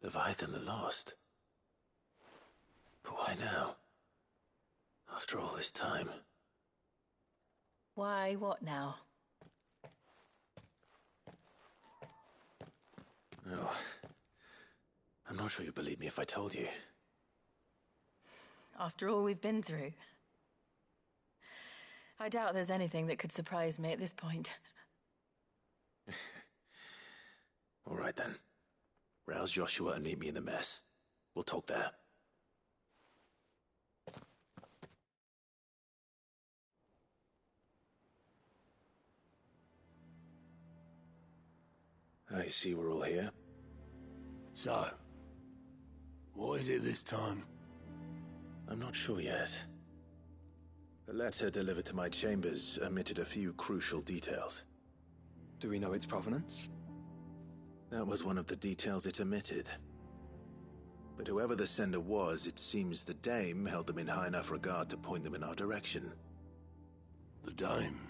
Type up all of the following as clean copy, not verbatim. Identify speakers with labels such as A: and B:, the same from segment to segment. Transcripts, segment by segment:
A: Leviathan the Lost. But why now? After all this time.
B: Why, what now?
A: Oh. I'm not sure you'd believe me if I told you.
B: After all we've been through. I doubt there's anything that could surprise me at this point.
A: All right then. Rouse Joshua and meet me in the mess. We'll talk there. I see we're all here.
C: So, what is it this time?
A: I'm not sure yet. The letter delivered to my chambers omitted a few crucial details.
D: Do we know its provenance?
A: That was one of the details it omitted. But whoever the sender was, it seems the Dame held them in high enough regard to point them in our direction.
C: The Dame?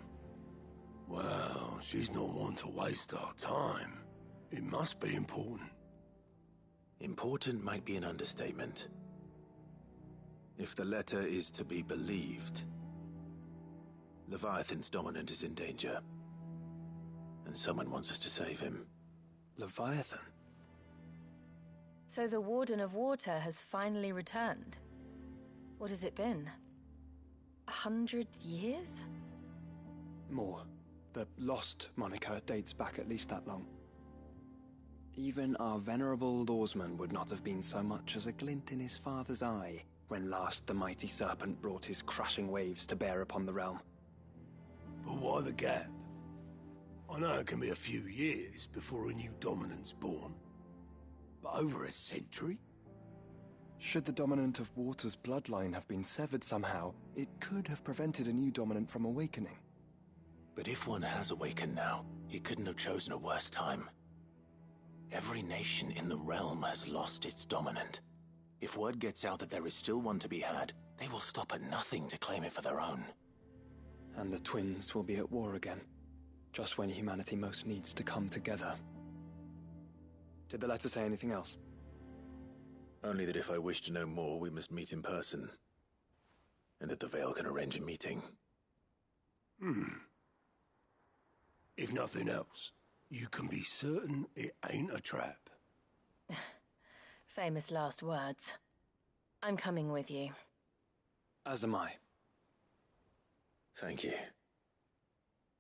C: Well, she's not one to waste our time. It must be important.
A: Important might be an understatement. If the letter is to be believed, Leviathan's dominant is in danger. And someone wants us to save him.
D: Leviathan?
B: So the Warden of Water has finally returned. What has it been? 100 years?
D: More. The Lost moniker dates back at least that long. Even our venerable lawsman would not have been so much as a glint in his father's eye when last the mighty serpent brought his crushing waves to bear upon the realm.
C: But why the gap? I know it can be a few years before a new dominant's born. But over a century?
D: Should the dominant of Water's bloodline have been severed somehow, it could have prevented a new dominant from awakening.
A: But if one has awakened now, he couldn't have chosen a worse time. Every nation in the realm has lost its dominant. If word gets out that there is still one to be had, they will stop at nothing to claim it for their own.
D: And the twins will be at war again, just when humanity most needs to come together. Did the letter say anything else?
A: Only that if I wish to know more, we must meet in person. And that the Veil can arrange a meeting.
C: If nothing else, you can be certain it ain't a trap.
B: Famous last words. I'm coming with you.
D: As am I.
A: Thank you.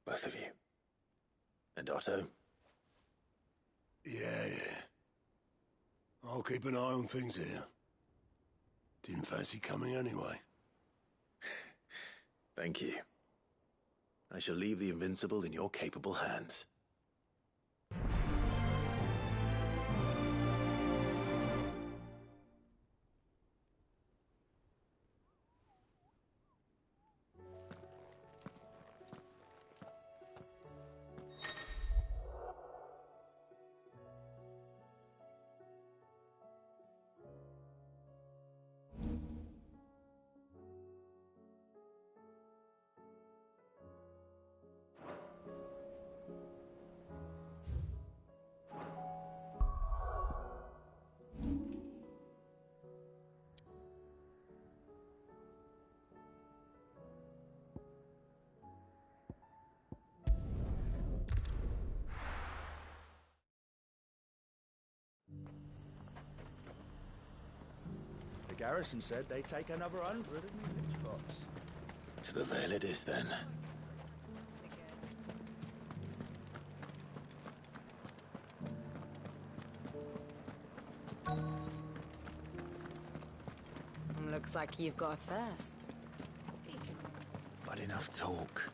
A: Both of you. And Otto?
C: Yeah. I'll keep an eye on things here. Didn't fancy coming anyway.
A: Thank you. I shall leave the Invincible in your capable hands.
E: The garrison said they'd take another 100 of new pitchforks.
A: To the Veil it is, then.
F: Looks like you've got a thirst.
A: But enough talk.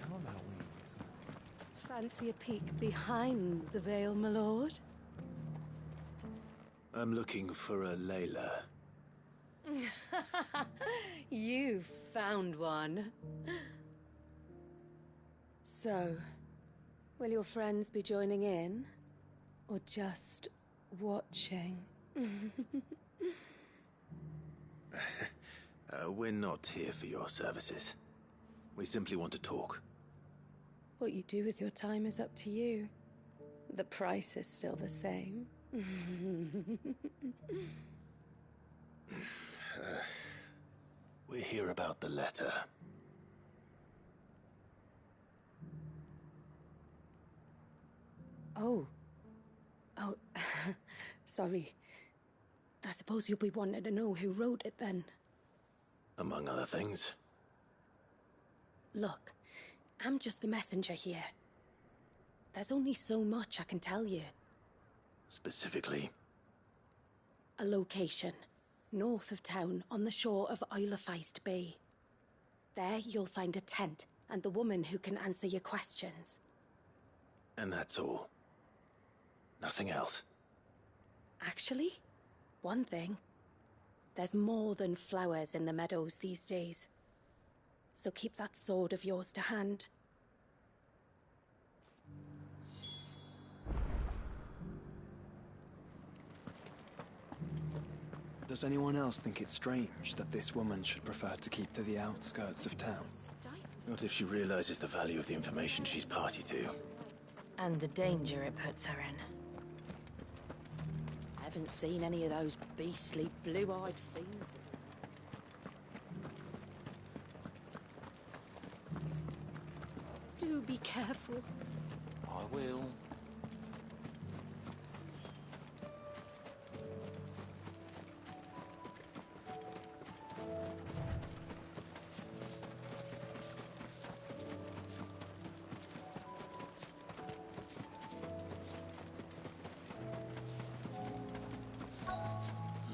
E: How about we...
G: Fancy a peek behind the veil, my lord?
A: I'm looking for a Layla.
G: You found one. So, will your friends be joining in? Or just watching?
A: We're not here for your services. We simply want to talk.
G: What you do with your time is up to you. The price is still the same.
A: We're here about the letter.
G: Oh. Oh, sorry. I suppose you'll be wanting to know who wrote it then.
A: Among other things.
G: Look, I'm just the messenger here. There's only so much I can tell you.
A: Specifically?
G: A location, north of town, on the shore of Isle of Feist Bay. There you'll find a tent, and the woman who can answer your questions.
A: And that's all? Nothing else?
G: Actually, one thing. There's more than flowers in the meadows these days. So keep that sword of yours to hand.
D: Does anyone else think it strange that this woman should prefer to keep to the outskirts of town?
A: Not if she realizes the value of the information she's party to.
B: And the danger it puts her in.
F: Haven't seen any of those beastly blue-eyed fiends.
G: Do be careful.
H: I will.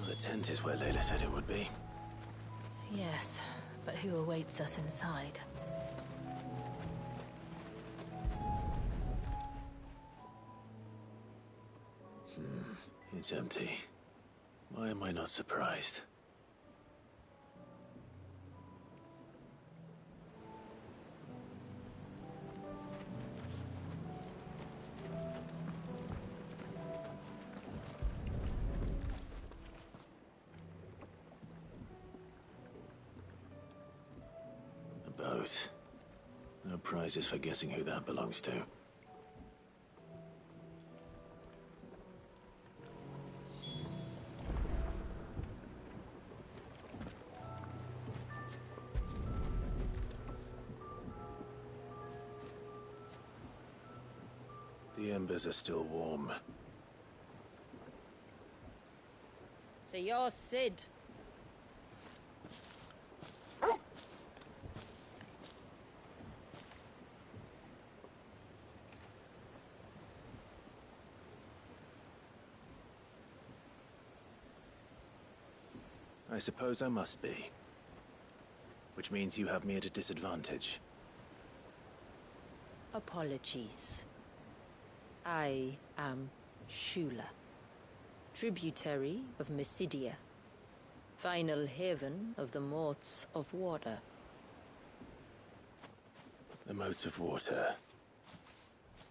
A: The tent is where Layla said it would be.
B: Yes, but who awaits us inside?
A: It's empty. Why am I not surprised? A boat. No prizes for guessing who that belongs to. The embers are still warm.
F: So you're Sid.
A: I suppose I must be. Which means you have me at a disadvantage.
F: Apologies. I am Shula, tributary of Mysidia, final haven of the Moats of Water.
A: The Moats of Water.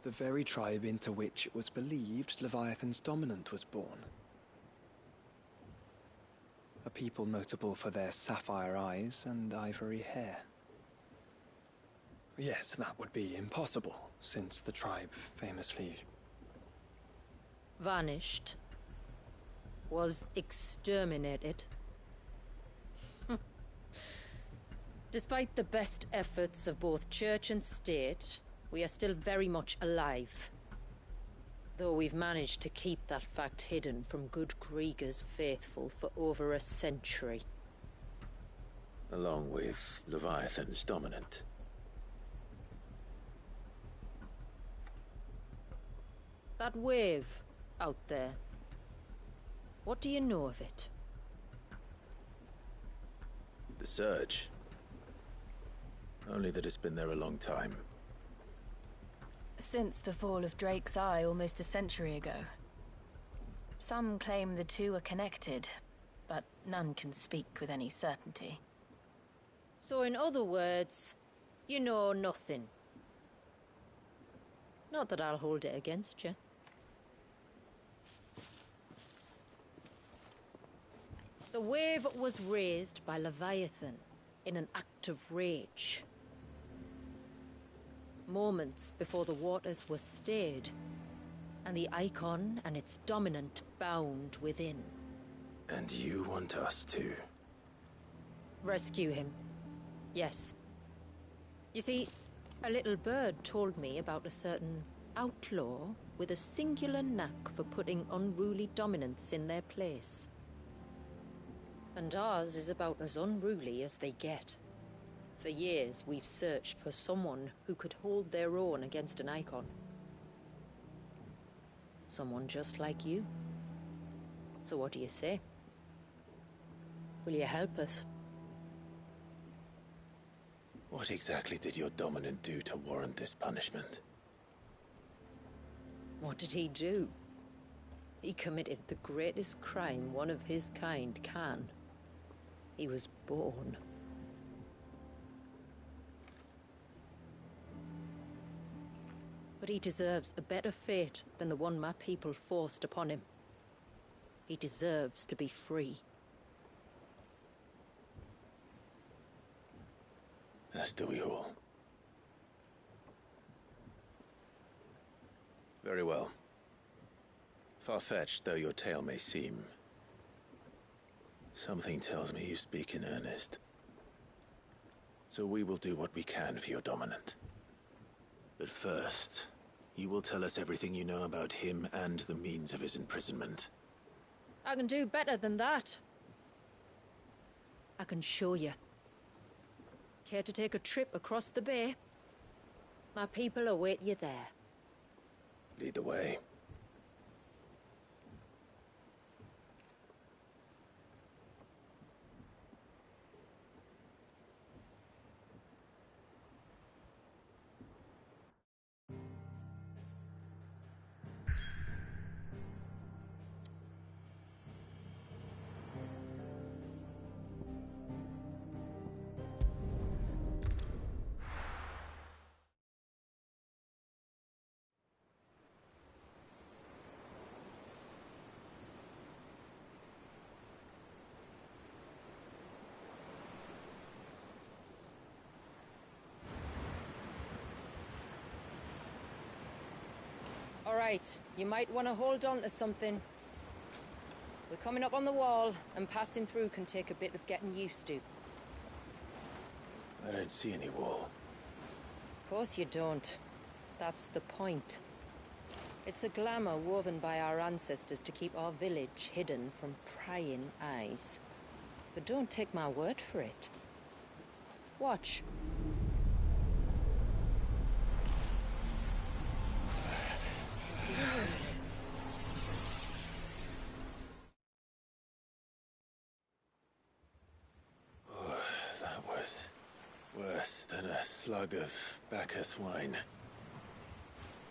D: The very tribe into which it was believed Leviathan's dominant was born. A people notable for their sapphire eyes and ivory hair. Yes, that would be impossible, since the tribe famously...
F: Vanished. Was exterminated. Despite the best efforts of both church and state, we are still very much alive. Though we've managed to keep that fact hidden from good Krieger's faithful for over a century.
A: Along with Leviathan's dominant.
F: That wave out there. What do you know of it?
A: The Surge. Only that it's been there a long time.
B: Since the fall of Drake's Eye almost a century ago. Some claim the two are connected, but none can speak with any certainty.
F: So in other words, you know nothing. Not that I'll hold it against you. The wave was raised by Leviathan in an act of rage. Moments before the waters were stayed, And the icon and its dominant bound within.
A: And you want us to?
F: Rescue him. Yes. You see, a little bird told me about a certain outlaw with a singular knack for putting unruly dominants in their place. And ours is about as unruly as they get. For years, we've searched for someone who could hold their own against an icon. Someone just like you. So what do you say? Will you help us?
A: What exactly did your dominant do to warrant this punishment?
F: What did he do? He committed the greatest crime one of his kind can. He was born. But he deserves a better fate than the one my people forced upon him. He deserves to be free.
A: As do we all. Very well. Far-fetched though your tale may seem, something tells me you speak in earnest. So we will do what we can for your dominant. But first, you will tell us everything you know about him and the means of his imprisonment.
F: I can do better than that. I can show you. Care to take a trip across the bay? My people await you there.
A: Lead the way.
F: All right, you might want to hold on to something. We're coming up on the wall, and passing through can take a bit of getting used to.
A: I don't see any wall.
F: Of course you don't. That's the point. It's a glamour woven by our ancestors to keep our village hidden from prying eyes. But don't take my word for it. Watch.
A: That was worse than a slug of Bacchus wine.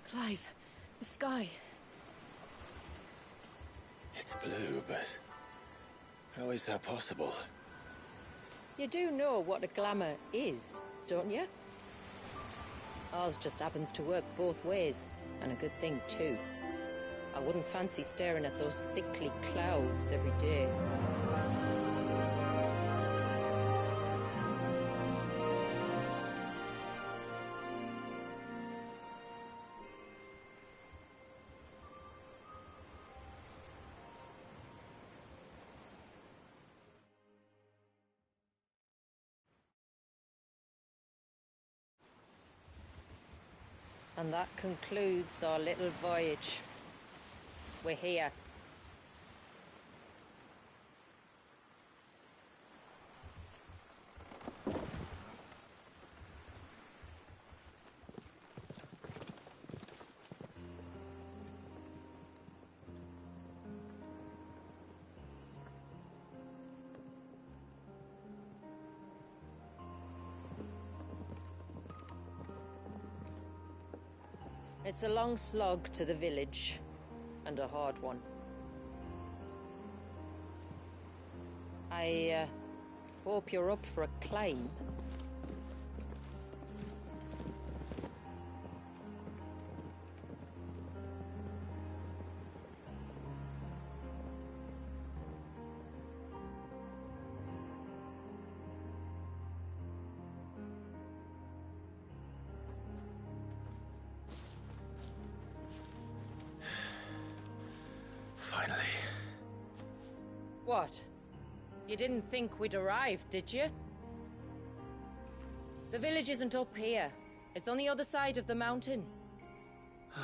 B: Clive, the sky.
A: It's blue, but how is that possible?
F: You do know what a glamour is, don't you? Ours just happens to work both ways, and a good thing too. I wouldn't fancy staring at those sickly clouds every day. And that concludes our little voyage. We're here. It's a long slog to the village, and a hard one. I hope you're up for a climb. What? You didn't think we'd arrived, did you? The village isn't up here. It's on the other side of the mountain.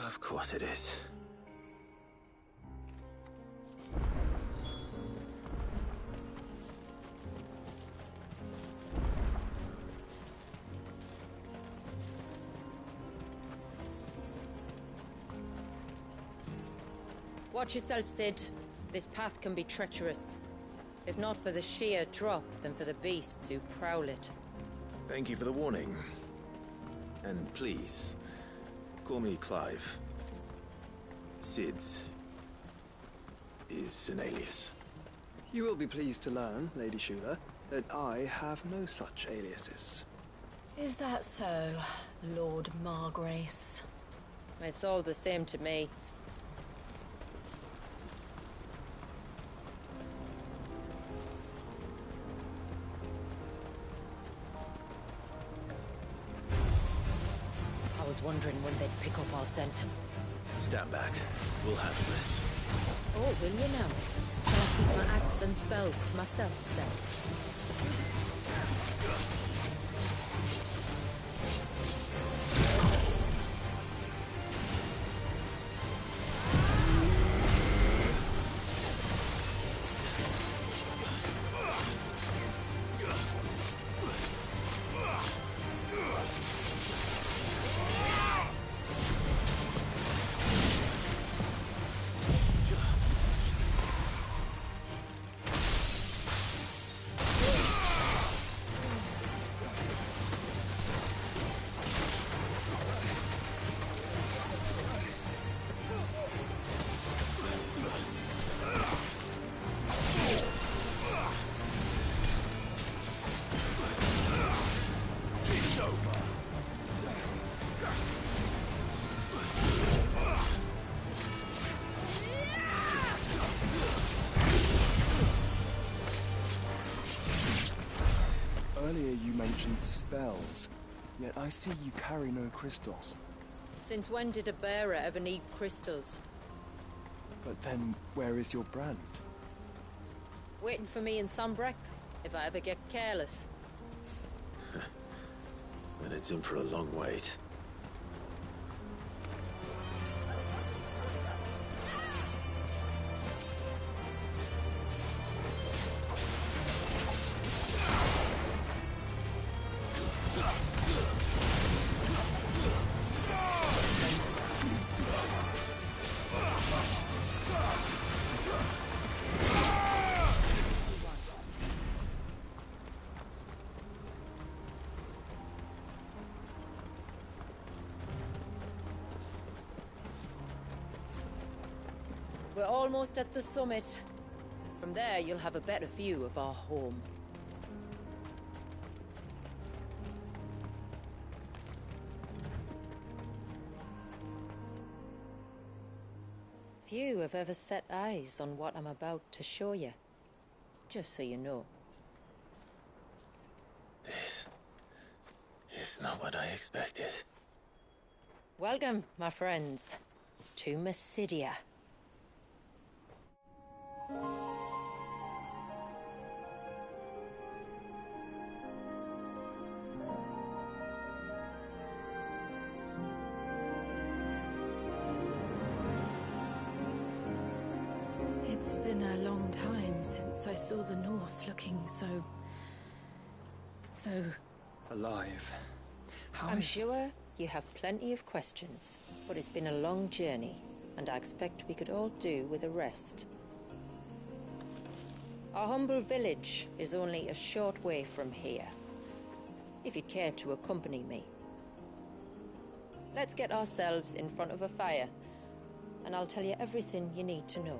A: Of course it is.
F: Watch yourself, Sid. This path can be treacherous. If not for the sheer drop, then for the beasts who prowl it.
A: Thank you for the warning. And please, call me Clive. Sid is an alias.
D: You will be pleased to learn, Lady Shula, that I have no such aliases.
B: Is that so, Lord Margrace?
F: It's all the same to me. I was wondering when they'd pick up our scent.
A: Stand back. We'll handle this.
F: Oh, will you now? Shall I keep my axe and spells to myself, then?
D: Earlier you mentioned spells, yet I see you carry no crystals.
F: Since when did a bearer ever need crystals?
D: But then, where is your brand?
F: Waiting for me in Sunbreck, if I ever get careless.
A: Then it's in for a long wait.
F: We're almost at the summit. From there, you'll have a better view of our home. Few have ever set eyes on what I'm about to show you. Just so you know.
A: This is not what I expected.
F: Welcome, my friends, to Mysidia.
B: It's been a long time since I saw the North looking so
D: Alive.
F: I'm sure you have plenty of questions, but it's been a long journey, and I expect we could all do with a rest. Our humble village is only a short way from here, if you'd care to accompany me. Let's get ourselves in front of a fire, and I'll tell you everything you need to know.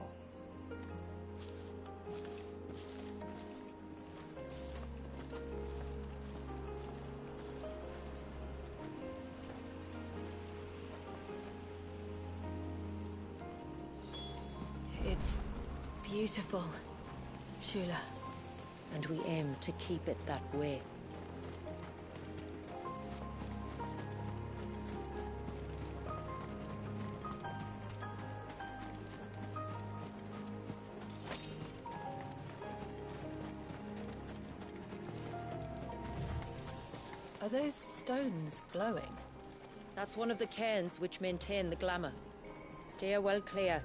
B: It's beautiful, Shula.
F: And we aim to keep it that way.
B: Are those stones glowing?
F: That's one of the cairns which maintain the glamour. Steer well clear.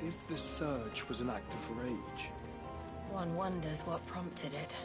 D: If the surge was an act of rage,
B: One wonders what prompted it.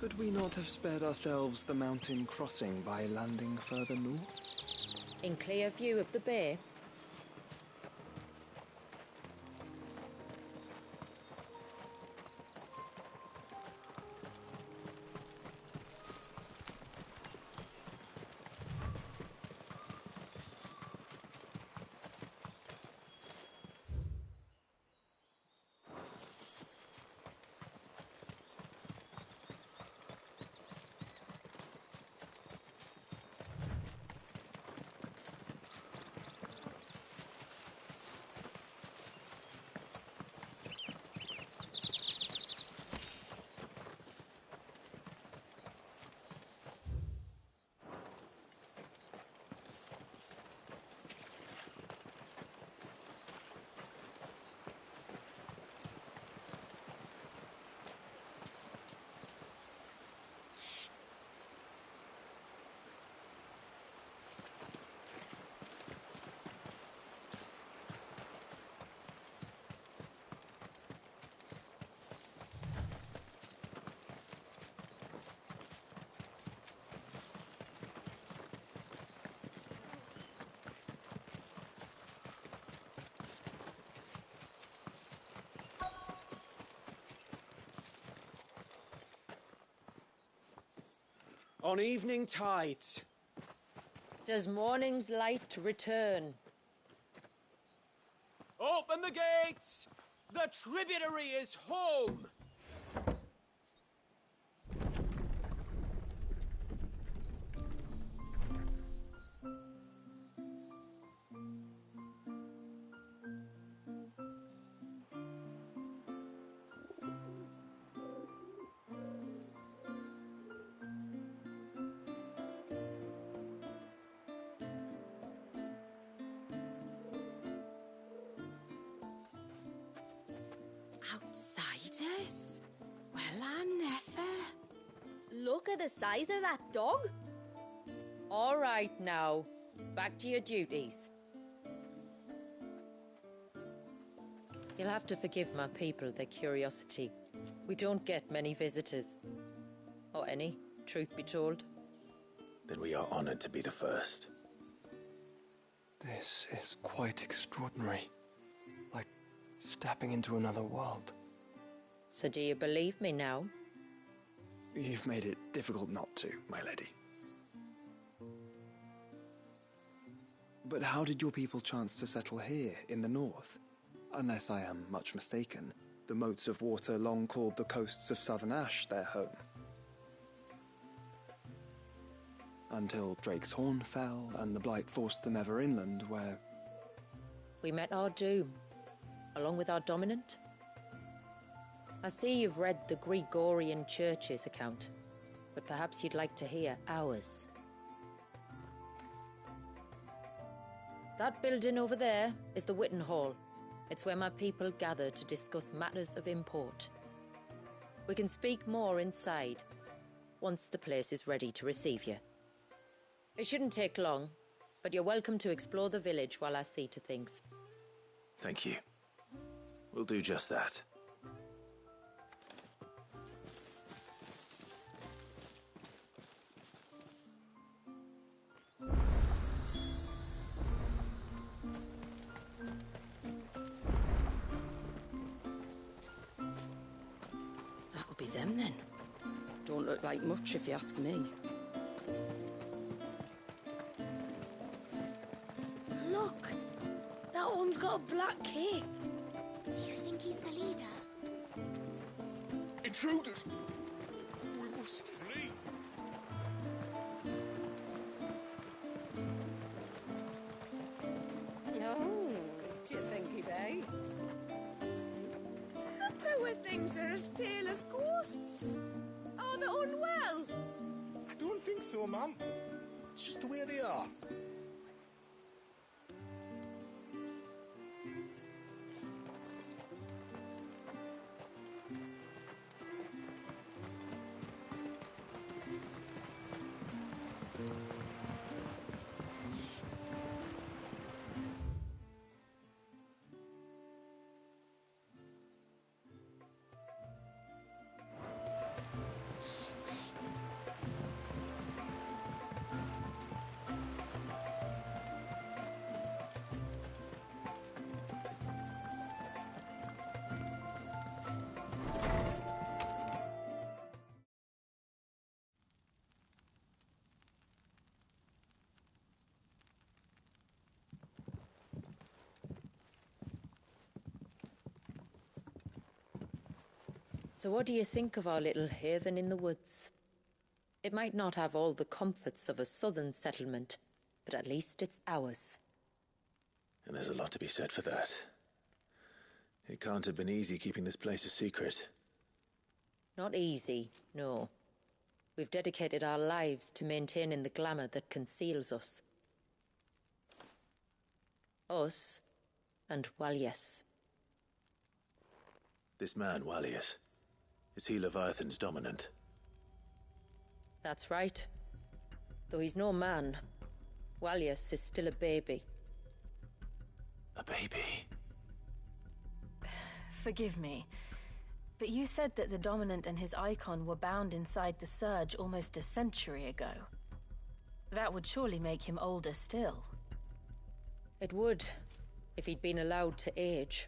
D: could we not have spared ourselves the mountain crossing by landing further north?
F: In clear view of the bay.
H: On evening tides.
F: Does morning's light return?
H: Open the gates! The tributary is home!
G: Outsiders? Well, I never.
I: Look at the size of that dog.
F: All right now, back to your duties. You'll have to forgive my people their curiosity. We don't get many visitors. Or any, truth be told.
A: Then we are honored to be the first.
D: This is quite extraordinary. Like stepping into another world.
F: So do you believe me now?
D: You've made it difficult not to, my lady. But how did your people chance to settle here in the north? Unless I am much mistaken, the moats of water long called the coasts of southern Ash their home. Until Drake's Horn fell and the Blight forced them ever inland, where...
F: We met our doom, along with our dominant. I see you've read the Gregorian Church's account, but perhaps you'd like to hear ours. That building over there is the Witten Hall. It's where my people gather to discuss matters of import. We can speak more inside, once the place is ready to receive you. It shouldn't take long, but you're welcome to explore the village while I see to things.
A: Thank you. We'll do just that.
G: That'll be them then. Don't look like much if you ask me.
I: Look! That one's got a black cape.
J: Do you think he's the leader?
H: Intruders! We must flee.
K: Oh, do you think he bites? The poor things are as pale as ghosts. Are they unwell?
H: I don't think so, ma'am. It's just the way they are.
F: So what do you think of our little haven in the woods? It might not have all the comforts of a southern settlement, but at least it's ours.
A: And there's a lot to be said for that. It can't have been easy keeping this place a secret.
F: Not easy, no. We've dedicated our lives to maintaining the glamour that conceals us. Us and Walyas.
A: This man, Walyas, is he Leviathan's dominant?
F: That's right. Though he's no man, Walyas is still a baby.
A: A baby?
B: Forgive me, but you said that the Dominant and his icon were bound inside the Surge almost a century ago. That would surely make him older still.
F: It would, if he'd been allowed to age.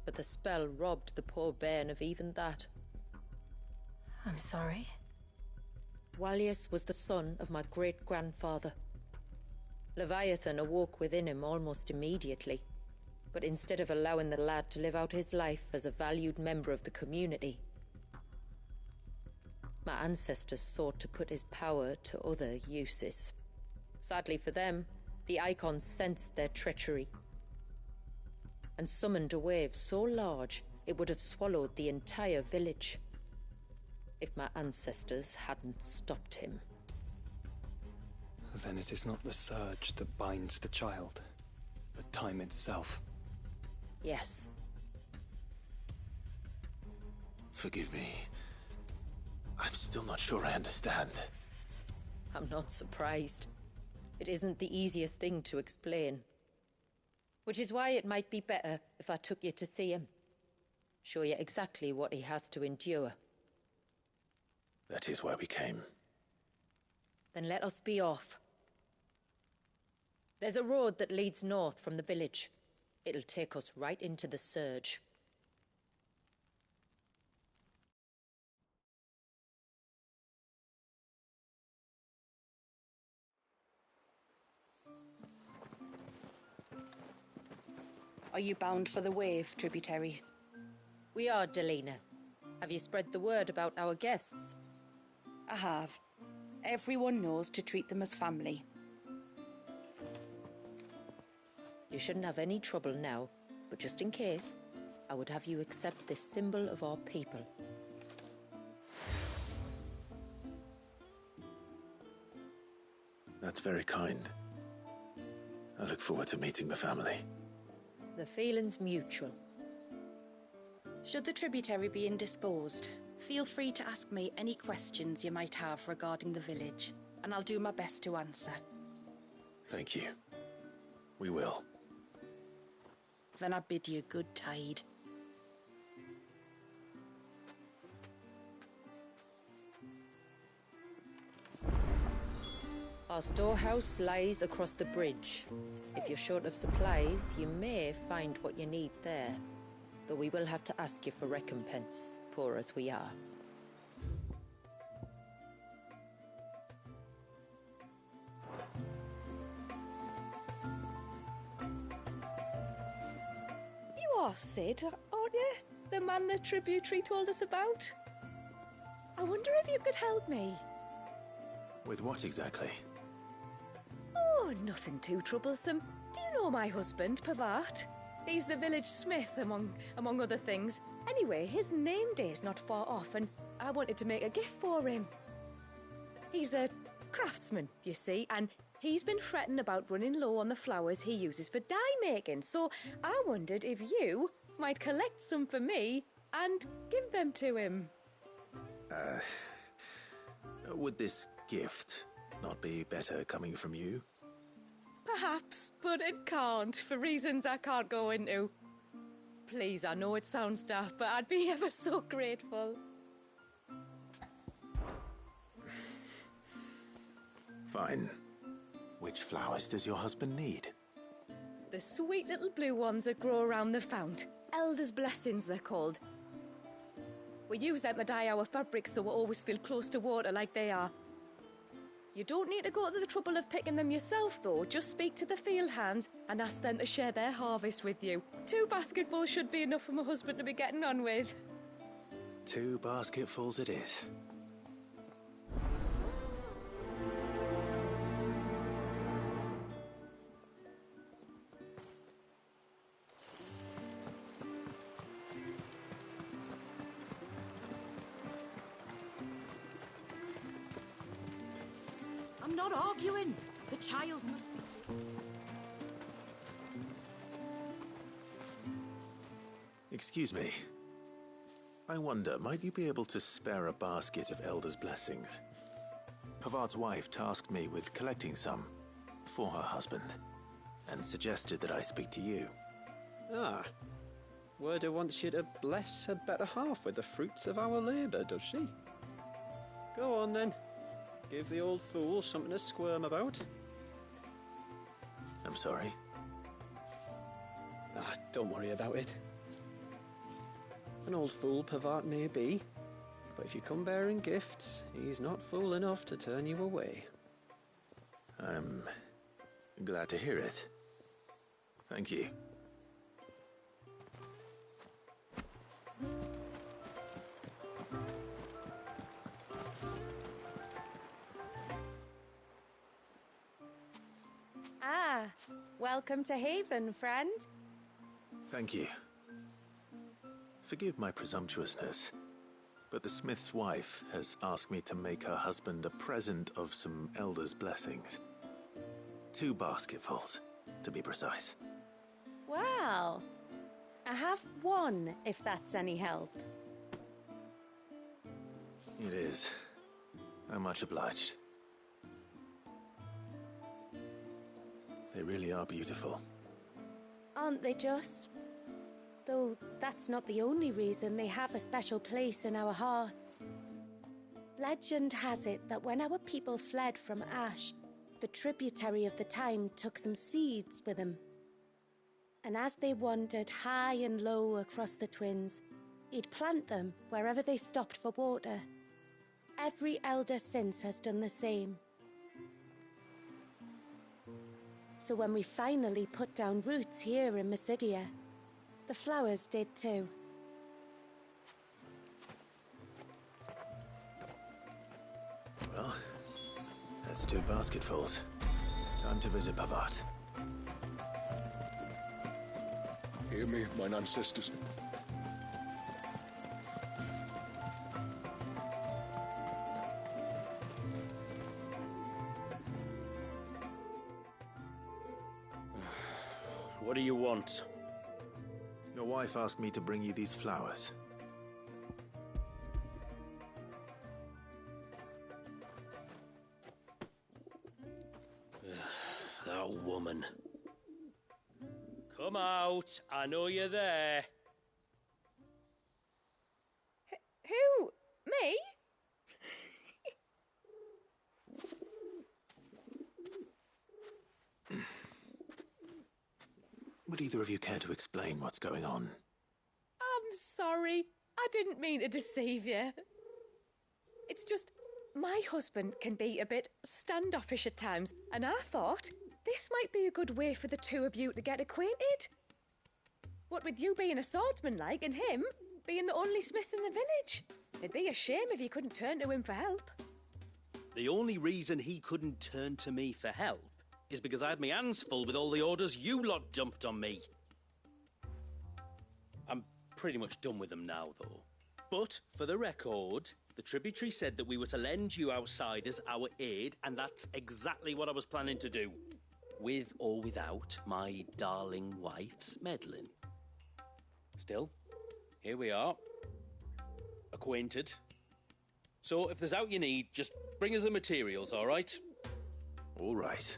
F: But the spell robbed the poor bairn of even that.
B: I'm sorry?
F: Walyas was the son of my great-grandfather. Leviathan awoke within him almost immediately. But instead of allowing the lad to live out his life as a valued member of the community, my ancestors sought to put his power to other uses. Sadly for them, the Icons sensed their treachery and summoned a wave so large it would have swallowed the entire village if my ancestors hadn't stopped him.
D: Then it is not the surge that binds the child, but time itself.
F: Yes.
A: Forgive me. I'm still not sure I understand.
F: I'm not surprised. It isn't the easiest thing to explain. Which is why it might be better if I took you to see him. Show you exactly what he has to endure.
A: That is why we came.
F: Then let us be off. There's a road that leads north from the village. It'll take us right into the surge.
L: Are you bound for the wave, tributary?
F: We are, Delina. Have you spread the word about our guests?
L: I have. Everyone knows to treat them as family.
F: You shouldn't have any trouble now, but just in case, I would have you accept this symbol of our people.
A: That's very kind. I look forward to meeting the family.
F: The feeling's mutual.
L: Should the tributary be indisposed, feel free to ask me any questions you might have regarding the village, and I'll do my best to answer.
A: Thank you. We will.
L: Then I bid you good tide.
F: Our storehouse lies across the bridge. If you're short of supplies, you may find what you need there. Though we will have to ask you for recompense, poor as we are.
L: You are Sid, aren't you? The man the tributary told us about? I wonder if you could help me.
A: With what exactly?
L: Oh, nothing too troublesome. Do you know my husband, Pavat? He's the village smith, among other things. Anyway, his name day's not far off, and I wanted to make a gift for him. He's a craftsman, you see, and he's been fretting about running low on the flowers he uses for dye making, so I wondered if you might collect some for me and give them to him.
A: Would this gift not be better coming from you?
L: Perhaps, but it can't, for reasons I can't go into. Please, I know it sounds daft, but I'd be ever so grateful.
A: Fine. Which flowers does your husband need?
L: The sweet little blue ones that grow around the fount. Elder's blessings, they're called. We use them to dye our fabrics so we always feel close to water like they are. You don't need to go to the trouble of picking them yourself, though. Just speak to the field hands and ask them to share their harvest with you. 2 basketfuls should be enough for my husband to be getting on with.
A: 2 basketfuls it is.
K: I'm not arguing. The child must be...
A: Excuse me. I wonder, might you be able to spare a basket of Elder's blessings? Pavart's wife tasked me with collecting some for her husband, and suggested that I speak to you.
D: Ah. Werda wants you to bless her better half with the fruits of our labour, does she? Go on then. Give the old fool something to squirm about.
A: I'm sorry.
D: Ah, don't worry about it. An old fool Pavart may be, but if you come bearing gifts, he's not fool enough to turn you away.
A: I'm glad to hear it. Thank you.
L: Ah, welcome to Haven, friend.
A: Thank you. Forgive my presumptuousness, but the smith's wife has asked me to make her husband a present of some Elder's blessings. 2 basketfuls, to be precise.
L: Well, I have 1, if that's any help.
A: It is. I'm much obliged. They really are beautiful.
L: Aren't they just?
G: Though that's not the only reason they have a special place in our hearts. Legend has it that when our people fled from Ash, the tributary of the Tyne took some seeds with them. And as they wandered high and low across the Twins, he'd plant them wherever they stopped for water. Every elder since has done the same. So when we finally put down roots here in Mysidia, the flowers did too.
A: Well, that's 2 basketfuls. Time to visit Pavat.
M: Hear me, mine ancestors.
H: What do you want?
A: Your wife asked me to bring you these flowers.
H: That woman. Come out. I know you're there.
L: Who? Me?
A: Would either of you care to explain what's going on?
L: I'm sorry. I didn't mean to deceive you. It's just, my husband can be a bit standoffish at times, and I thought this might be a good way for the two of you to get acquainted. What with you being a swordsman like, and him being the only smith in the village. It'd be a shame if you couldn't turn to him for help.
H: The only reason he couldn't turn to me for help is because I had my hands full with all the orders you lot dumped on me. I'm pretty much done with them now, though. But, for the record, the tributary said that we were to lend you outsiders our aid, and that's exactly what I was planning to do. With or without my darling wife's meddling. Still, here we are. Acquainted. So, if there's out you need, just bring us the materials, all right?
A: All right.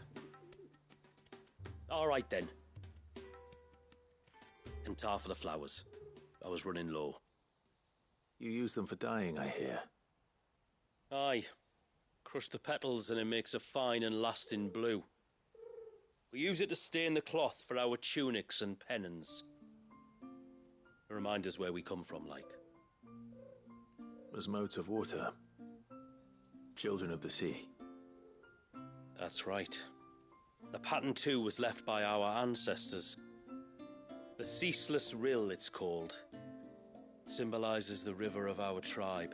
H: All right, then. And tar for the flowers. I was running low.
A: You use them for dyeing, I hear.
H: Aye. Crush the petals and it makes a fine and lasting blue. We use it to stain the cloth for our tunics and pennons. Remind us where we come from, like.
A: As modes of water. Children of the sea.
H: That's right. The pattern, too, was left by our ancestors. The Ceaseless Rill, it's called. It symbolizes the river of our tribe,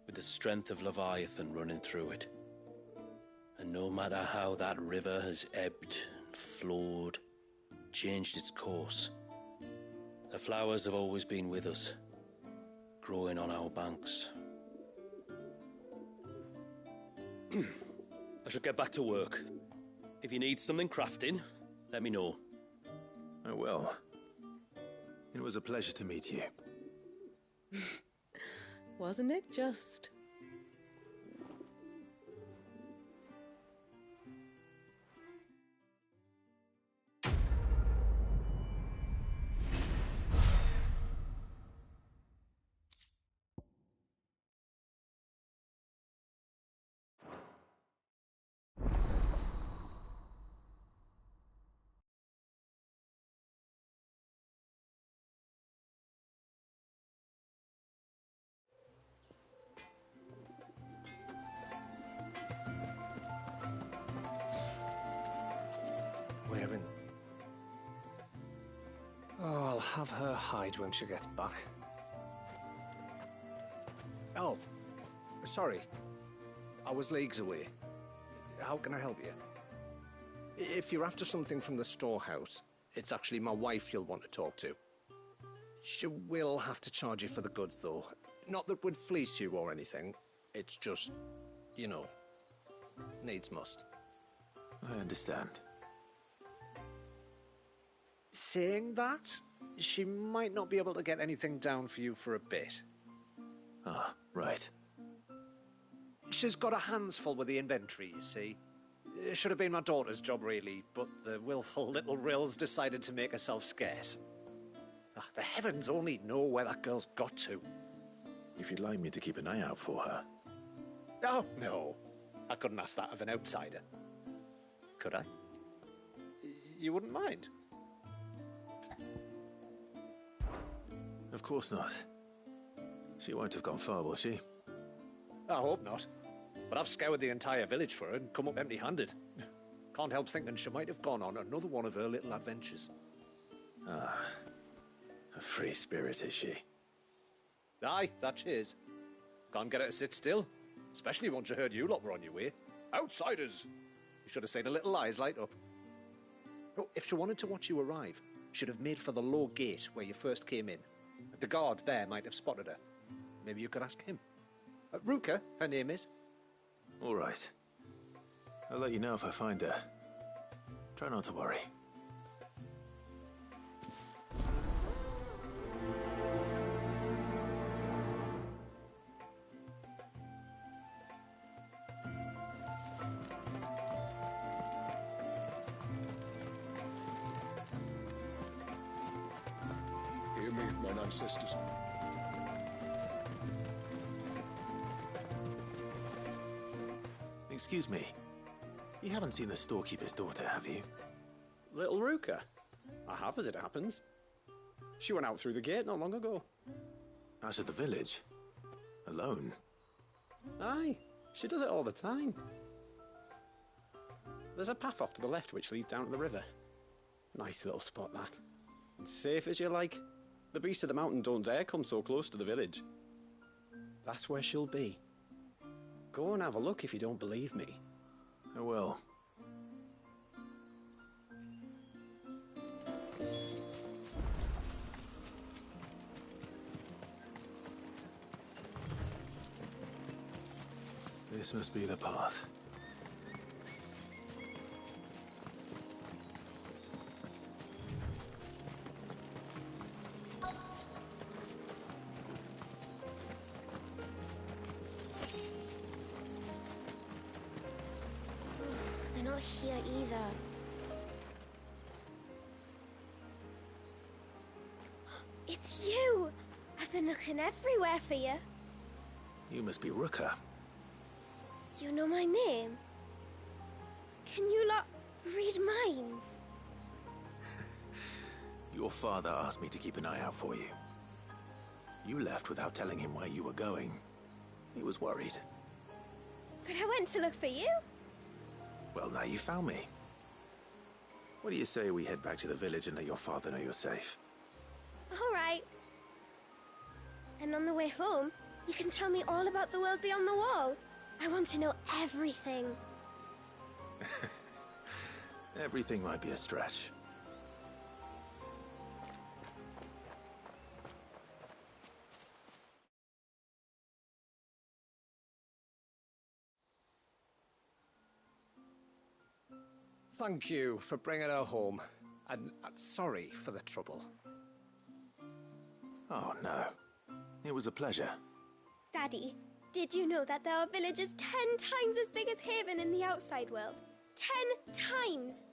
H: with the strength of Leviathan running through it. And no matter how that river has ebbed and flowed, changed its course, the flowers have always been with us, growing on our banks. I should get back to work. If you need something crafting, let me know.
A: I will. It was a pleasure to meet you.
L: Wasn't it just?
N: We're in. Oh, I'll have her hide when she gets back. Oh, sorry. I was leagues away. How can I help you? If you're after something from the storehouse, it's actually my wife you'll want to talk to. She will have to charge you for the goods, though. Not that we'd fleece you or anything. It's just, you know, needs must.
A: I understand.
N: Saying that, she might not be able to get anything down for you for a bit.
A: Ah, right.
N: She's got her hands full with the inventory, you see. It should have been my daughter's job, really, but the willful little Rills decided to make herself scarce. Ah, the heavens only know where that girl's got to.
A: If you'd like me to keep an eye out for her.
N: Oh, no. I couldn't ask that of an outsider. Could I? You wouldn't mind?
A: Of course not. She won't have gone far, will she?
N: I hope not. But I've scoured the entire village for her and come up empty-handed. Can't help thinking she might have gone on another one of her little adventures.
A: Ah. A free spirit, is she?
N: Aye, that she is. Can't get her to sit still. Especially once you heard you lot were on your way. Outsiders! You should have seen her little eyes light up. Oh, if she wanted to watch you arrive, she'd have made for the low gate where you first came in. The guard there might have spotted her. Maybe you could ask him. Ruka, her name is.
A: All right. I'll let you know if I find her. Try not to worry.
M: Hear me, mine ancestors.
A: Excuse me. You haven't seen the storekeeper's daughter, have you?
O: Little Ruka? I have, as it happens. She went out through the gate not long ago.
A: Out of the village? Alone?
O: Aye, she does it all the time. There's a path off to the left which leads down to the river. Nice little spot, that. And safe as you like. The beasts of the mountain don't dare come so close to the village. That's where she'll be. Go and have a look if you don't believe me.
A: I will. This must be the path.
J: They're not here either. It's you! I've been looking everywhere for you.
A: You must be Ruka.
J: You know my name? Can you lot read minds?
A: Your father asked me to keep an eye out for you. You left without telling him where you were going. He was worried.
J: But I went to look for you.
A: Well, now you found me. What do you say we head back to the village and let your father know you're safe?
J: All right. And on the way home, you can tell me all about the world beyond the wall. I want to know everything.
A: Everything might be a stretch.
N: Thank you for bringing her home. And sorry for the trouble.
A: Oh, no. It was a pleasure.
J: Daddy, did you know that there are villages 10 times as big as Haven in the outside world? 10 times!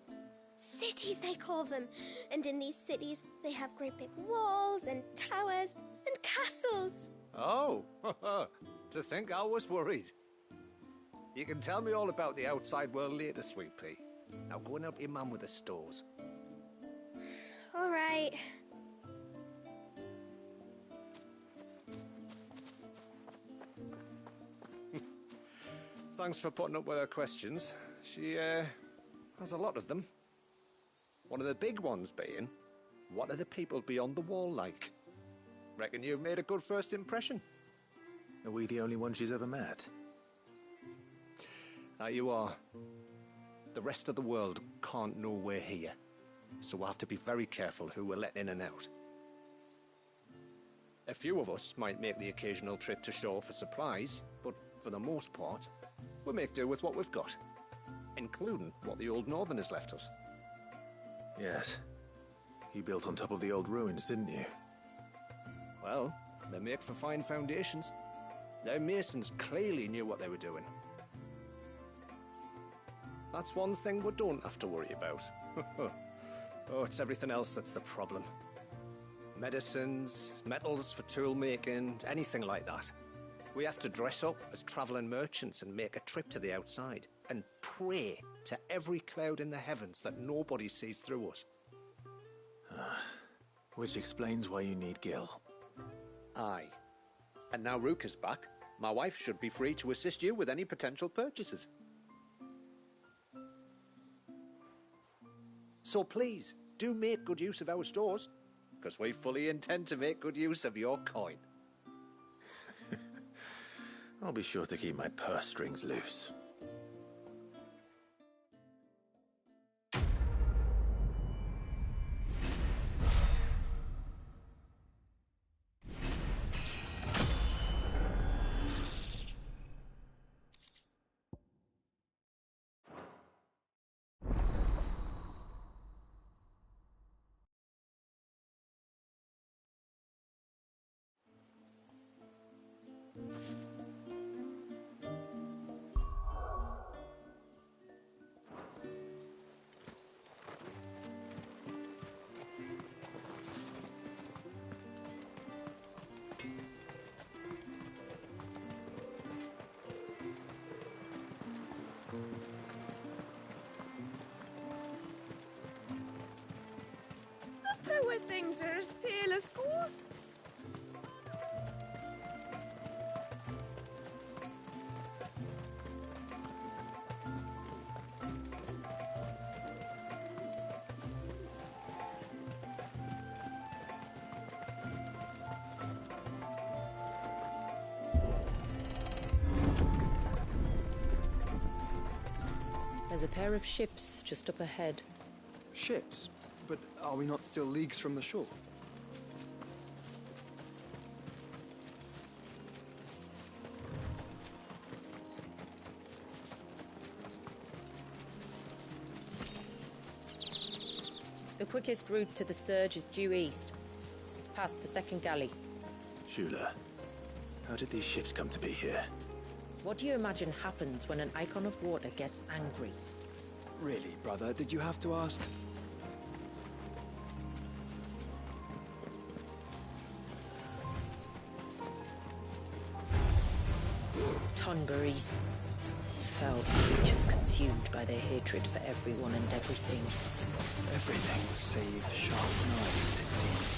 J: Cities, they call them. And in these cities, they have great big walls and towers and castles.
N: Oh, to think I was worried. You can tell me all about the outside world later, Sweet Pea. Now go and help your mum with the stores.
J: All right.
N: Thanks for putting up with her questions. She, has a lot of them. One of the big ones being, what are the people beyond the wall like? Reckon you've made a good first impression.
A: Are we the only ones she's ever met?
N: That you are. The rest of the world can't know we're here, so we'll have to be very careful who we're letting in and out. A few of us might make the occasional trip to shore for supplies, but for the most part, we'll make do with what we've got, including what the old Northerners left us.
A: Yes. You built on top of the old ruins, didn't you?
N: Well, they're made for fine foundations. Their masons clearly knew what they were doing. That's one thing we don't have to worry about. Oh, it's everything else that's the problem. Medicines, metals for tool making, anything like that. We have to dress up as travelling merchants and make a trip to the outside and pray to every cloud in the heavens that nobody sees through us.
A: Which explains why you need Gil.
N: Aye. And now Rook is back, my wife should be free to assist you with any potential purchases. So please, do make good use of our stores, because we fully intend to make good use of your coin.
A: I'll be sure to keep my purse strings loose.
K: Poor things are as pale as ghosts.
F: There's a pair of ships just up ahead.
D: Ships? But are we not still leagues from the shore?
F: The quickest route to the surge is due east, past the second galley.
A: Shula, how did these ships come to be here?
F: What do you imagine happens when an icon of water gets angry?
D: Really, brother, did you have to ask?
F: Tonberries. Foul creatures consumed by their hatred for everyone and everything.
D: Everything save sharp knives, it seems.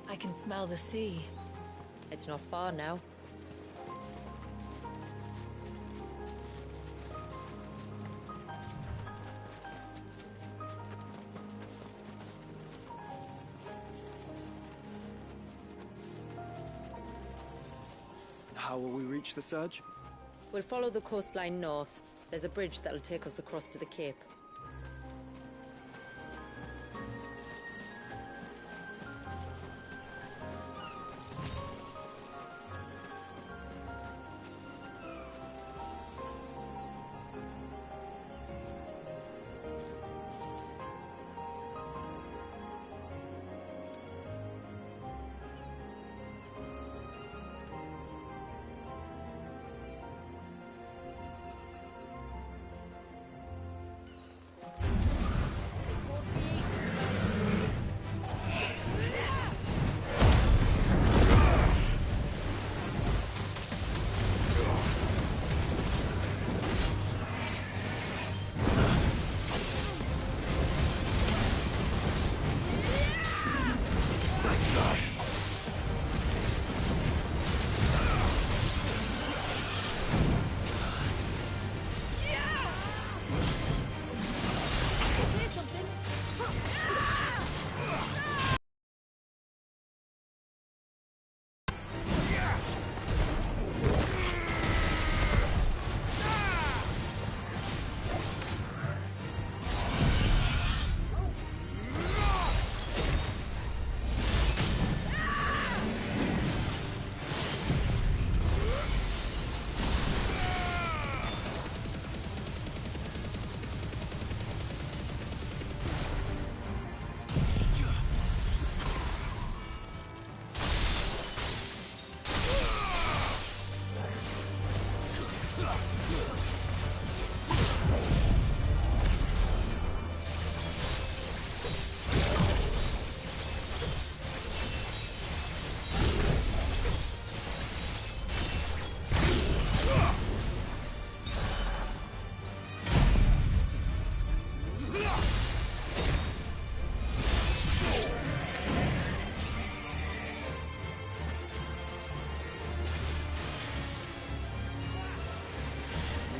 B: I can smell the sea.
F: It's not far now.
D: How will we reach the surge?
F: We'll follow the coastline north. There's a bridge that'll take us across to the Cape.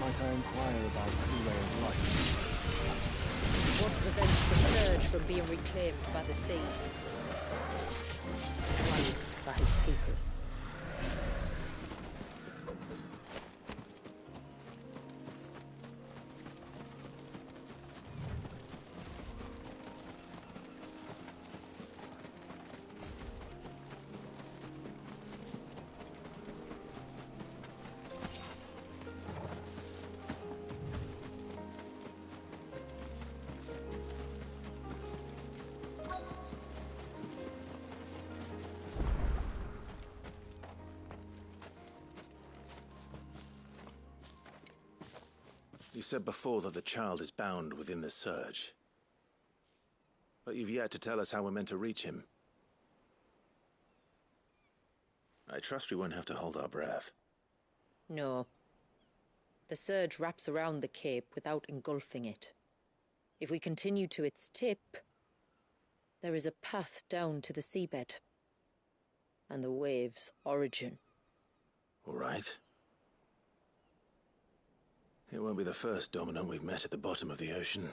D: Might I inquire about the way of life?
F: What prevents the surge from being reclaimed by the sea? Lives by his people.
A: You said before that the child is bound within the surge. But you've yet to tell us how we're meant to reach him. I trust we won't have to hold our breath.
F: No. The surge wraps around the Cape without engulfing it. If we continue to its tip, there is a path down to the seabed. And the wave's origin.
A: All right. It won't be the first dominant we've met at the bottom of the ocean.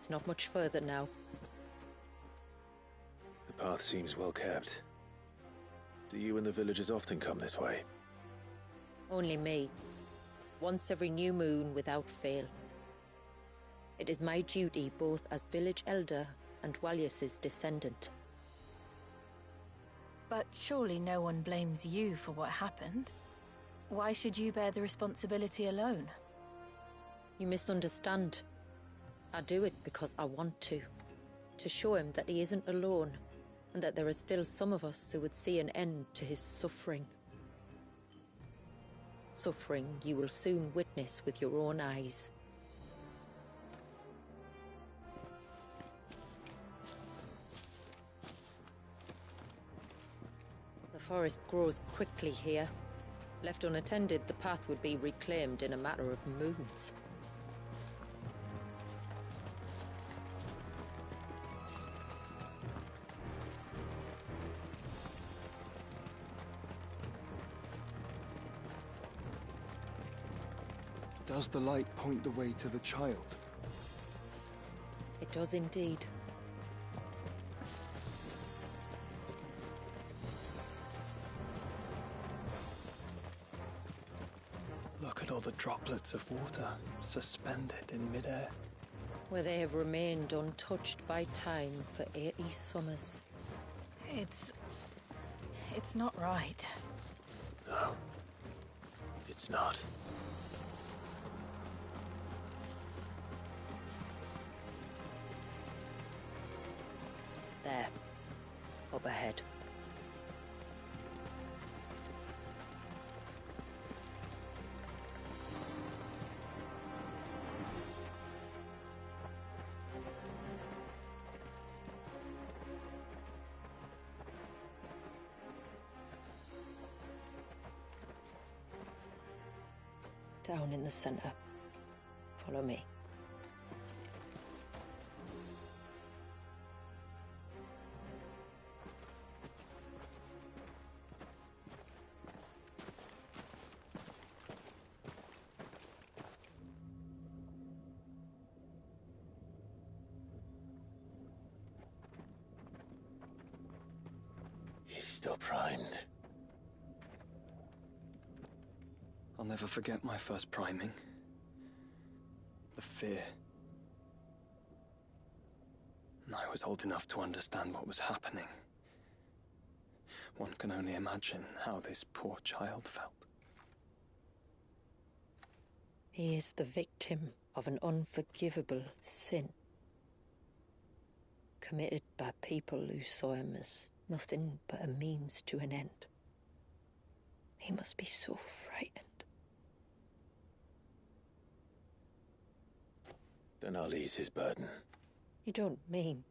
F: It's not much further now.
A: The path seems well kept. Do you and the villagers often come this way?
F: Only me. Once every new moon without fail. It is my duty both as village elder and Walius's descendant.
B: But surely no one blames you for what happened. Why should you bear the responsibility alone?
F: You misunderstand. I do it because I want to. to show him that he isn't alone, and that there are still some of us who would see an end to his suffering. Suffering you will soon witness with your own eyes. The forest grows quickly here. Left unattended, the path would be reclaimed in a matter of moons.
D: Does the light point the way to the child?
F: It does indeed.
D: Look at all the droplets of water suspended in midair.
F: Where they have remained untouched by time for 80 summers.
B: It's not right.
A: No. It's not.
F: There. Up ahead. Down in the center. Follow me.
A: He's still primed.
D: I'll never forget my first priming. The fear. And I was old enough to understand what was happening. One can only imagine how this poor child felt.
F: He is the victim of an unforgivable sin. Committed by people who saw him as nothing but a means to an end. He must be so frightened.
A: Then I'll ease his burden.
F: You don't mean?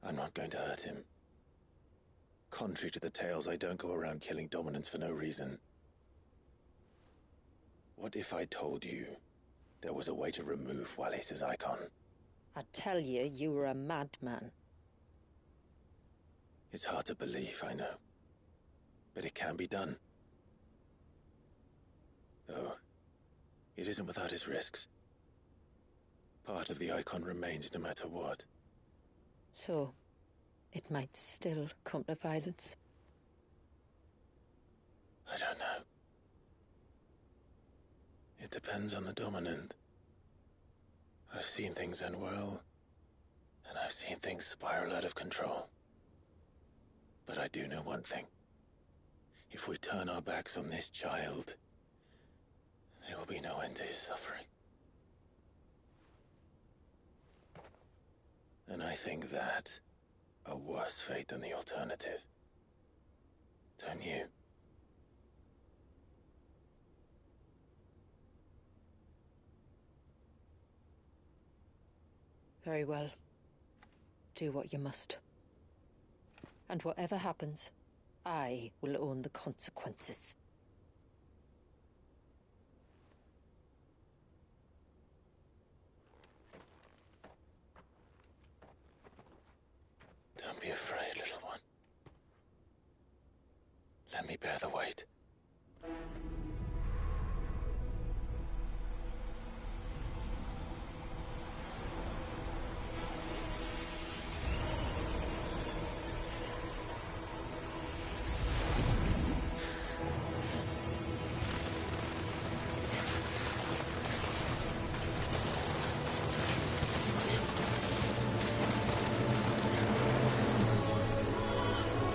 A: I'm not going to hurt him. Contrary to the tales, I don't go around killing dominants for no reason. What if I told you there was a way to remove Wallis's icon?
F: I'd tell you you were a madman.
A: It's hard to believe, I know. But it can be done. Though, it isn't without its risks. Part of the icon remains no matter what.
F: So, it might still come to violence.
A: I don't know. It depends on the dominant. I've seen things end well, and I've seen things spiral out of control. But I do know one thing. If we turn our backs on this child, there will be no end to his suffering. And I think that a worse fate than the alternative. Don't you?
F: Very well. Do what you must. And whatever happens, I will own the consequences.
A: Don't be afraid, little one. Let me bear the weight.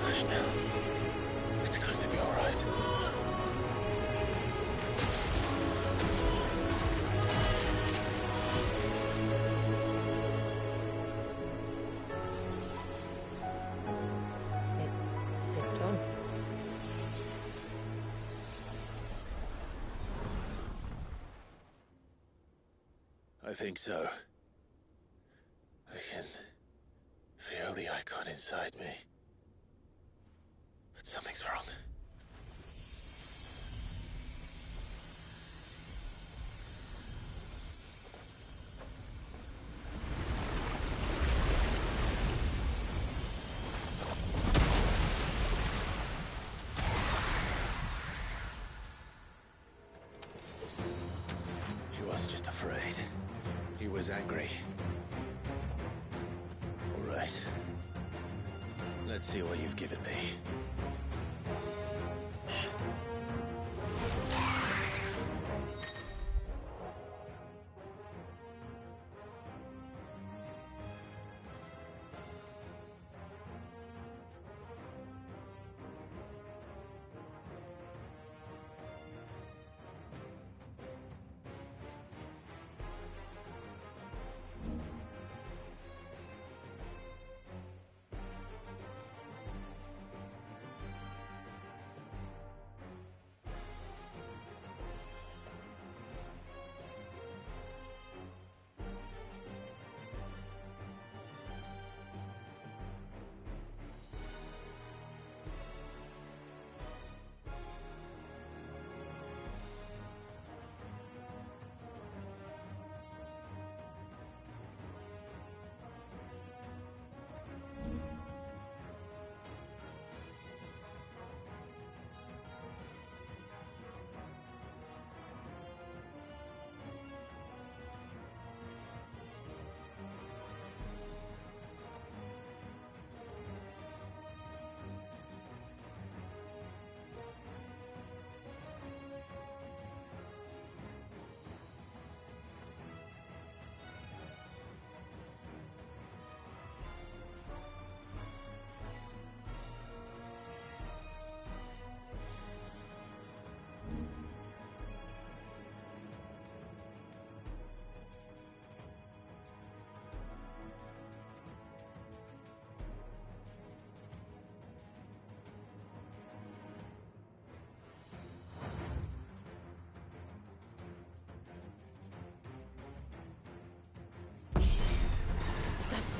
A: Hush now. It's going to be all right. I think so. I can feel the icon inside me. But something's wrong. He wasn't just afraid. He was angry. All right. Let's see what you've given me.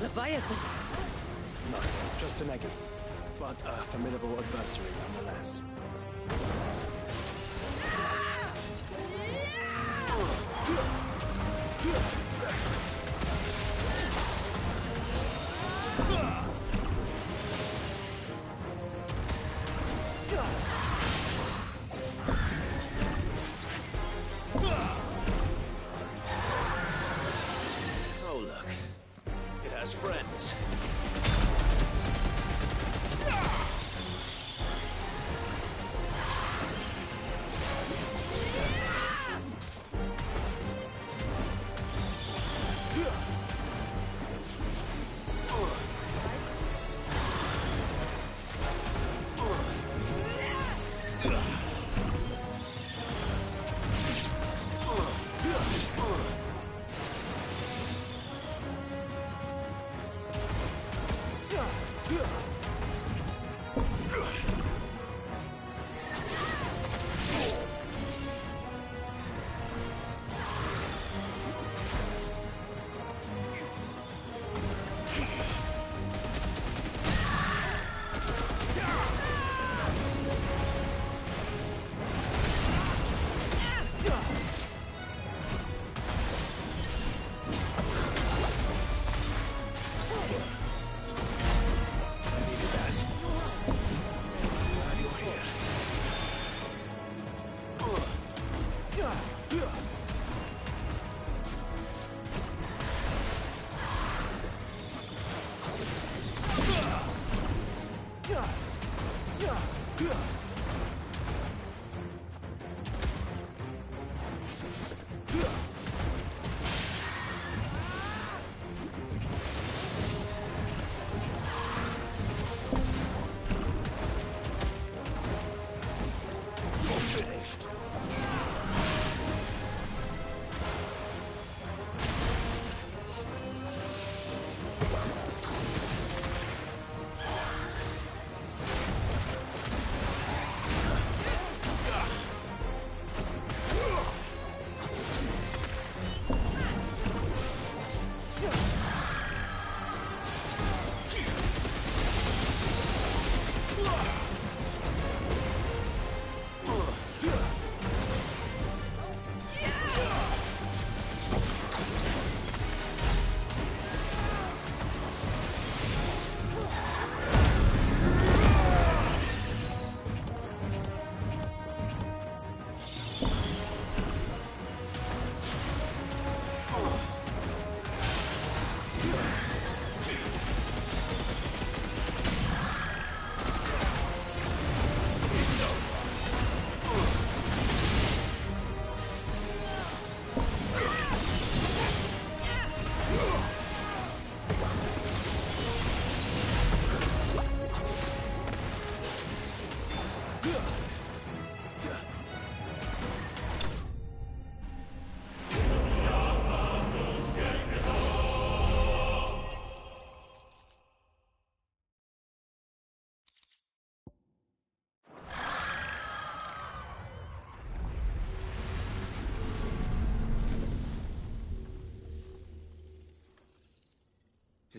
F: Leviathan!
D: No, just an eggy. But a formidable adversary nonetheless.
A: Oh, look. It has friends.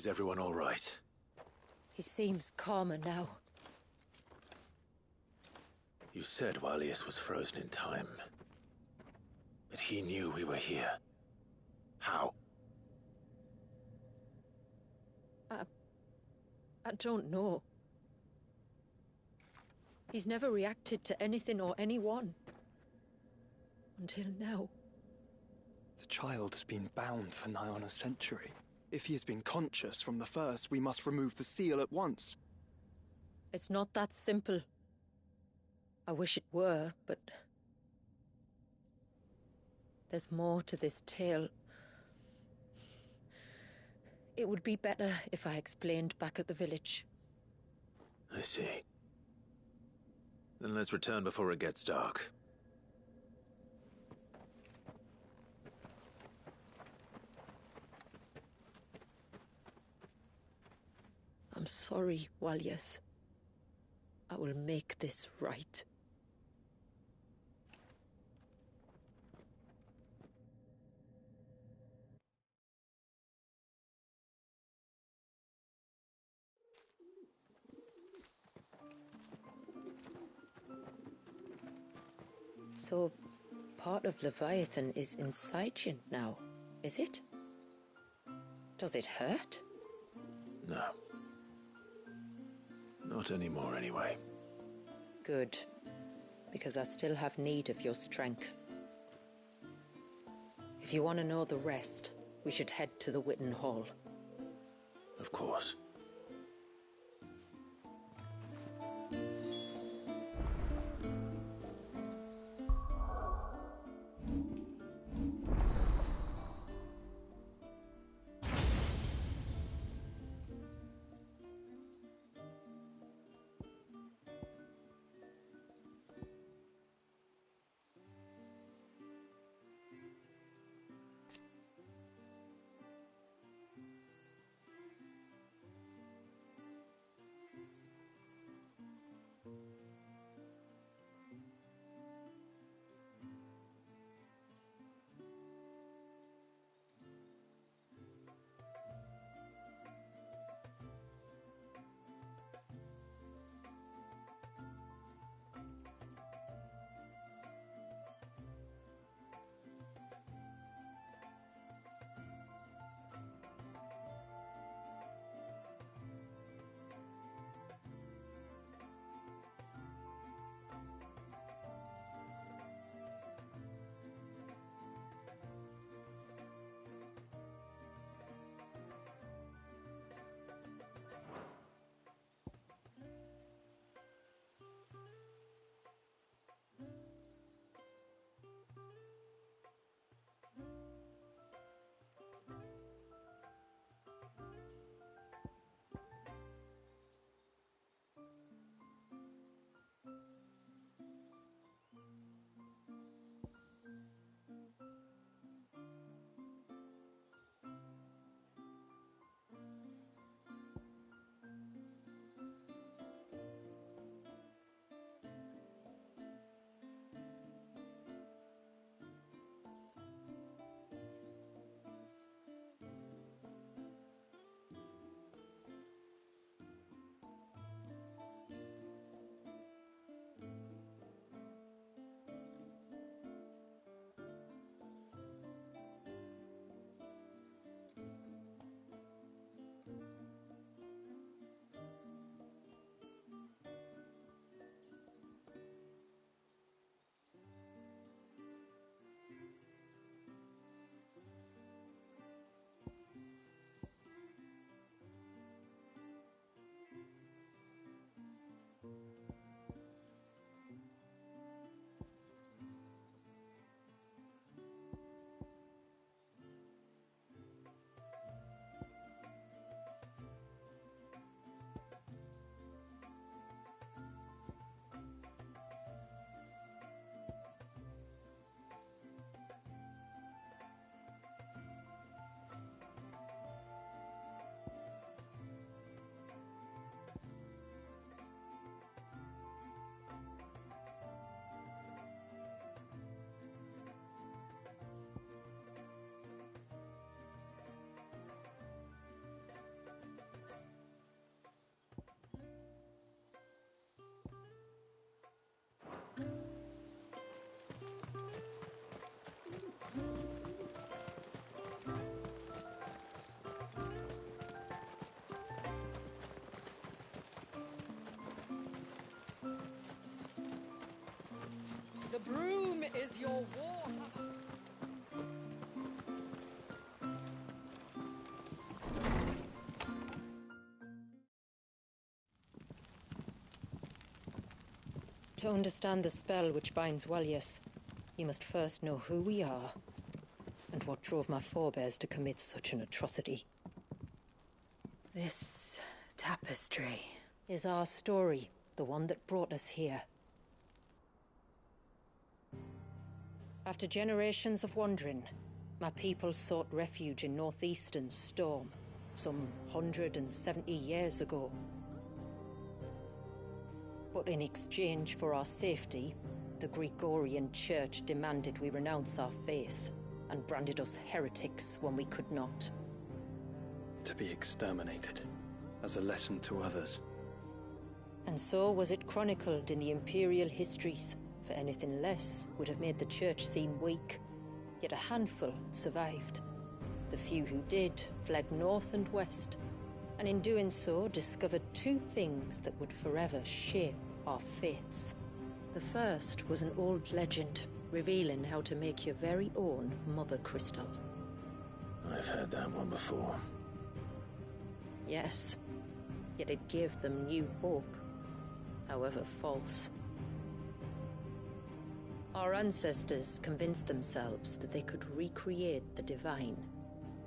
A: Is everyone all right?
F: He seems calmer now.
A: You said Walius was frozen in time. But he knew we were here. How?
F: I don't know. He's never reacted to anything or anyone. Until now.
D: The child has been bound for nigh on a century. If he has been conscious from the first, we must remove the seal at once.
F: It's not that simple. I wish it were, but... there's more to this tale. It would be better if I explained back at the village.
A: I see. Then let's return before it gets dark.
F: I'm sorry, Walius. I will make this right. So, part of Leviathan is inside you now, is it? Does it hurt?
A: No. Not anymore, anyway.
F: Good. Because I still have need of your strength. If you want to know the rest, we should head to the Witten Hall.
A: Of course.
F: To understand the spell which binds Walyas, you must first know who we are, and what drove my forebears to commit such an atrocity.
B: This tapestry
F: is our story, the one that brought us here. After generations of wandering, my people sought refuge in northeastern Storm, some 170 years ago. But in exchange for our safety, the Gregorian Church demanded we renounce our faith, and branded us heretics when we could not.
D: To be exterminated, as a lesson to others.
F: And so was it chronicled in the imperial histories, for anything less would have made the Church seem weak. Yet a handful survived. The few who did fled north and west, and in doing so discovered two things that would forever shape our fates. The first was an old legend, revealing how to make your very own Mother Crystal.
A: I've heard that one before.
F: Yes, yet it gave them new hope, however false. Our ancestors convinced themselves that they could recreate the divine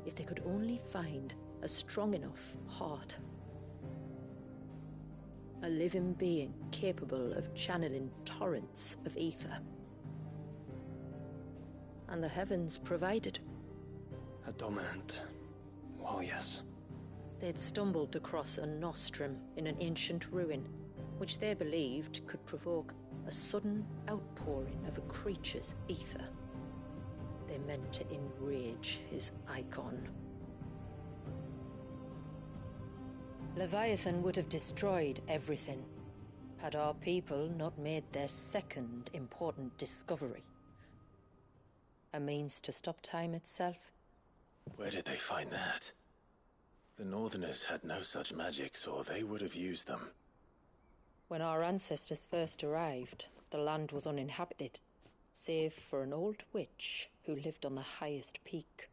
F: if they could only find a strong enough heart. A living being capable of channeling torrents of ether. And the heavens provided.
D: A dominant Walyas.
F: They'd stumbled across a nostrum in an ancient ruin, which they believed could provoke a sudden outpouring of a creature's ether. They meant to enrage his icon. Leviathan would have destroyed everything, had our people not made their second important discovery. A means to stop time itself.
A: Where did they find that? The Northerners had no such magics, or they would have used them.
F: When our ancestors first arrived, the land was uninhabited, save for an old witch who lived on the highest peak.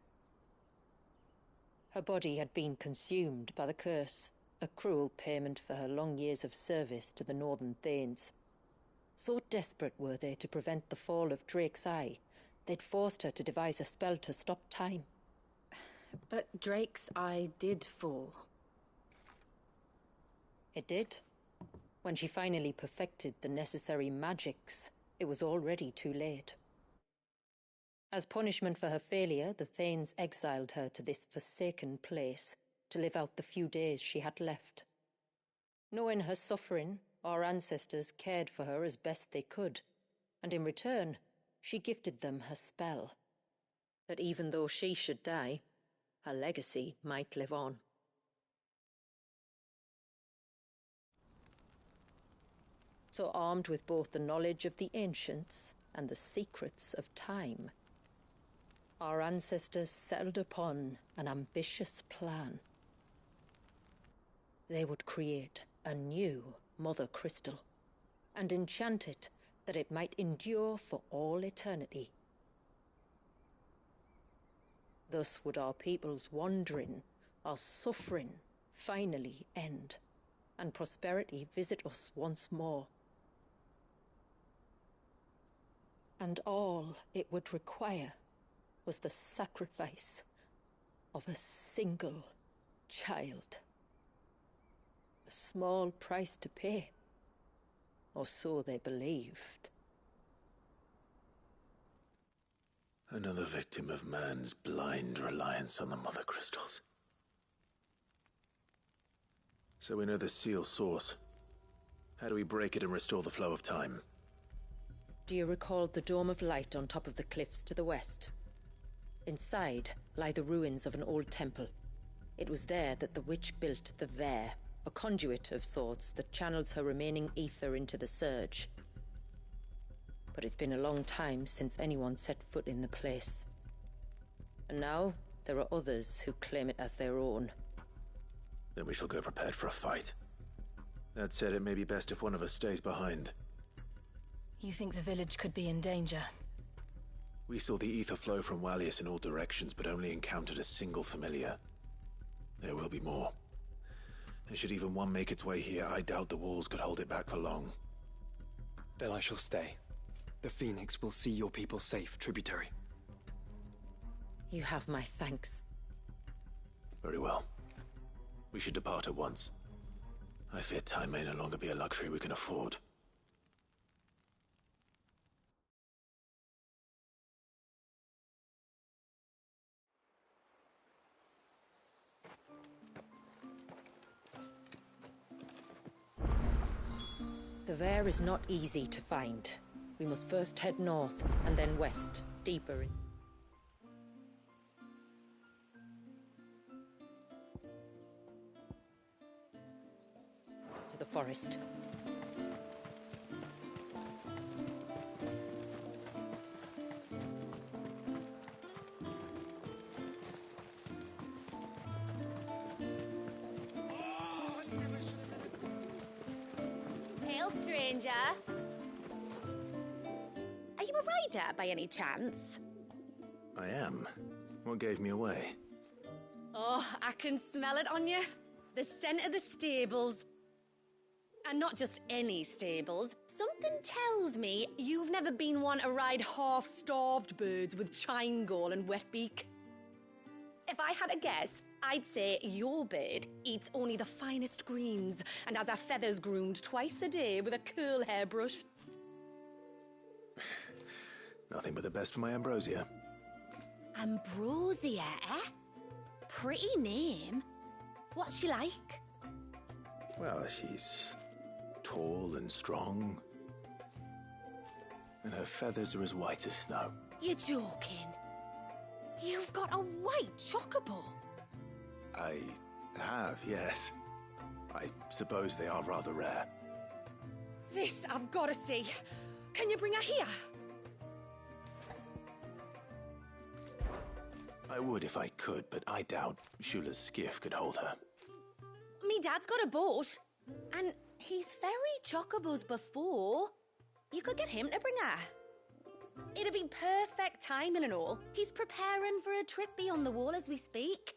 F: Her body had been consumed by the curse, a cruel payment for her long years of service to the Northern Thanes. So desperate were they to prevent the fall of Drake's Eye, they'd forced her to devise a spell to stop time.
B: But Drake's Eye did fall.
F: It did. When she finally perfected the necessary magics, it was already too late. As punishment for her failure, the Thanes exiled her to this forsaken place to live out the few days she had left. Knowing her suffering, our ancestors cared for her as best they could, and in return, she gifted them her spell. That even though she should die, her legacy might live on. So armed with both the knowledge of the ancients and the secrets of time, our ancestors settled upon an ambitious plan. They would create a new Mother Crystal, and enchant it that it might endure for all eternity. Thus would our people's wandering, our suffering, finally end, and prosperity visit us once more. And all it would require was the sacrifice of a single child. A small price to pay, or so they believed.
A: Another victim of man's blind reliance on the Mother Crystals. So we know the seal source. How do we break it and restore the flow of time?
F: Do you recall the dome of light on top of the cliffs to the west? Inside lie the ruins of an old temple. It was there that the witch built the Vare, a conduit of sorts that channels her remaining ether into the surge. But it's been a long time since anyone set foot in the place. And now there are others who claim it as their own.
A: Then we shall go prepared for a fight. That said, it may be best if one of us stays behind.
B: You think the village could be in danger?
A: We saw the ether flow from Walyas in all directions, but only encountered a single familiar. There will be more. And should even one make its way here, I doubt the walls could hold it back for long.
D: Then I shall stay. The Phoenix will see your people safe, tributary.
F: You have my thanks.
A: Very well. We should depart at once. I fear time may no longer be a luxury we can afford.
F: The Vare is not easy to find. We must first head north, and then west, deeper in. To the forest.
P: Hail, stranger. Are you a rider by any chance?
A: I am. What gave me away?
P: Oh, I can smell it on you. The scent of the stables. And not just any stables. Something tells me you've never been one to ride half-starved birds with chine-gall and wet beak. If I had a guess, I'd say your bird eats only the finest greens and has her feathers groomed twice a day with a curl hairbrush.
A: Nothing but the best for my Ambrosia.
P: Ambrosia, eh? Pretty name. What's she like?
A: Well, she's tall and strong. And her feathers are as white as snow.
P: You're joking. You've got a white chocobo.
A: I have, yes. I suppose they are rather rare.
P: This I've got to see. Can you bring her here?
A: I would if I could, but I doubt Shula's skiff could hold her.
P: Me dad's got a boat. And he's ferried chocobos before. You could get him to bring her. It'd be perfect timing and all. He's preparing for a trip beyond the wall as we speak.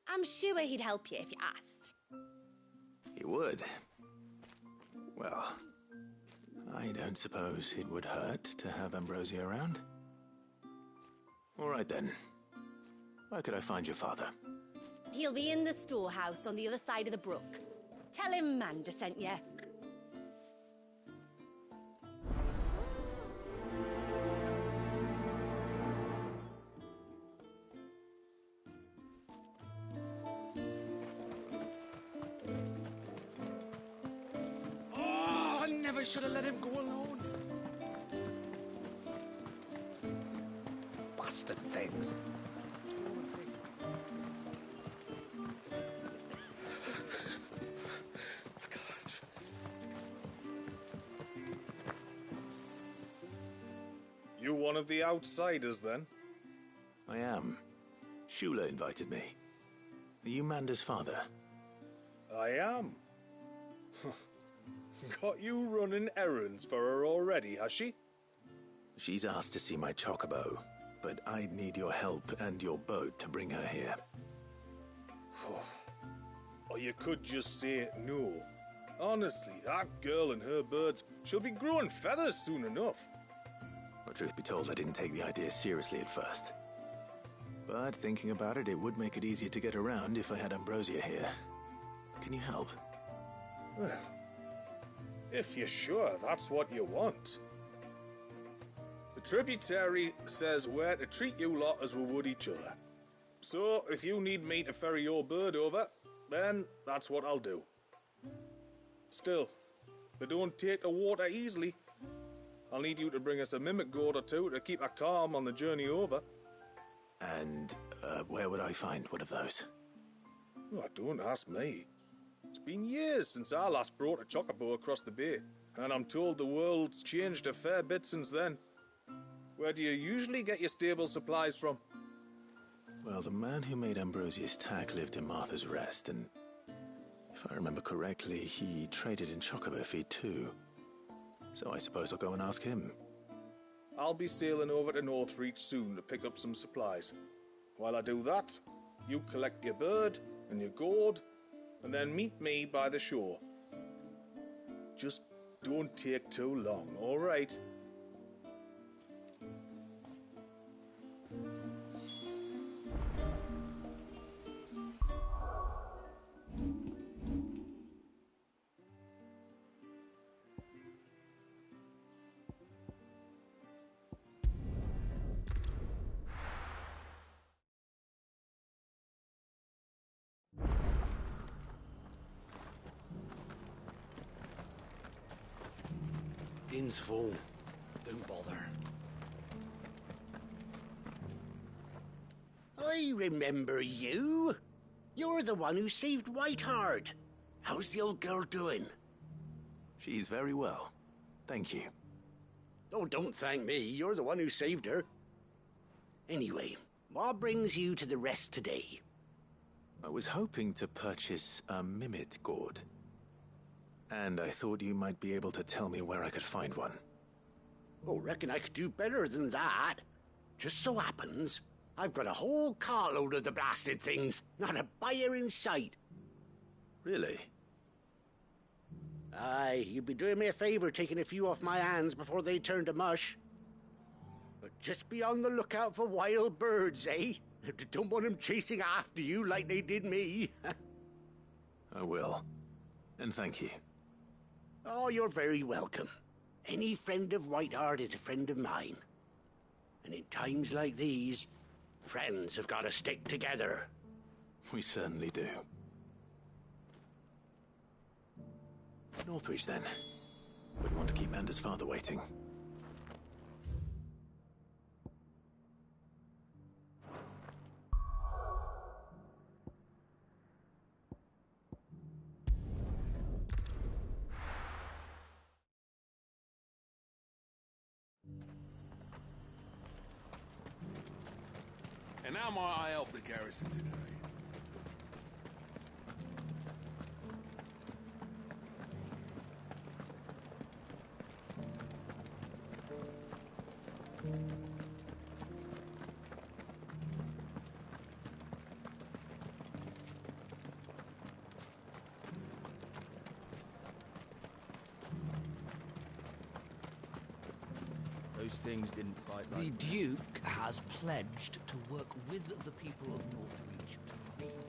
P: I'm sure he'd help you if you asked.
A: He would. Well, I don't suppose it would hurt to have Ambrosia around. All right then. Where could I find your father?
P: He'll be in the storehouse on the other side of the brook. Tell him Manda sent you.
M: Oh, I never should have let him go alone.
N: Bastard things.
Q: You one of the outsiders, then?
A: I am. Shula invited me. Are you Manda's father?
Q: I am. Got you running errands for her already, has she?
A: She's asked to see my chocobo, but I'd need your help and your boat to bring her here.
Q: Or you could just say no. Honestly, that girl and her birds, she'll be growing feathers soon enough.
A: Well, truth be told, I didn't take the idea seriously at first. But thinking about it, it would make it easier to get around if I had Ambrosia here. Can you help?
Q: Well, if you're sure that's what you want. The tributary says we're to treat you lot as we would each other. So, if you need me to ferry your bird over, then that's what I'll do. Still, they don't take the water easily. I'll need you to bring us a mimic gourd or two to keep her calm on the journey over.
A: And where would I find one of those?
Q: Oh, don't ask me. It's been years since I last brought a chocobo across the bay, and I'm told the world's changed a fair bit since then. Where do you usually get your stable supplies from?
A: Well, the man who made Ambrosia's tack lived in Martha's Rest, and if I remember correctly, he traded in chocobo feed too. So I suppose I'll go and ask him.
Q: I'll be sailing over to Northreach soon to pick up some supplies. While I do that, you collect your bird and your gourd, and then meet me by the shore. Just don't take too long, all right?
M: Inn's phone. Don't bother.
R: I remember you. You're the one who saved Whiteheart. How's the old girl doing?
A: She's very well. Thank you.
R: Oh, don't thank me. You're the one who saved her. Anyway, what brings you to the rest today?
A: I was hoping to purchase a mimit gourd. And I thought you might be able to tell me where I could find one.
R: Oh, reckon I could do better than that. Just so happens, I've got a whole carload of the blasted things. Not a buyer in sight.
A: Really?
R: Aye, you'd be doing me a favor taking a few off my hands before they turn to mush. But just be on the lookout for wild birds, eh? Don't want them chasing after you like they did me.
A: I will. And thank you.
R: Oh, you're very welcome. Any friend of Whiteheart is a friend of mine. And in times like these, friends have got to stick together.
A: We certainly do. Northreach, then. Wouldn't want to keep Anders' father waiting.
M: And how might I help the garrison today?
E: Those things didn't fight like...
S: The Duke has pledged to work with the people of Northreach to rebuild.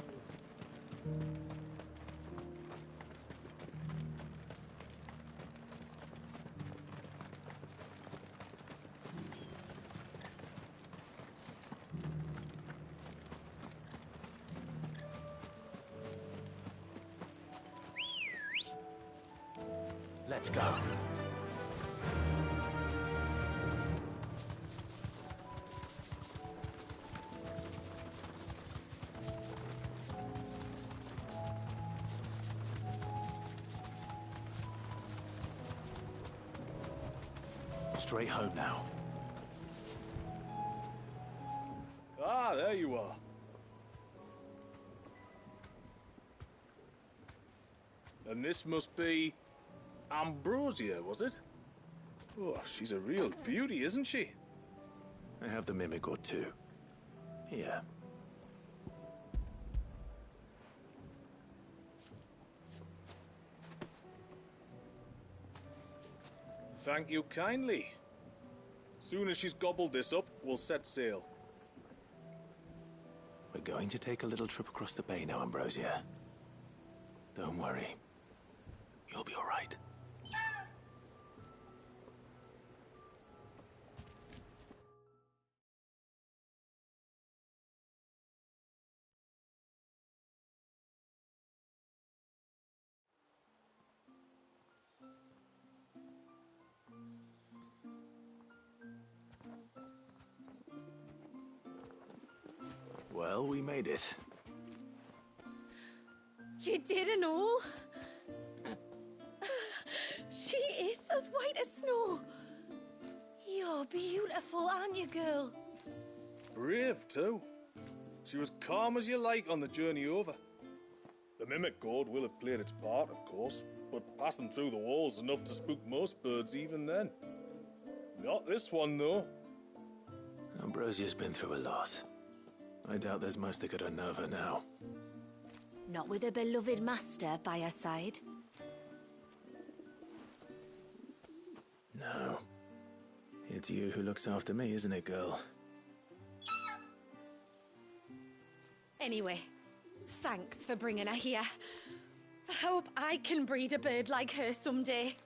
A: Let's go. Straight home now.
Q: Ah, there you are. And this must be Ambrosia, was it? Oh, she's a real beauty, isn't she?
A: I have the mimic or two. Here.
Q: Thank you kindly. Soon as she's gobbled this up, we'll set sail.
A: We're going to take a little trip across the bay now, Ambrosia. Don't worry. You'll be all right. Well, we made it.
L: You didn't all? She is as white as snow.
I: You're beautiful, aren't you, girl?
Q: Brave, too. She was calm as you like on the journey over. The mimic gourd will have played its part, of course, but passing through the walls enough to spook most birds even then. Not this one, though.
A: Ambrosia's been through a lot. I doubt there's much that could unnerve her now.
I: Not with a beloved master by her side.
A: No. It's you who looks after me, isn't it, girl?
P: Anyway, thanks for bringing her here. I hope I can breed a bird like her someday.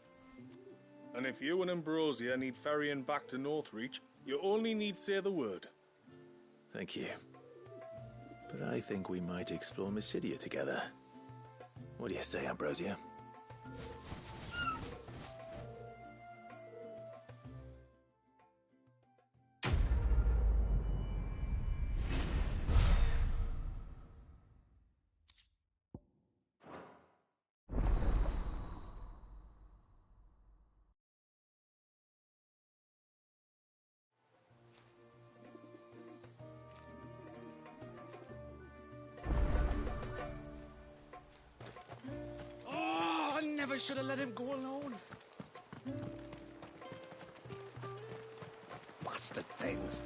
Q: And if you and Ambrosia need ferrying back to Northreach, you only need say the word.
A: Thank you. But I think we might explore Mysidia together. What do you say, Ambrosia?
M: Oh, I never should have let him go alone.
N: Bastard things.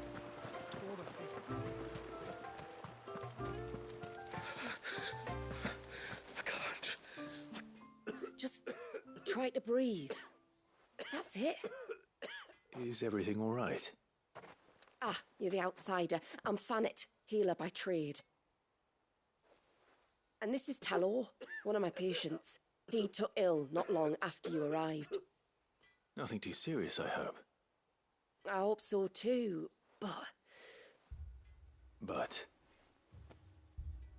M: I can't.
L: Just try to breathe. That's it.
A: Is everything all right?
L: Ah, you're the outsider. I'm Fannet, healer by trade. And this is Talor, one of my patients. He took ill not long after you arrived.
A: Nothing too serious, I hope.
L: I hope so too, but...
A: But?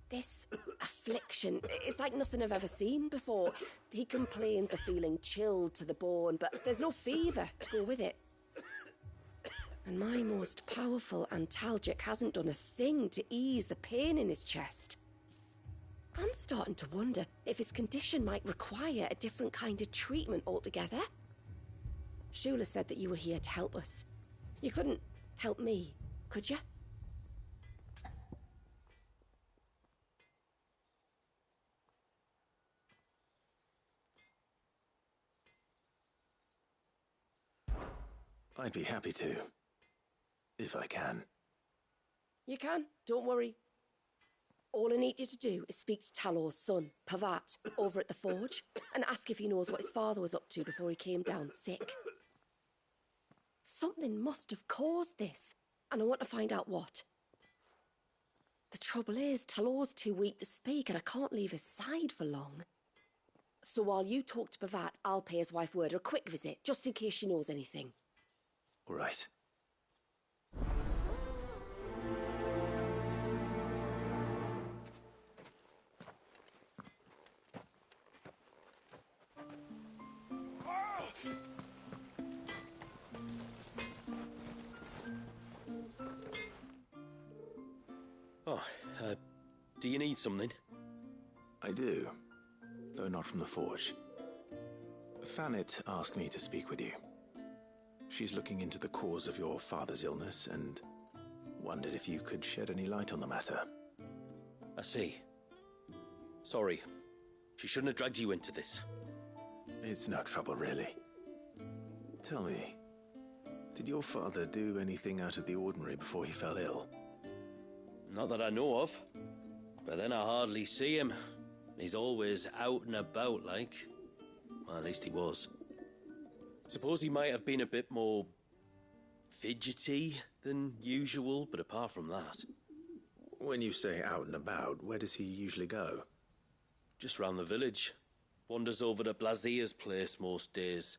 L: This affliction, it's like nothing I've ever seen before. He complains of feeling chilled to the bone, but there's no fever to go with it. And my most powerful antalgic hasn't done a thing to ease the pain in his chest. I'm starting to wonder if his condition might require a different kind of treatment altogether. Shula said that you were here to help us. You couldn't help me, could you?
A: I'd be happy to. If I can.
L: You can, don't worry. All I need you to do is speak to Talor's son, Pavat, over at the forge, and ask if he knows what his father was up to before he came down sick. Something must have caused this, and I want to find out what. The trouble is, Talor's too weak to speak, and I can't leave his side for long. So while you talk to Pavat, I'll pay his wife word a quick visit, just in case she knows anything.
A: All right.
H: Oh, do you need something?
A: I do, though not from the forge. Fannet asked me to speak with you. She's looking into the cause of your father's illness and wondered if you could shed any light on the matter.
H: I see. Sorry. She shouldn't have dragged you into this.
A: It's no trouble, really. Tell me, did your father do anything out of the ordinary before he fell ill?
H: Not that I know of. But then I hardly see him. He's always out and about, like. Well, at least he was. Suppose he might have been a bit more fidgety than usual, but apart from that...
A: When you say out and about, where does he usually go?
H: Just round the village. Wanders over to Blazier's place most days.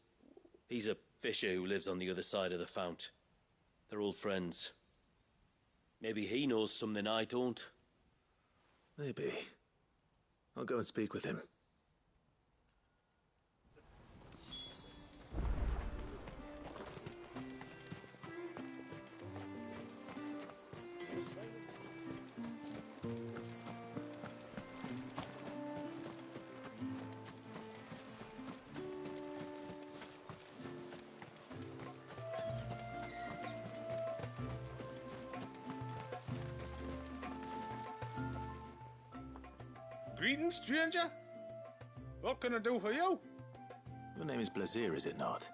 H: He's a fisher who lives on the other side of the fount. They're old friends. Maybe he knows something I don't.
A: Maybe. I'll go and speak with him.
Q: Greetings, stranger. What can I do for you?
A: Your name is Blazier, is it not?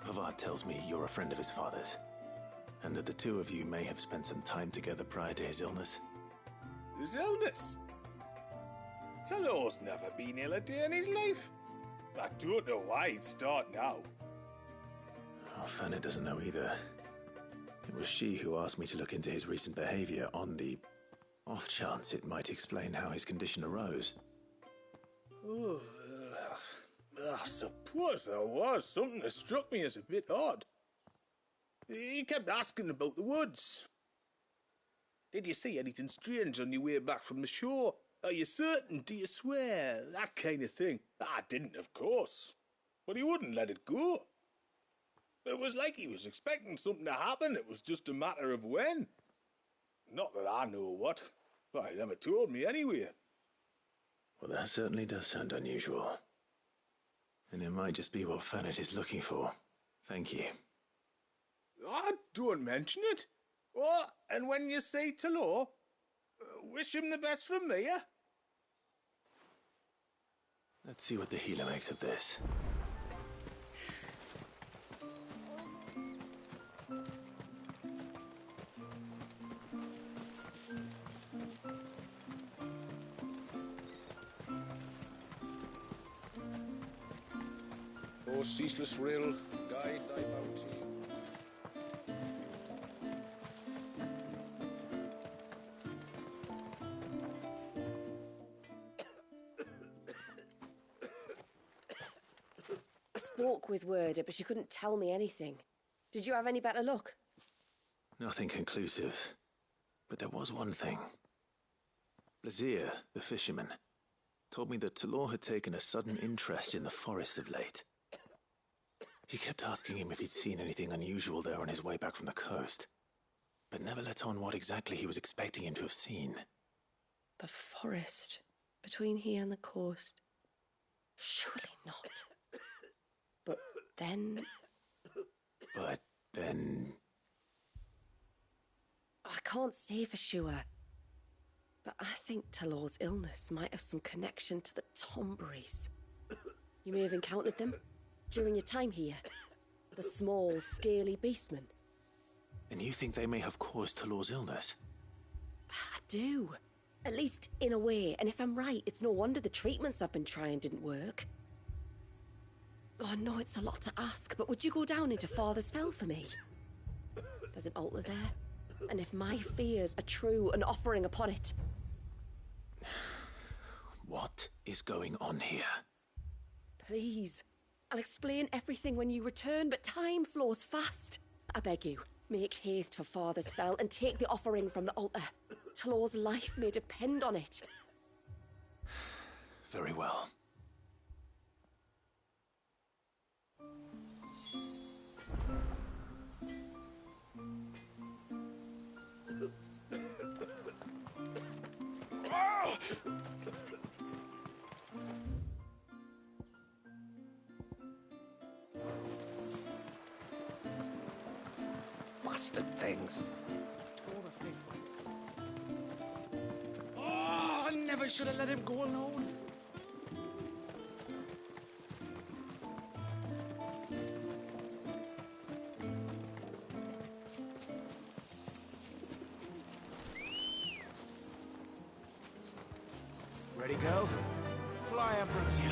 A: Pavad tells me you're a friend of his father's, and that the two of you may have spent some time together prior to his illness.
Q: His illness? Talor's never been ill a day in his life. I don't know why he'd start now.
A: Well, Fanny doesn't know either. It was she who asked me to look into his recent behavior on the off chance it might explain how his condition arose.
Q: Oh, I suppose there was something that struck me as a bit odd. He kept asking about the woods. Did you see anything strange on your way back from the shore? Are you certain? Do you swear? That kind of thing. I didn't, of course. But he wouldn't let it go. It was like he was expecting something to happen. It was just a matter of when. Not that I know what. But he never told me anyway.
A: Well, that certainly does sound unusual. And it might just be what Fanet is looking for. Thank you.
Q: Don't mention it. Oh, and when you say Talor, wish him the best from me, eh?
A: Let's see what the healer makes of this.
Q: Oh, ceaseless rill, guide thy bounty.
L: I spoke with Werder, but she couldn't tell me anything. Did you have any better luck?
A: Nothing conclusive. But there was one thing. Blazir, the fisherman, told me that Talor had taken a sudden interest in the forest of late. He kept asking him if he'd seen anything unusual there on his way back from the coast, but never let on what exactly he was expecting him to have seen.
L: The forest between here and the coast. Surely not. But then... I can't say for sure. But I think Talor's illness might have some connection to the Tomberries. You may have encountered them during your time here. The small, scaly beastmen.
A: And you think they may have caused Talor's illness?
L: I do. At least in a way. And if I'm right, it's no wonder the treatments I've been trying didn't work. Oh, no, it's a lot to ask, but would you go down into Father's Fell for me? There's an altar there, and if my fears are true, an offering upon it.
A: What is going on here?
L: Please. I'll explain everything when you return, but time flows fast. I beg you, make haste for Father's Fell and take the offering from the altar. Talor's life may depend on it.
A: Very well.
N: Bastard things.
M: Oh, I never should have let him go alone.
E: Ready, go? Fly, Ambrosia.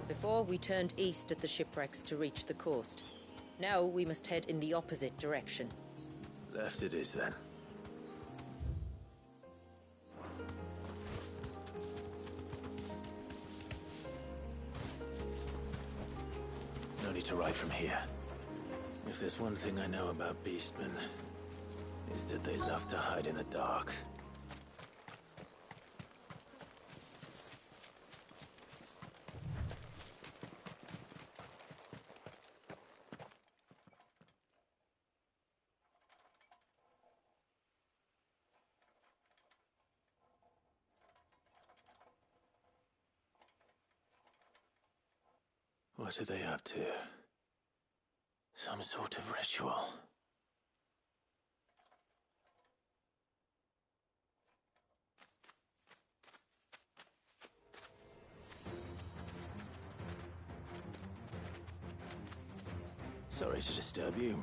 F: Before we turned east at the shipwrecks to reach the coast. Now we must head in the opposite direction.
A: Left it is, then. No need to ride from here. If there's one thing I know about beastmen, is that they love to hide in the dark. What are they up to? Some sort of ritual. Sorry to disturb you.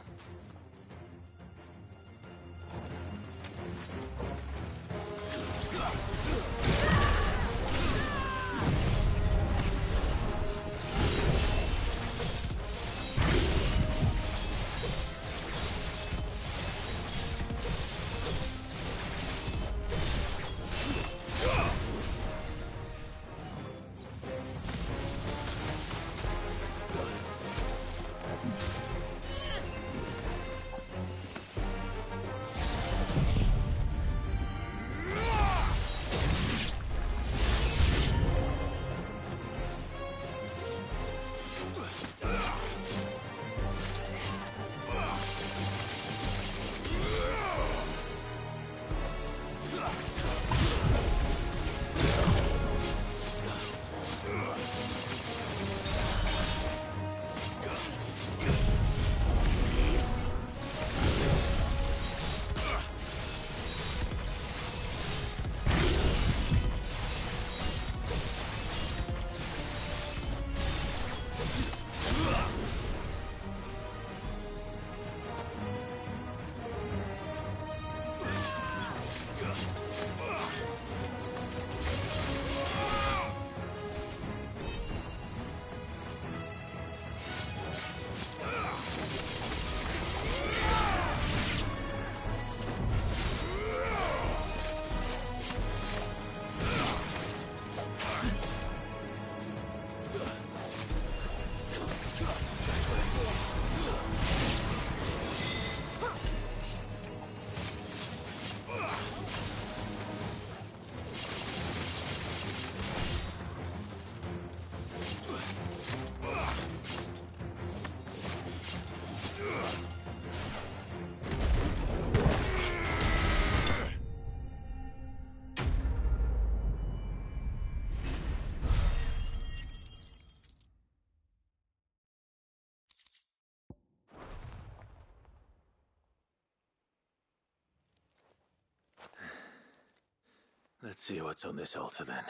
A: Let's see what's on this altar then.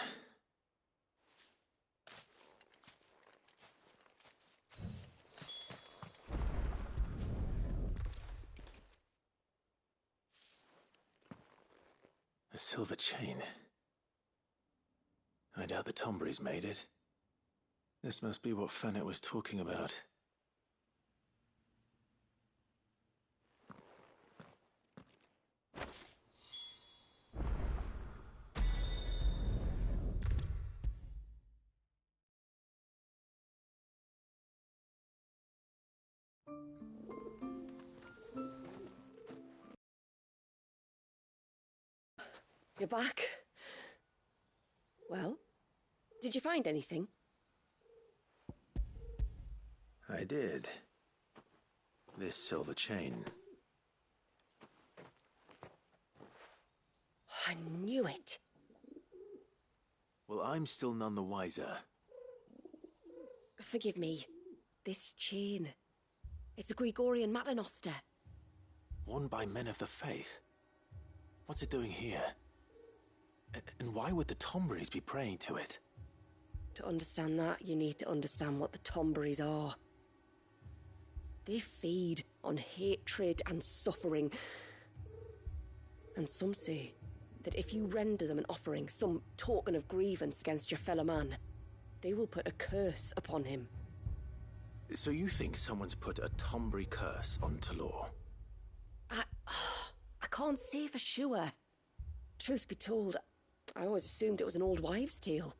A: A silver chain. I doubt the Tombries made it. This must be what Fennec was talking about.
T: You're back. Well, did you find anything?
A: I did. This silver chain.
T: I knew it.
A: Well, I'm still none the wiser.
T: Forgive me. This chain. It's a Gregorian Maternoster.
A: Worn by men of the faith. What's it doing here? And why would the Tombries be praying to it?
T: To understand that, you need to understand what the Tombries are. They feed on hatred and suffering. And some say that if you render them an offering, some token of grievance against your fellow man, they will put a curse upon him.
A: So you think someone's put a Tombry curse on Talor?
T: I can't say for sure. Truth be told, I always assumed it was an old wives' tale.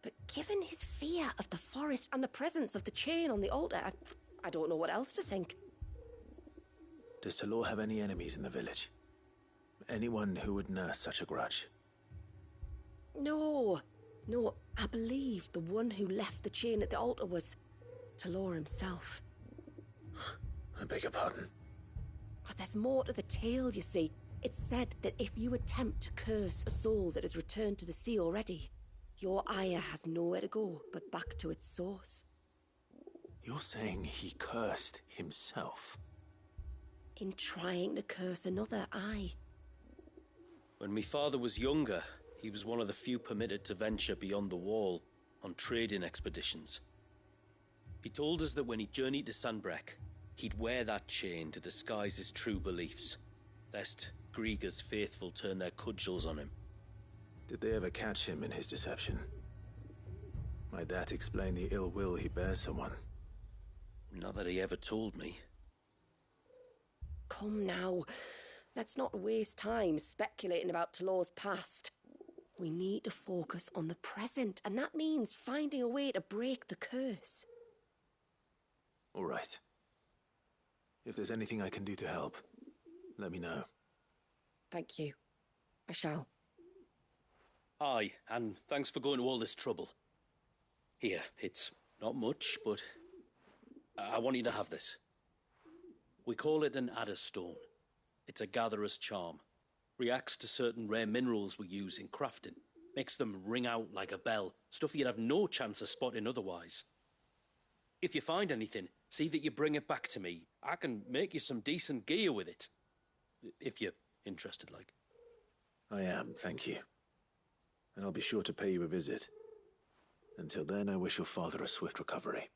T: But given his fear of the forest and the presence of the chain on the altar, I don't know what else to think.
A: Does Talor have any enemies in the village? Anyone who would nurse such a grudge?
T: No, I believe the one who left the chain at the altar was Talor himself.
A: I beg your pardon?
T: But there's more to the tale, you see. It's said that if you attempt to curse a soul that has returned to the sea already, your ire has nowhere to go but back to its source.
A: You're saying he cursed himself?
T: In trying to curse another, aye.
H: When my father was younger, he was one of the few permitted to venture beyond the wall on trading expeditions. He told us that when he journeyed to Sanbreque, he'd wear that chain to disguise his true beliefs, lest Grieger's faithful turn their cudgels on him.
A: Did they ever catch him in his deception? Might that explain the ill will he bears someone?
H: Not that he ever told me.
T: Come now, let's not waste time speculating about Talor's past. We need to focus on the present, and that means finding a way to break the curse.
A: All right. If there's anything I can do to help, let me know.
T: Thank you. I shall.
H: Aye, and thanks for going to all this trouble. Here, it's not much, but I want you to have this. We call it an adder stone. It's a gatherer's charm. Reacts to certain rare minerals we use in crafting. Makes them ring out like a bell, stuff you'd have no chance of spotting otherwise. If you find anything, see that you bring it back to me. I can make you some decent gear with it. If you're interested, like.
A: I am, thank you. And I'll be sure to pay you a visit. Until then, I wish your father a swift recovery.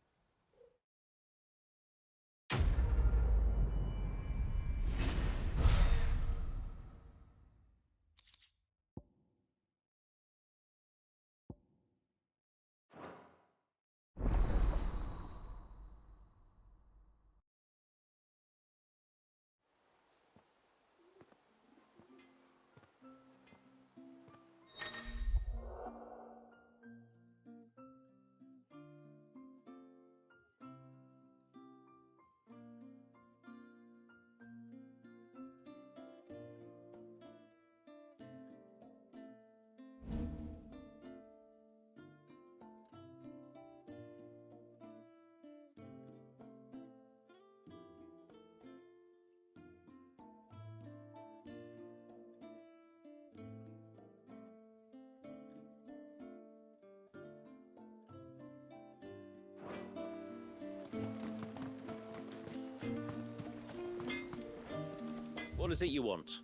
H: What is it you want?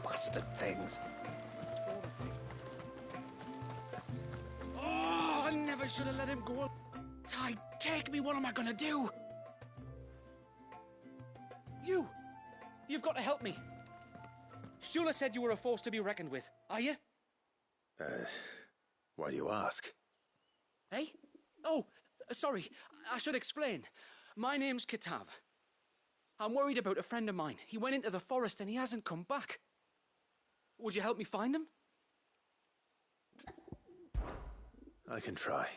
N: Bastard things.
M: Oh, I never should have let him go. Ty, take me. What am I gonna do?
U: You've got to help me. Shula said you were a force to be reckoned with. Are you?
A: Why do you ask?
U: Eh? Oh, sorry. I should explain. My name's Kitav. I'm worried about a friend of mine. He went into the forest and he hasn't come back. Would you help me find him?
A: I can try.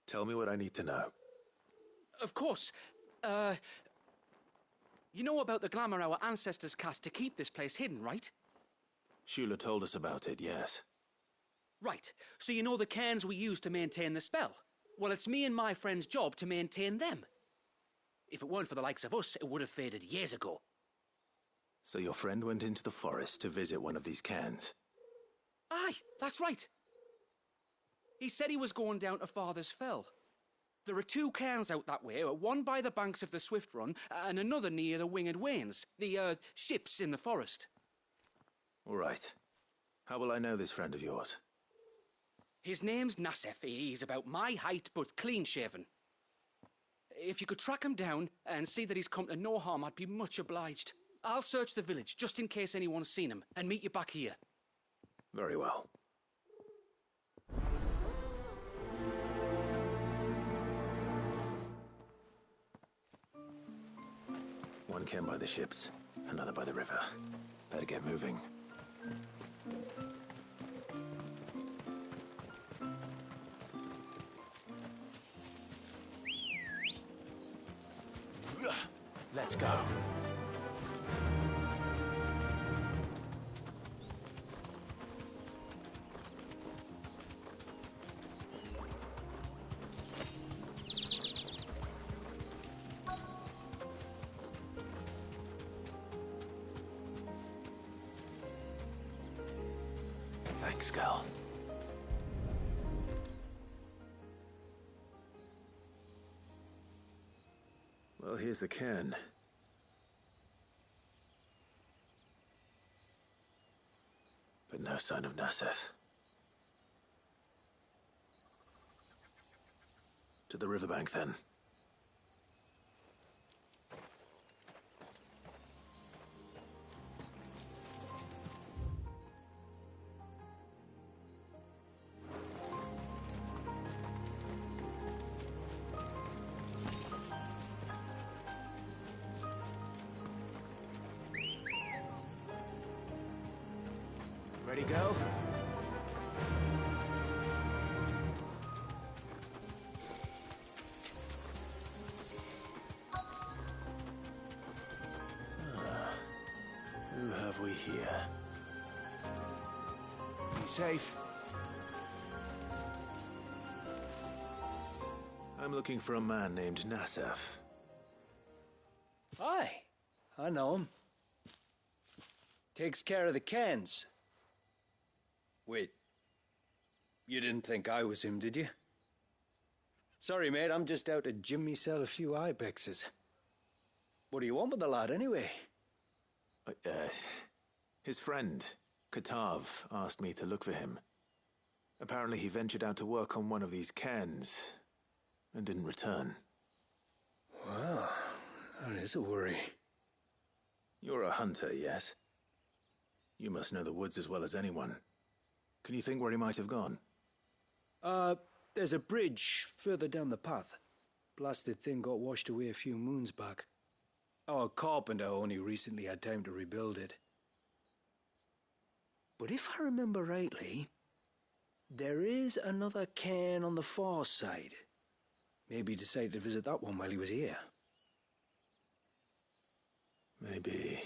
A: Tell me what I need to know.
U: Of course. You know about the glamour our ancestors cast to keep this place hidden, right?
A: Shula told us about it, yes.
U: Right. So you know the cairns we use to maintain the spell? Well, it's me and my friend's job to maintain them. If it weren't for the likes of us, it would have faded years ago.
A: So your friend went into the forest to visit one of these cairns?
U: Aye, that's right. He said he was going down to Father's Fell. There are 2 cairns out that way, one by the banks of the Swift Run, and another near the Winged Wains, the, ships in the forest.
A: All right. How will I know this friend of yours?
U: His name's Nassef. He's about my height, but clean-shaven. If you could track him down and see that he's come to no harm, I'd be much obliged. I'll search the village, just in case anyone's seen him, and meet you back here.
A: Very well. One cairn by the ships, another by the river. Better get moving. Let's go. Thanks, girl. Well, here's the cairn. But no sign of Nassef. To the riverbank, then. Ready, go? Who have we here? Be safe. I'm looking for a man named Nassef.
V: Aye, I know him. Takes care of the cans. Wait, you didn't think I was him, did you? Sorry, mate, I'm just out to gym myself a few ibexes. What do you want with the lad, anyway?
A: His friend, Katav, asked me to look for him. Apparently he ventured out to work on one of these cairns and didn't return.
V: Well, that is a worry.
A: You're a hunter, yes? You must know the woods as well as anyone. Can you think where he might have gone?
V: There's a bridge further down the path. Blasted thing got washed away a few moons back. Our carpenter only recently had time to rebuild it. But if I remember rightly, there is another cairn on the far side. Maybe he decided to visit that one while he was here.
A: Maybe.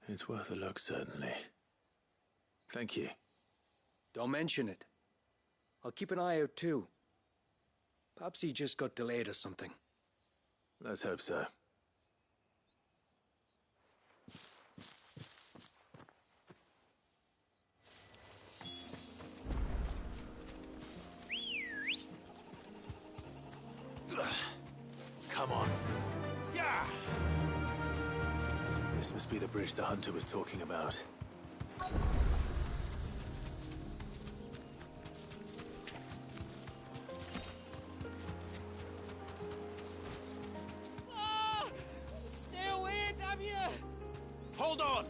A: It's worth a look, certainly. Thank you.
V: Don't mention it. I'll keep an eye out too. Perhaps he just got delayed or something.
A: Let's hope so. Come on.
Q: Yeah!
A: This must be the bridge the hunter was talking about.
M: Stay away, damn you!
Q: Hold on!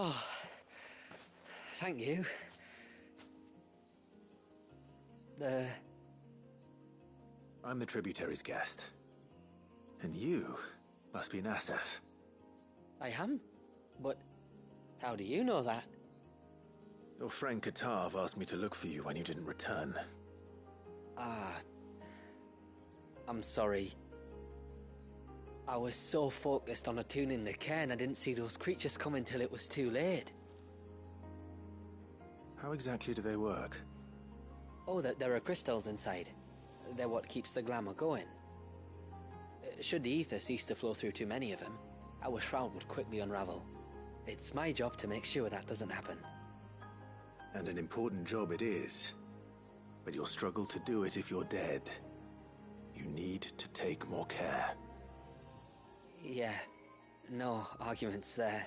S: Oh, thank you.
A: I'm the tributary's guest. And you must be Nassef.
S: I am? But how do you know that?
A: Your friend Katav asked me to look for you when you didn't return.
S: Ah, I'm sorry. I was so focused on attuning the cairn I didn't see those creatures coming till it was too late.
A: How exactly do they work?
S: Oh, there are crystals inside. They're what keeps the glamour going. Should the ether cease to flow through too many of them, our shroud would quickly unravel. It's my job to make sure that doesn't happen.
A: And an important job it is. But you'll struggle to do it if you're dead. You need to take more care.
S: Yeah, no arguments there.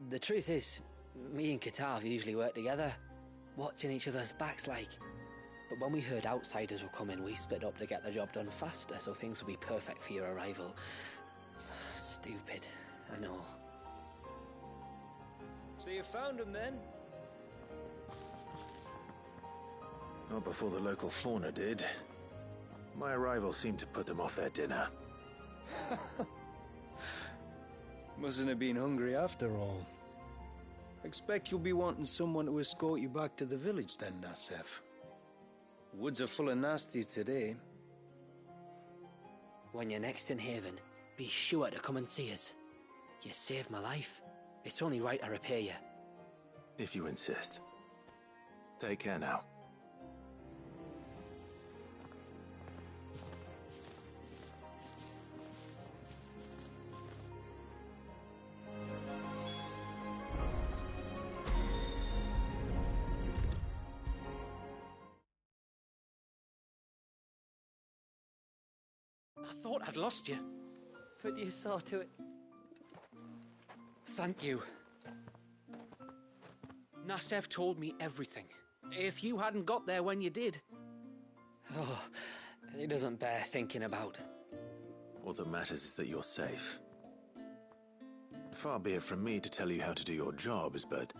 S: The truth is, me and Katav usually work together, watching each other's backs like. But when we heard outsiders were coming, we split up to get the job done faster so things would be perfect for your arrival. Stupid, I know.
V: So you found him then?
A: Not before the local fauna did. My arrival seemed to put them off their dinner.
V: Mustn't have been hungry after all. Expect you'll be wanting someone to escort you back to the village then, Nassef. Woods are full of nasties today.
S: When you're next in Haven, be sure to come and see us. You saved my life. It's only right I repay you.
A: If you insist. Take care now.
U: I thought I'd lost you.
S: But you saw to it.
U: Thank you. Nassef told me everything. If you hadn't got there when you did...
S: Oh, it doesn't bear thinking about.
A: All that matters is that you're safe. Far be it from me to tell you how to do your jobs, but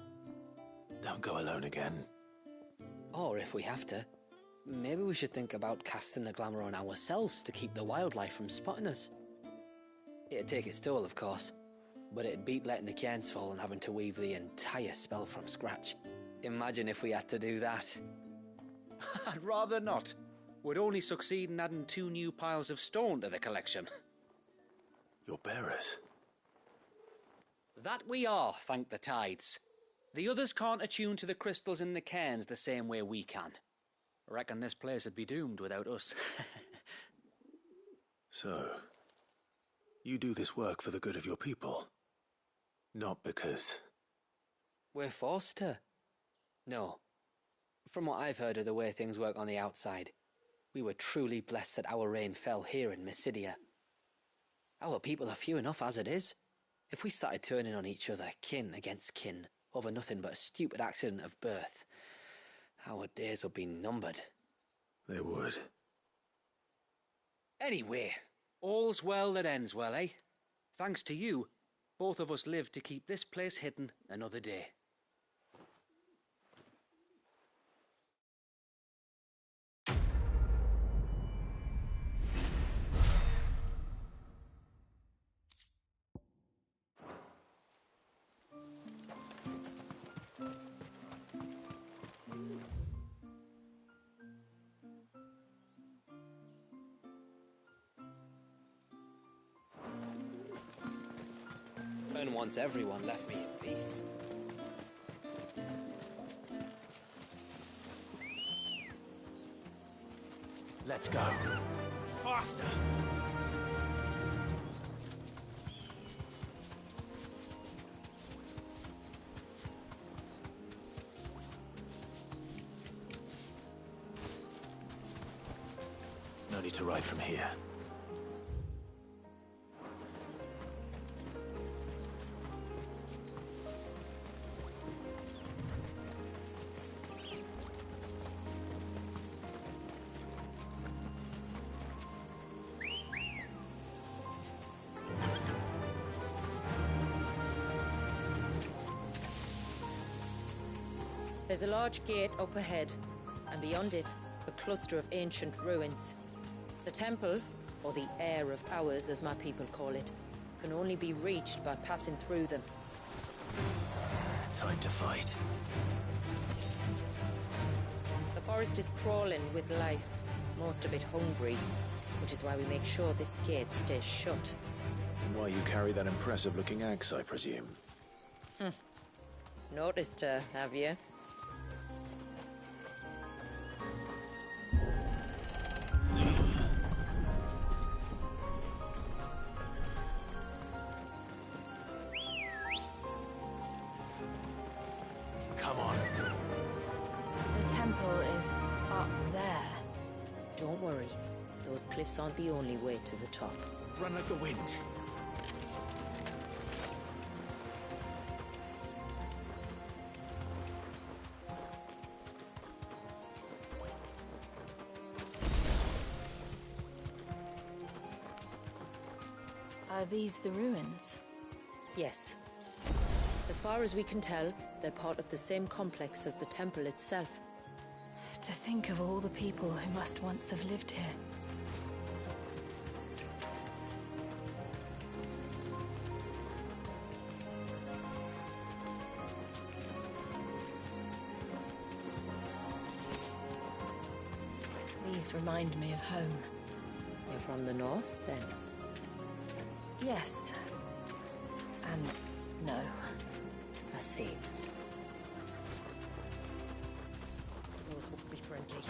A: don't go alone again.
S: Or if we have to, maybe we should think about casting the glamour on ourselves to keep the wildlife from spotting us. It'd take its toll, of course, but it'd beat letting the cairns fall and having to weave the entire spell from scratch. Imagine if we had to do that.
U: I'd rather not. Would only succeed in adding 2 new piles of stone to the collection.
A: Your bearers?
U: That we are, thank the tides. The others can't attune to the crystals in the cairns the same way we can. I reckon this place would be doomed without us.
A: So, you do this work for the good of your people? Not because...
S: We're forced to. No. From what I've heard of the way things work on the outside, we were truly blessed that our rain fell here in Mysidia. Our people are few enough as it is. If we started turning on each other, kin against kin, over nothing but a stupid accident of birth, our days would be numbered.
A: They would.
U: Anyway, all's well that ends well, eh? Thanks to you, both of us lived to keep this place hidden another day.
S: And once everyone left me in peace.
A: Let's go.
M: Faster!
A: No need to ride from here.
F: There's a large gate up ahead, and beyond it, a cluster of ancient ruins. The temple, or the Heir of Hours as my people call it, can only be reached by passing through them.
A: Time to fight.
F: The forest is crawling with life, most of it hungry, which is why we make sure this gate stays shut.
A: And why you carry that impressive-looking axe, I presume?
F: Noticed her, have you?
A: Come on.
B: The temple is up there.
F: Don't worry. Those cliffs aren't the only way to the top.
M: Run like the wind.
B: Are these the ruins?
F: Yes. As far as we can tell, they're part of the same complex as the temple itself.
B: To think of all the people who must once have lived here. These remind me of home.
F: You're from the north, then?
B: Yes. And no.
F: I see. Both won't be friendly.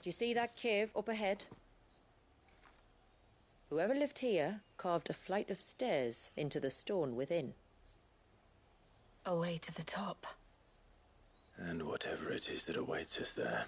F: Do you see that cave up ahead? Whoever lived here carved a flight of stairs into the stone within.
B: A way to the top.
A: And whatever it is that awaits us there.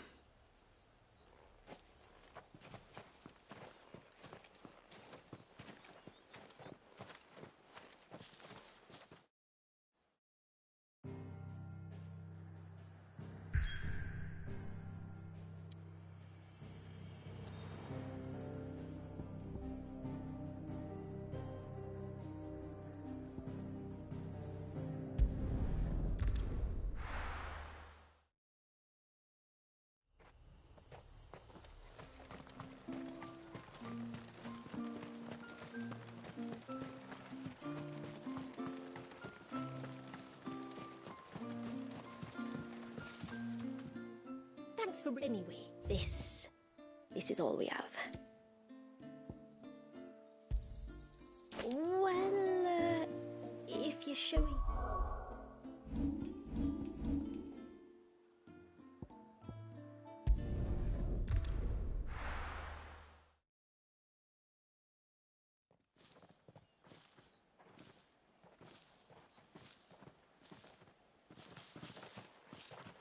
J: Thanks for anyway. This is all we have. Well, if you're showing.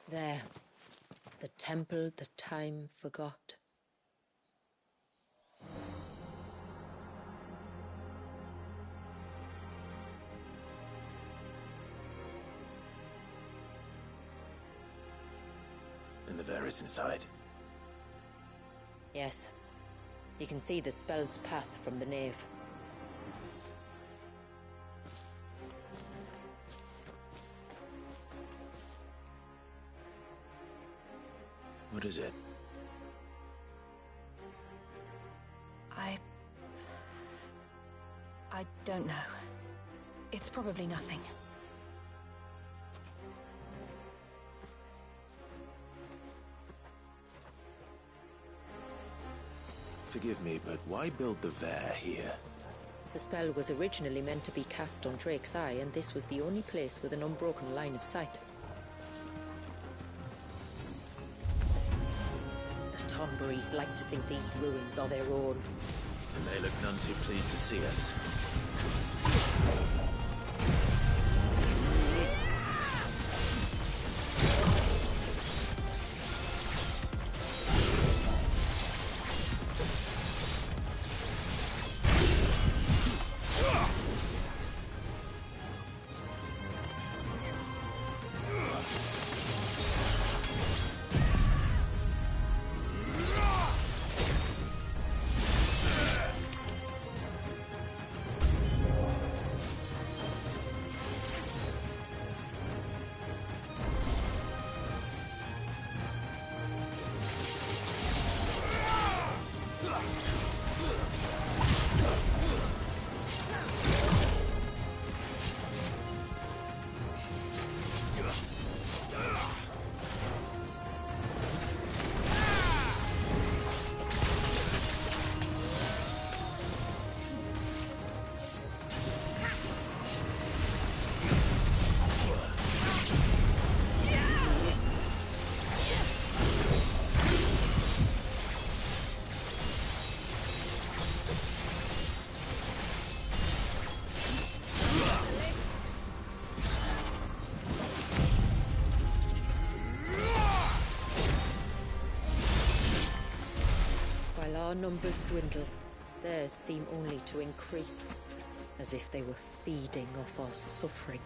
F: There. The temple the time forgot.
A: And the Ver is inside.
F: Yes. You can see the spell's path from the nave.
A: What is it?
B: I don't know. It's probably nothing.
A: Forgive me, but why build the Ver here?
F: The spell was originally meant to be cast on Drake's Eye, and this was the only place with an unbroken line of sight. The Tonberries like to think these ruins are their own.
A: And they look none too pleased to see us.
F: Our numbers dwindle, theirs seem only to increase, as if they were feeding off our suffering.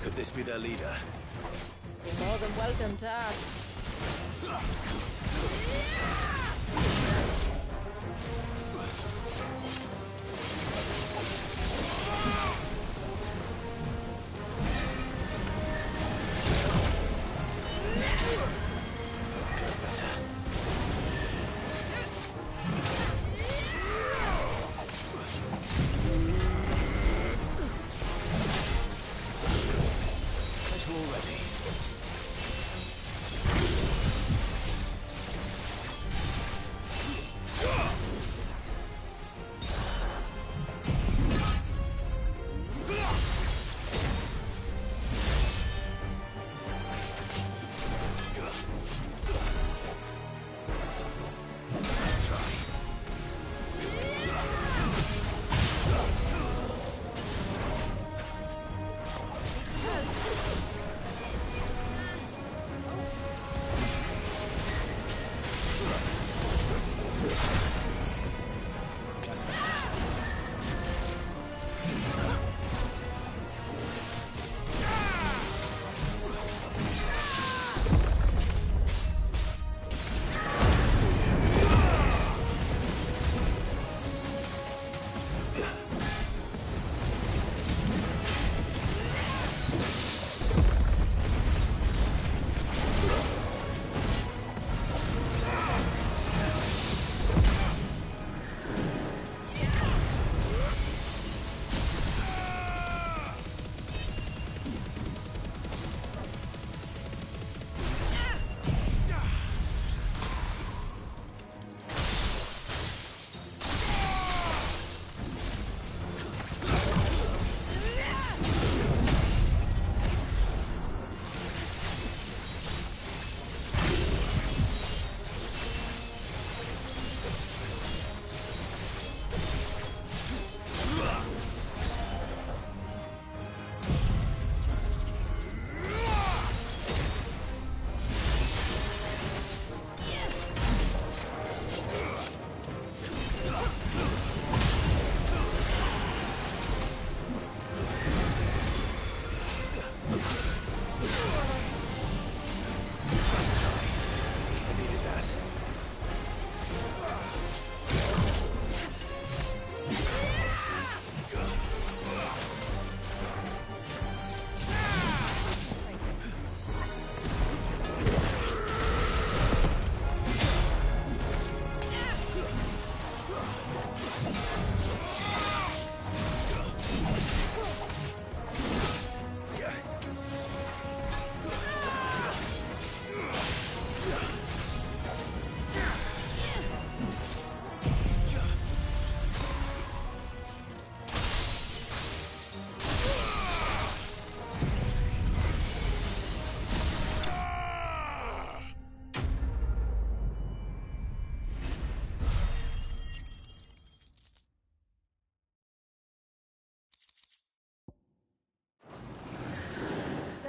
A: Could this be their leader?
F: You're more than welcome to ask.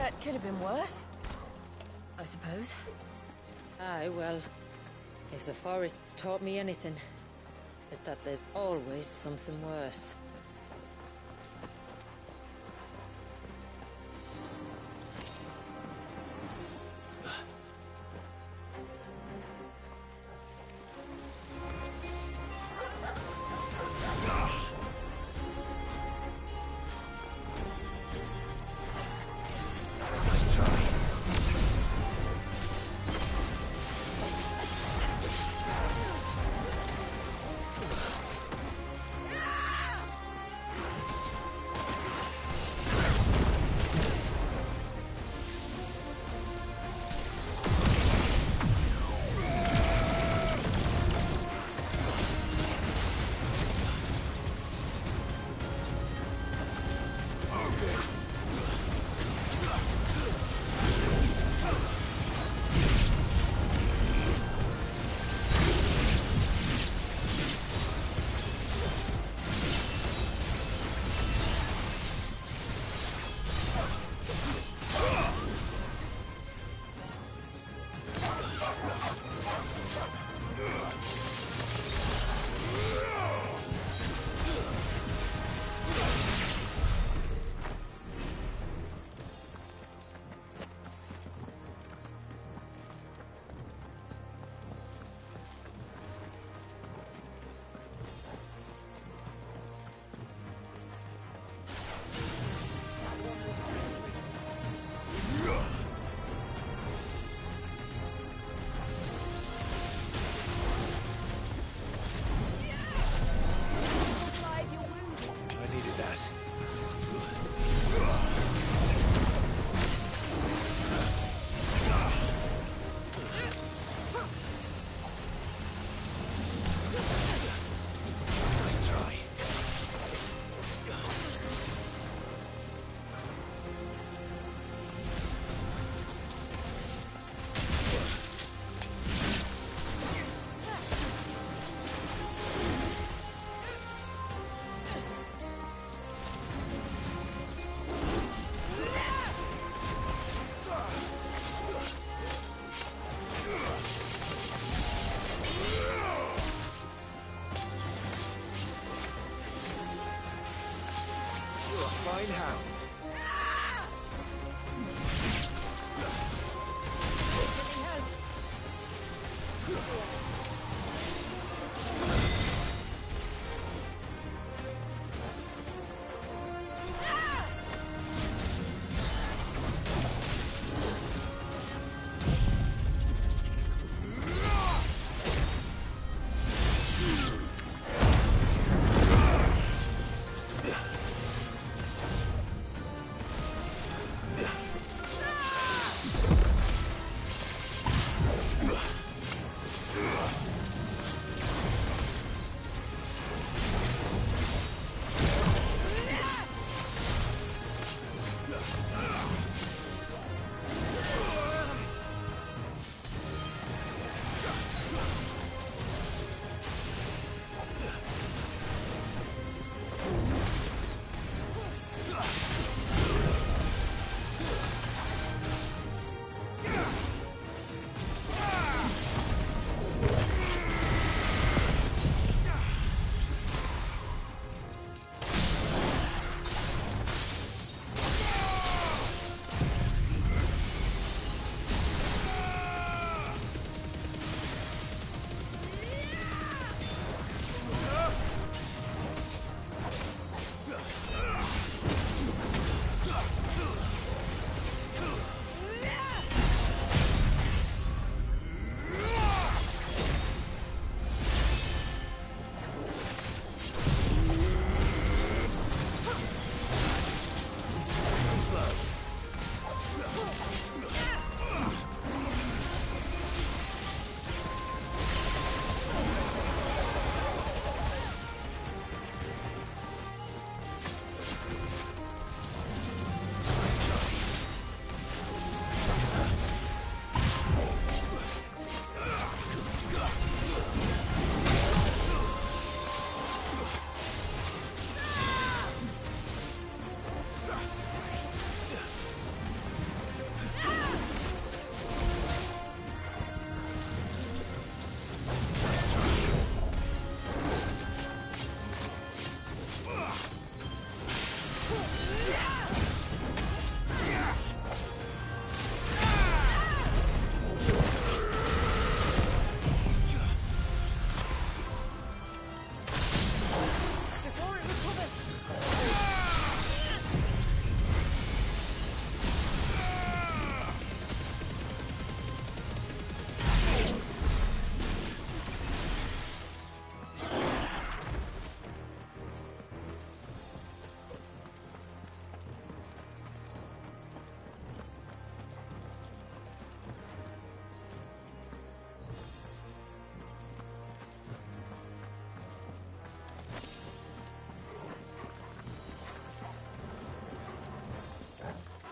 B: That could have been worse, I suppose.
F: Aye, well, if the forest's taught me anything, it's that there's always something worse.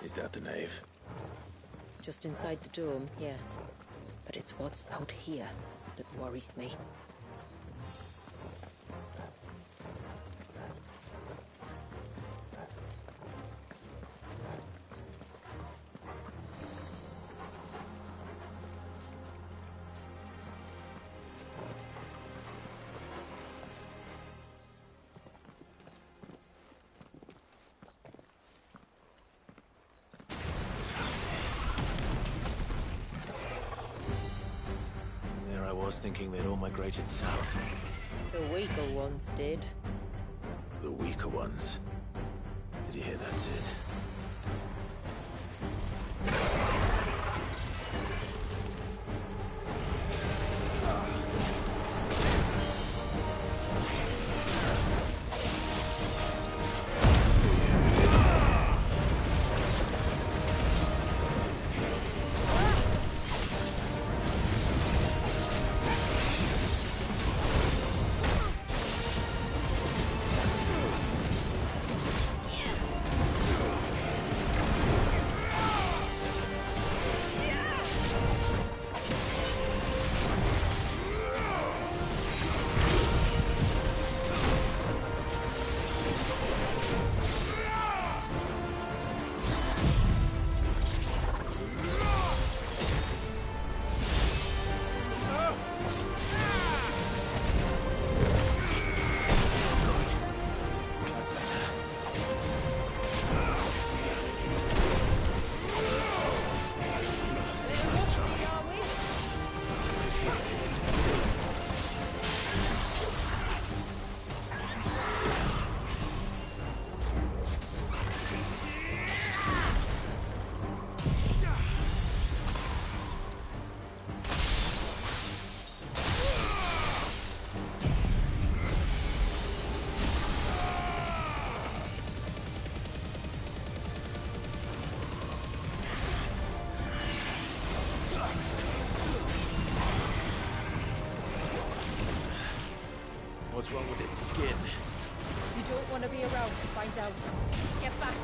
A: Is that the nave?
F: Just inside the dome, yes. But it's what's out here that worries me.
A: Thinking they'd all migrated south.
F: The weaker ones did.
A: The weaker ones? Did you hear that, Sid?
H: What's wrong with its skin?
L: You don't want to be around to find out. Get back.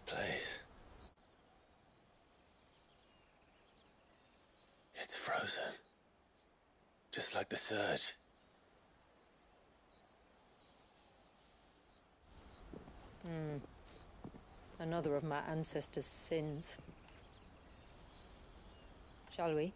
A: Place. It's frozen. Just like the surge.
F: Another of my ancestors' sins. Shall we?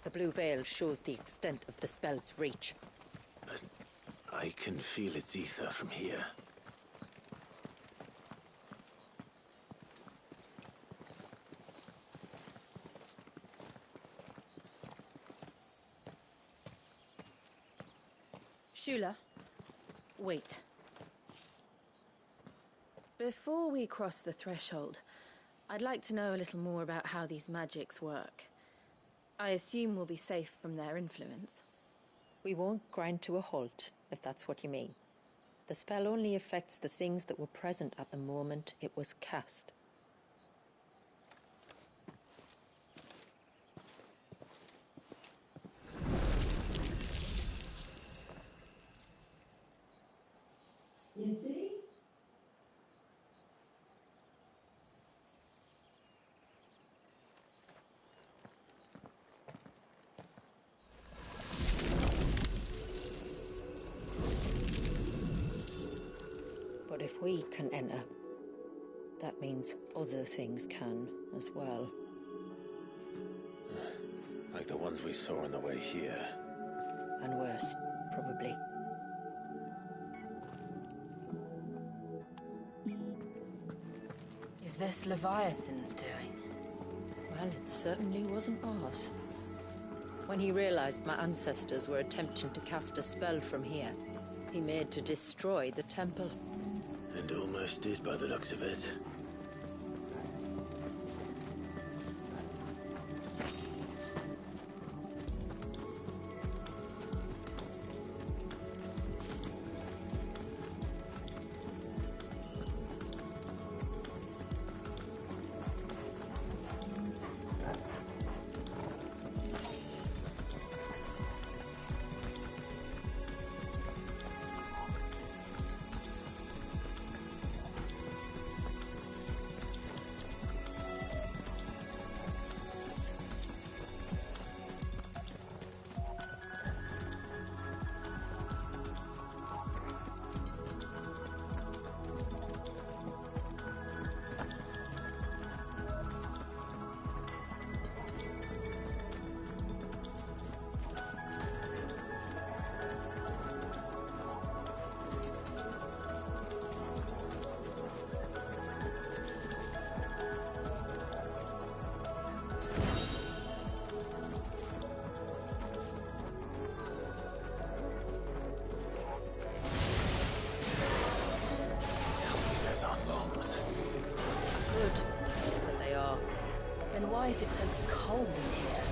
F: The blue veil shows the extent of the spell's reach.
A: But I can feel its ether from here.
B: Shula, wait. Before we cross the threshold, I'd like to know a little more about how these magics work. I assume we'll be safe from their influence.
F: We won't grind to a halt, if that's what you mean. The spell only affects the things that were present at the moment it was cast.
C: You see?
F: if we can enter, that means other things can as well.
A: Like the ones we saw on the way here.
F: And worse, probably.
B: Is this Leviathan's doing?
F: Well, it certainly wasn't ours. When he realized my ancestors were attempting to cast a spell from here, he made to destroy the temple.
A: And almost did by the looks of it.
F: Good, but they are.
B: Then why is it so cold in here?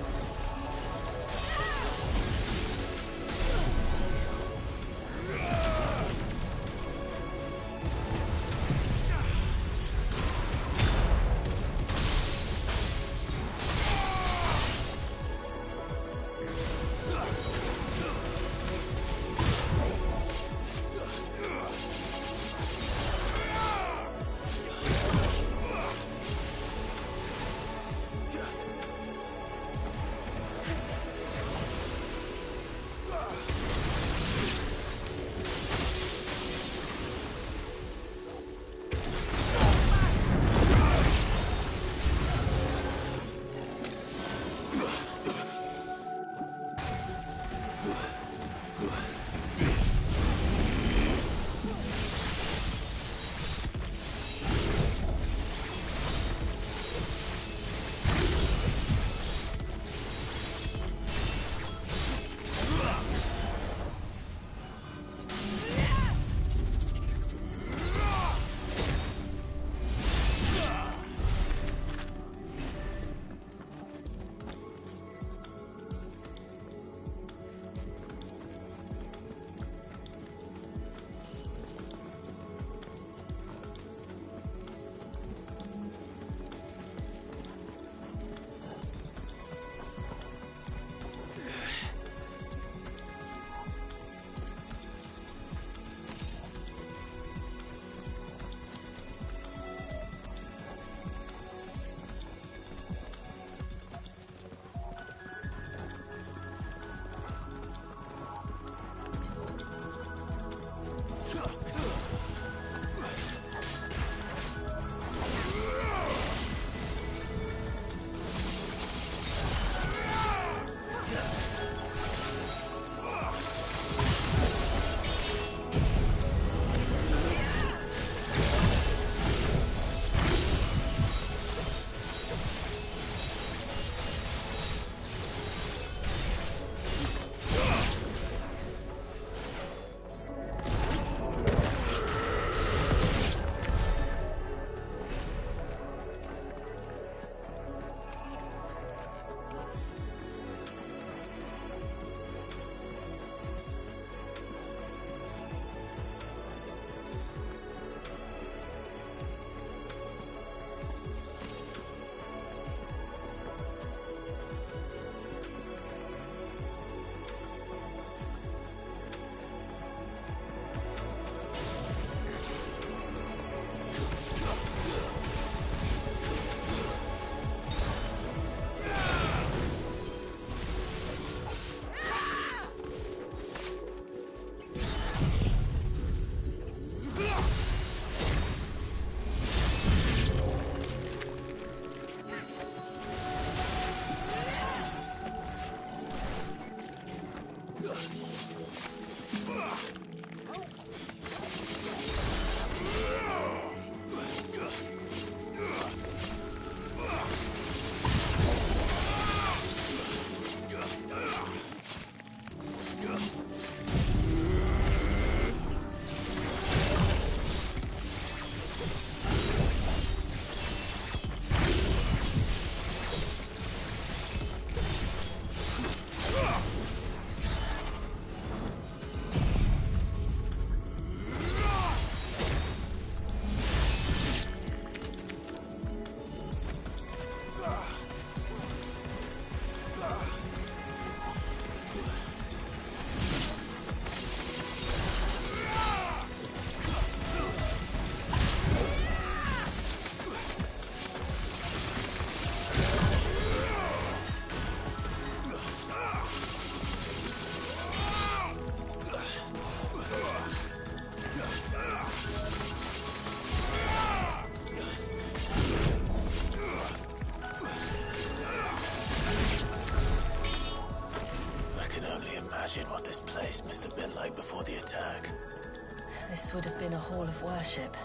B: This would have been a hall of worship.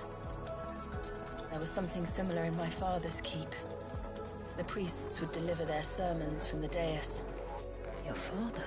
B: There was something similar in my father's keep. The priests would deliver their sermons from the dais.
F: Your father?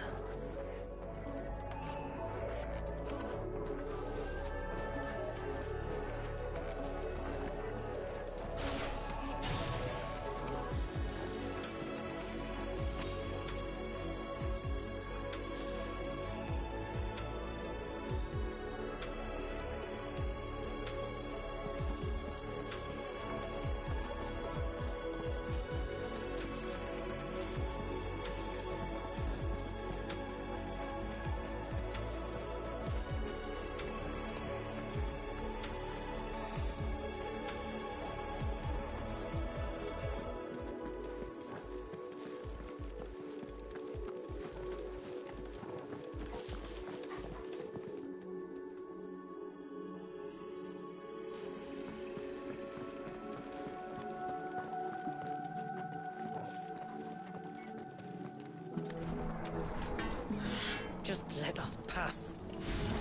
F: Just let us pass.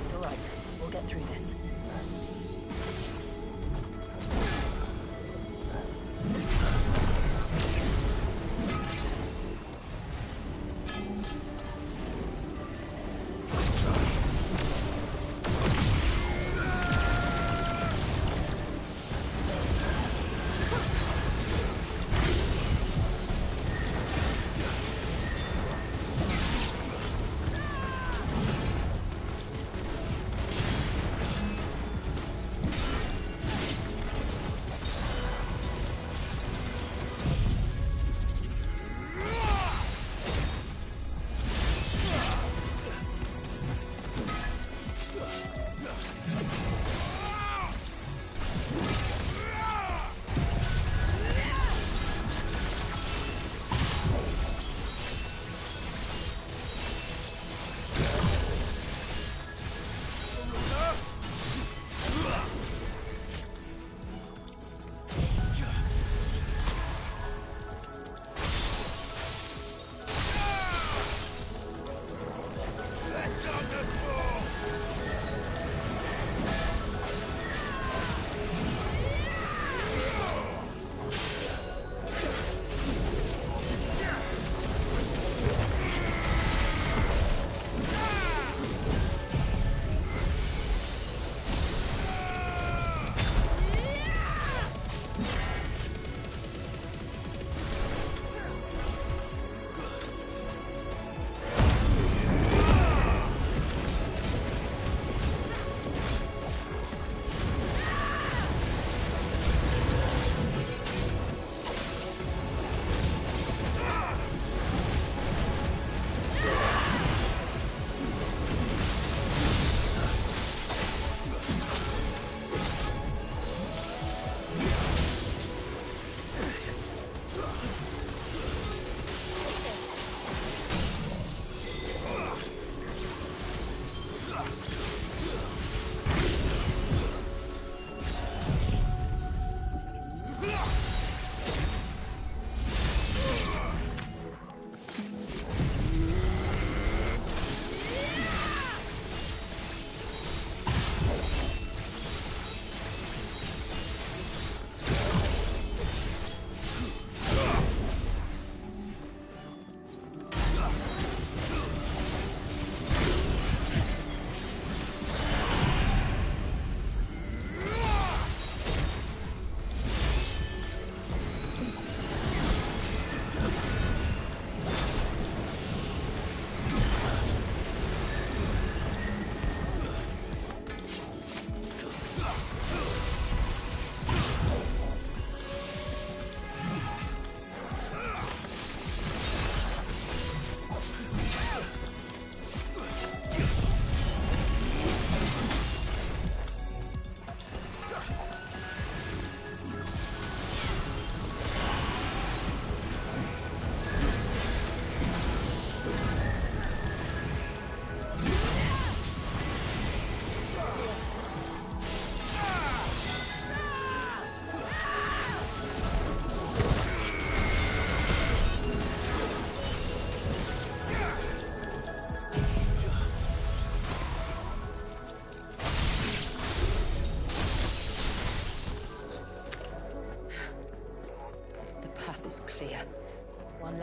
B: It's all right. We'll get through this.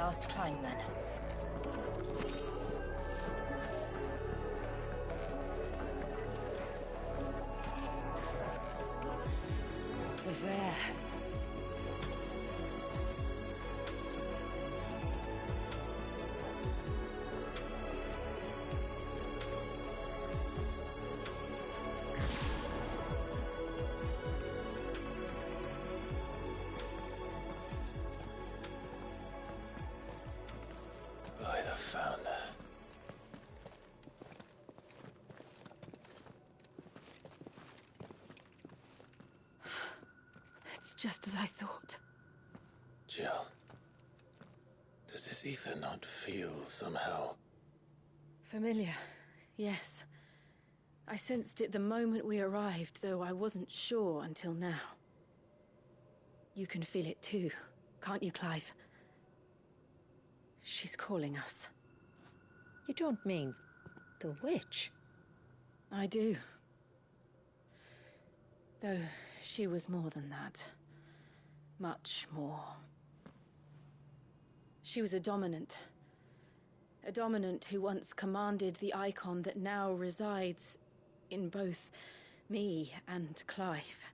B: last climb, then.
F: The Fair.
A: By the founder.
B: It's just as I thought.
A: Jill, does this ether not feel somehow?
B: Familiar, yes. I sensed it the moment we arrived, though I wasn't sure until now. You can feel it too, can't you, Clive? She's calling us.
F: You don't mean the witch?
B: I do. Though she was more than that. Much more. She was a dominant. A dominant who once commanded the icon that now resides in both me and Clive.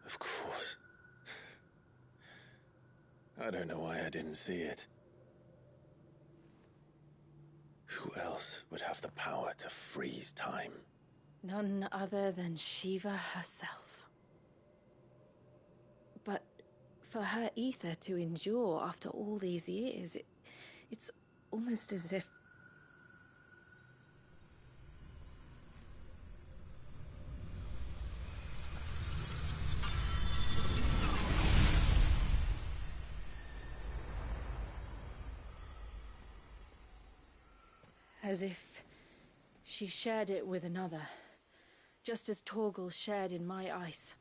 A: Of course. I don't know why I didn't see it. Who else would have the power to freeze time?
B: None other than Shiva herself. But for her ether to endure after all these years, it's almost as if... As if she shared it with another, just as Torgal shared in my ice.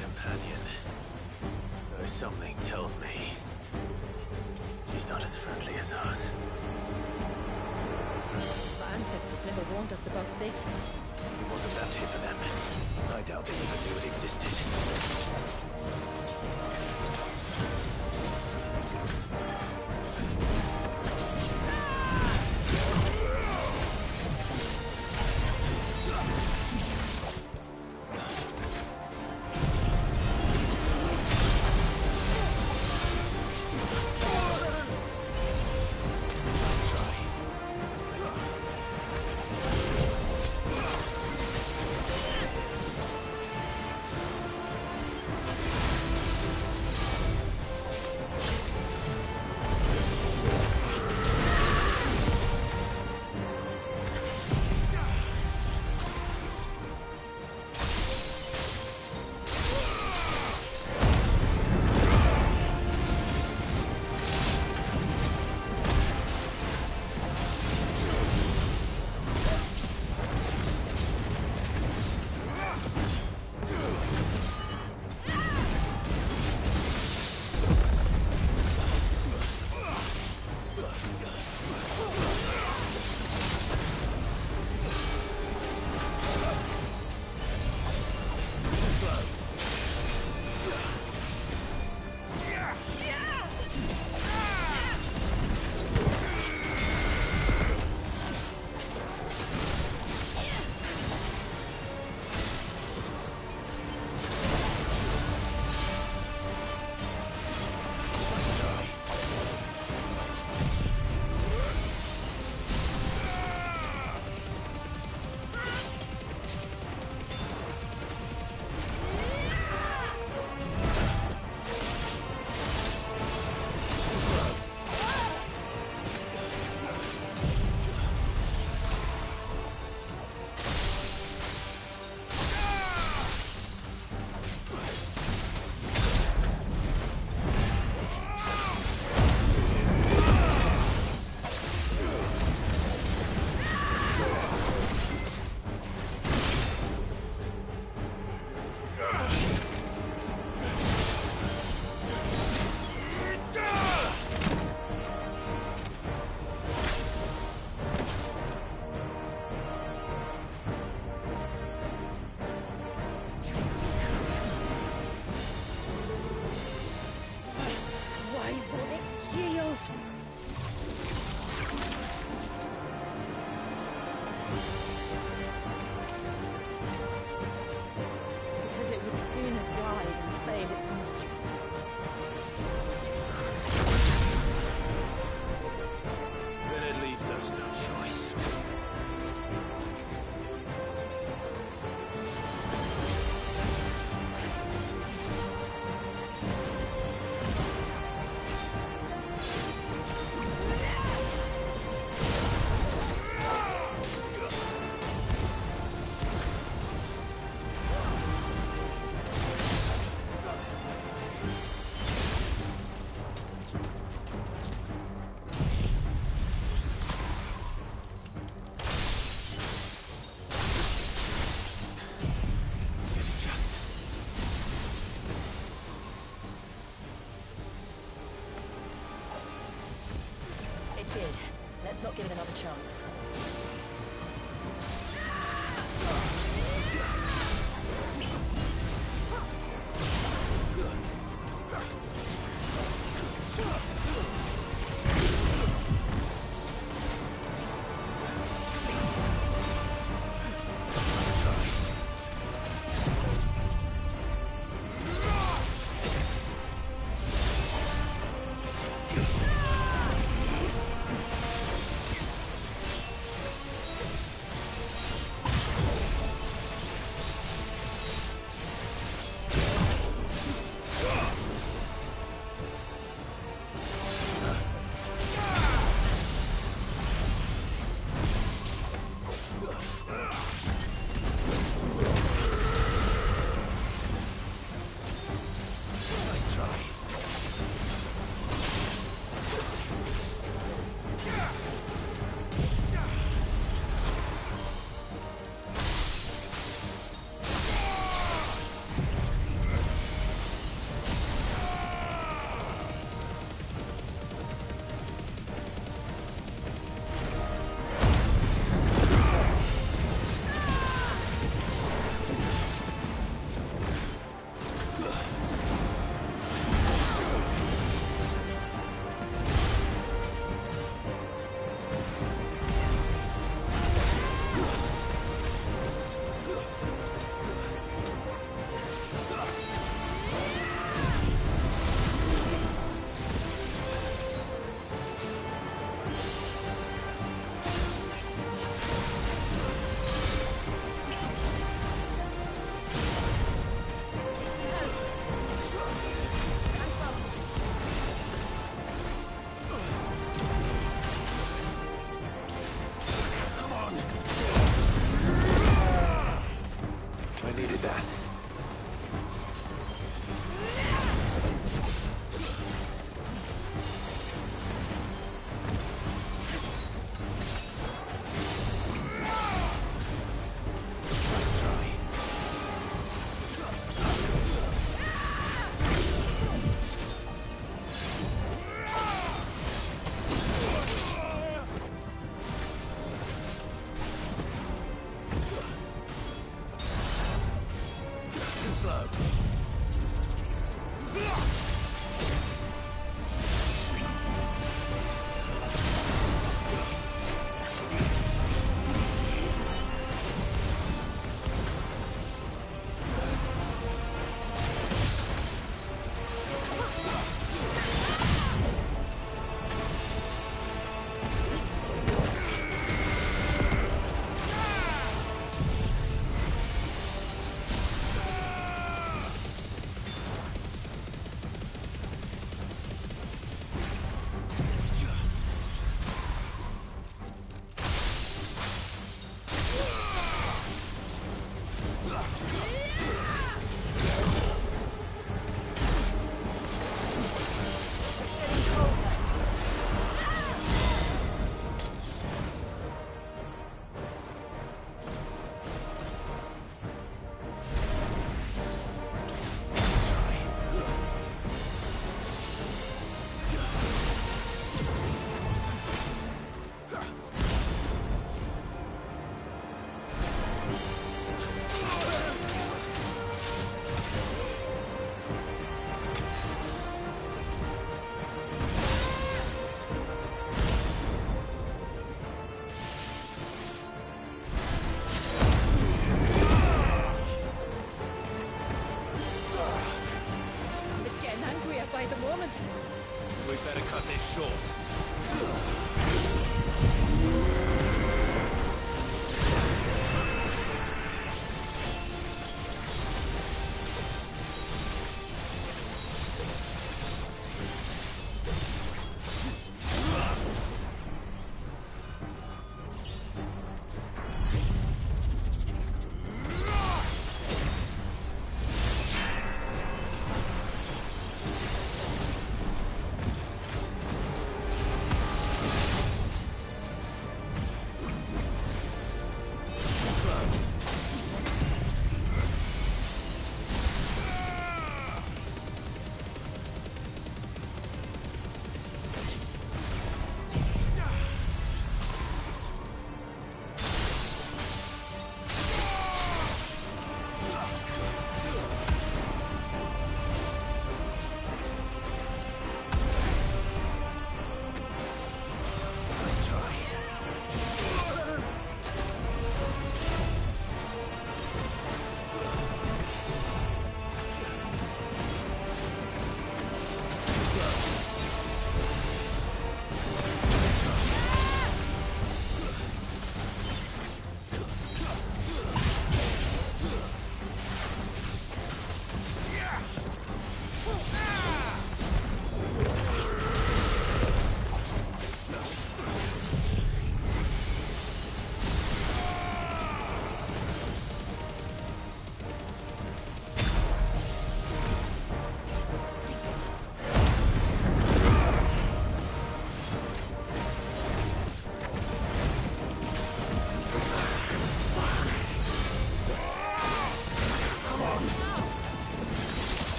A: Companion. Though something tells me she's not as friendly as us.
B: Our ancestors never warned us about this.
A: It wasn't left here for them. I doubt they even knew it existed.
B: not give it another chance.
H: We better cut this short.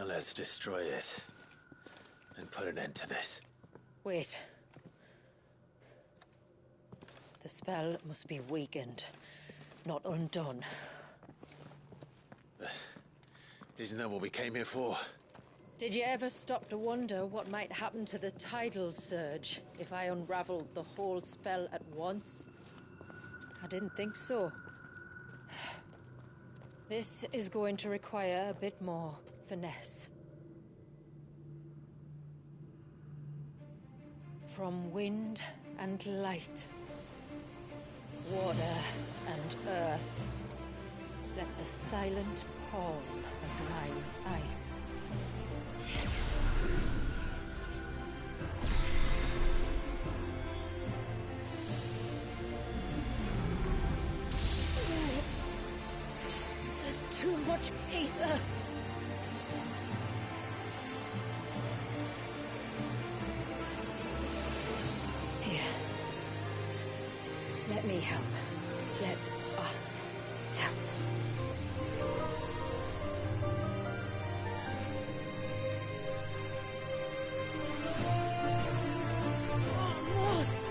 A: Well, let's destroy it. And put an end to this.
F: Wait. The spell must be weakened, not undone.
A: Isn't that what we came here for?
F: Did you ever stop to wonder what might happen to the tidal surge if I unraveled the whole spell at once? I didn't think so. This is going to require a bit more finesse. From wind and light, water and earth, let the silent palm of mine ice.
I: There's too much ether.
F: Here. Let me help. Let us help.
I: Almost.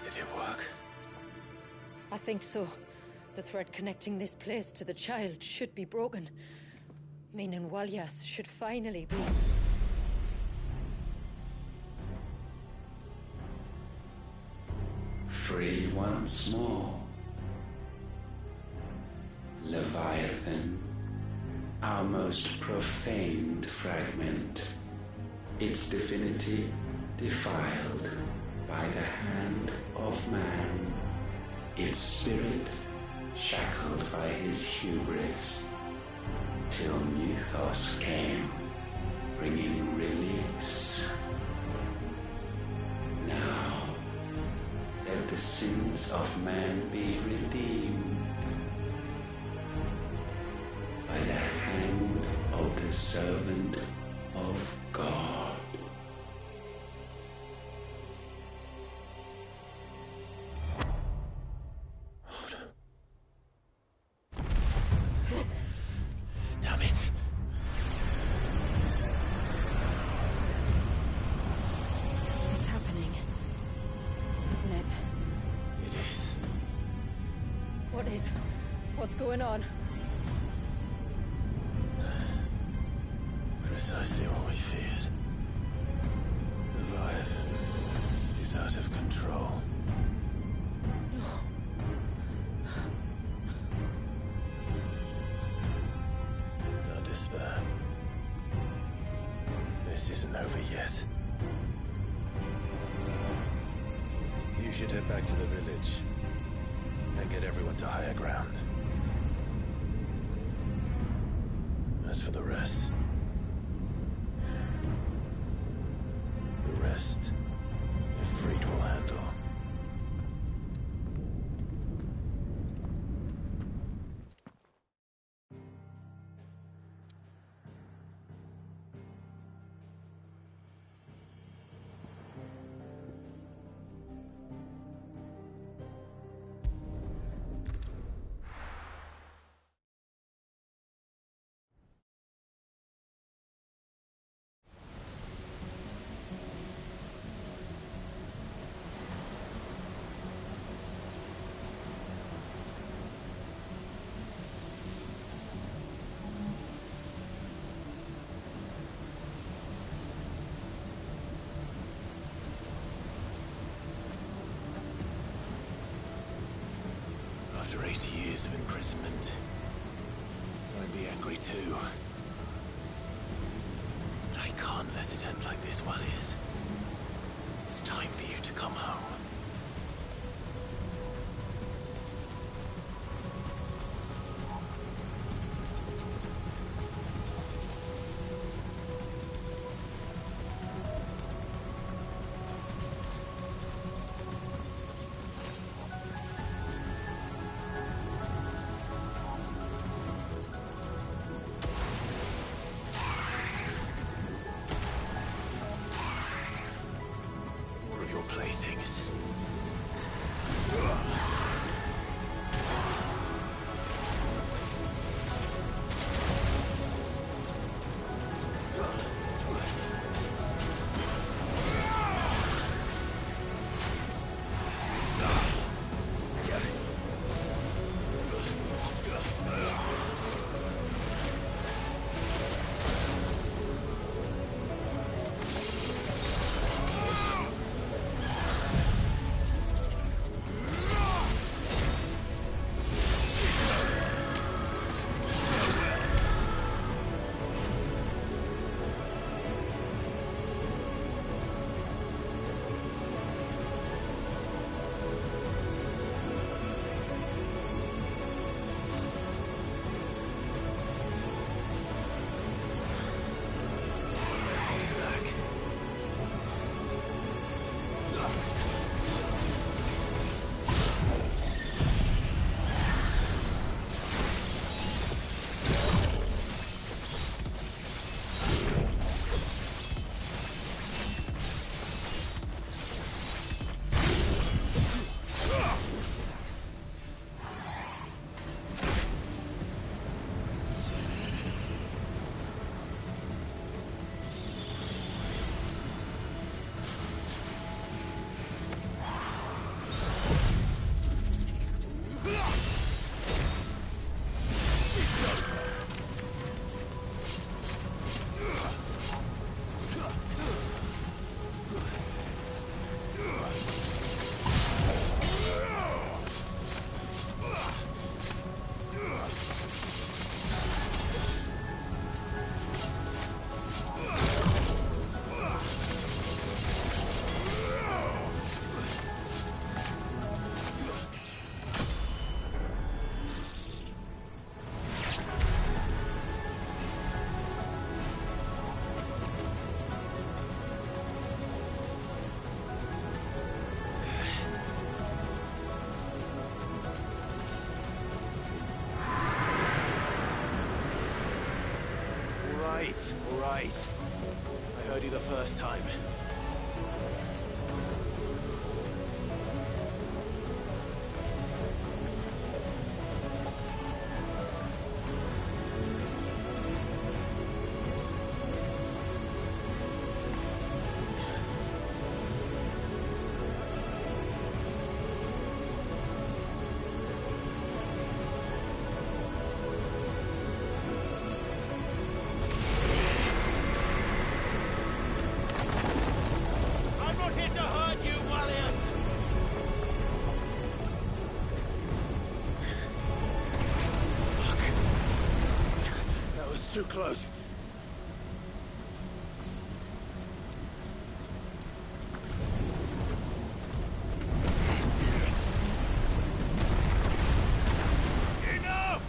A: Did it work?
F: I think so. The thread connecting this place to the child should be broken. Meaning Walyas should finally be...
C: Free once more. Leviathan, our most profaned fragment, its divinity defiled by the hand of man, its spirit shackled by his hubris, till Mythos came, bringing release. Now, let the sins of man be redeemed by the hand of the servant of God.
A: Damn it.
B: It's happening, isn't it?
A: It is.
F: What is? What's going on?
A: Precisely what we feared. Leviathan is out of control. Don't despair. This isn't over yet. You should head back to the village and get everyone to higher ground. As for the rest... the rest, Ifrit will handle. After 80 years of imprisonment, I'd be angry too. But I can't let it end like this, Walyas. It's time for you to come home. playthings. All right. I heard you the first time. Too close. Enough!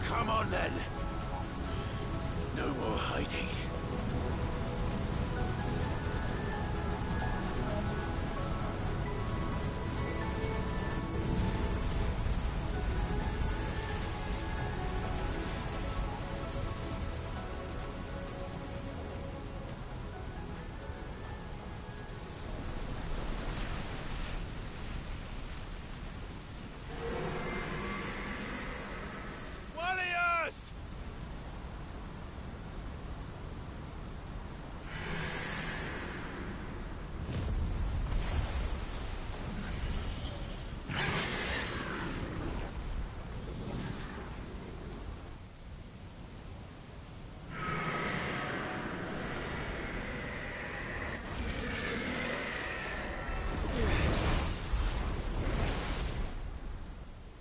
A: Come on, then. No more hiding.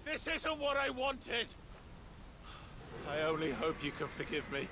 A: This isn't what I wanted!
Q: I only hope you can forgive me.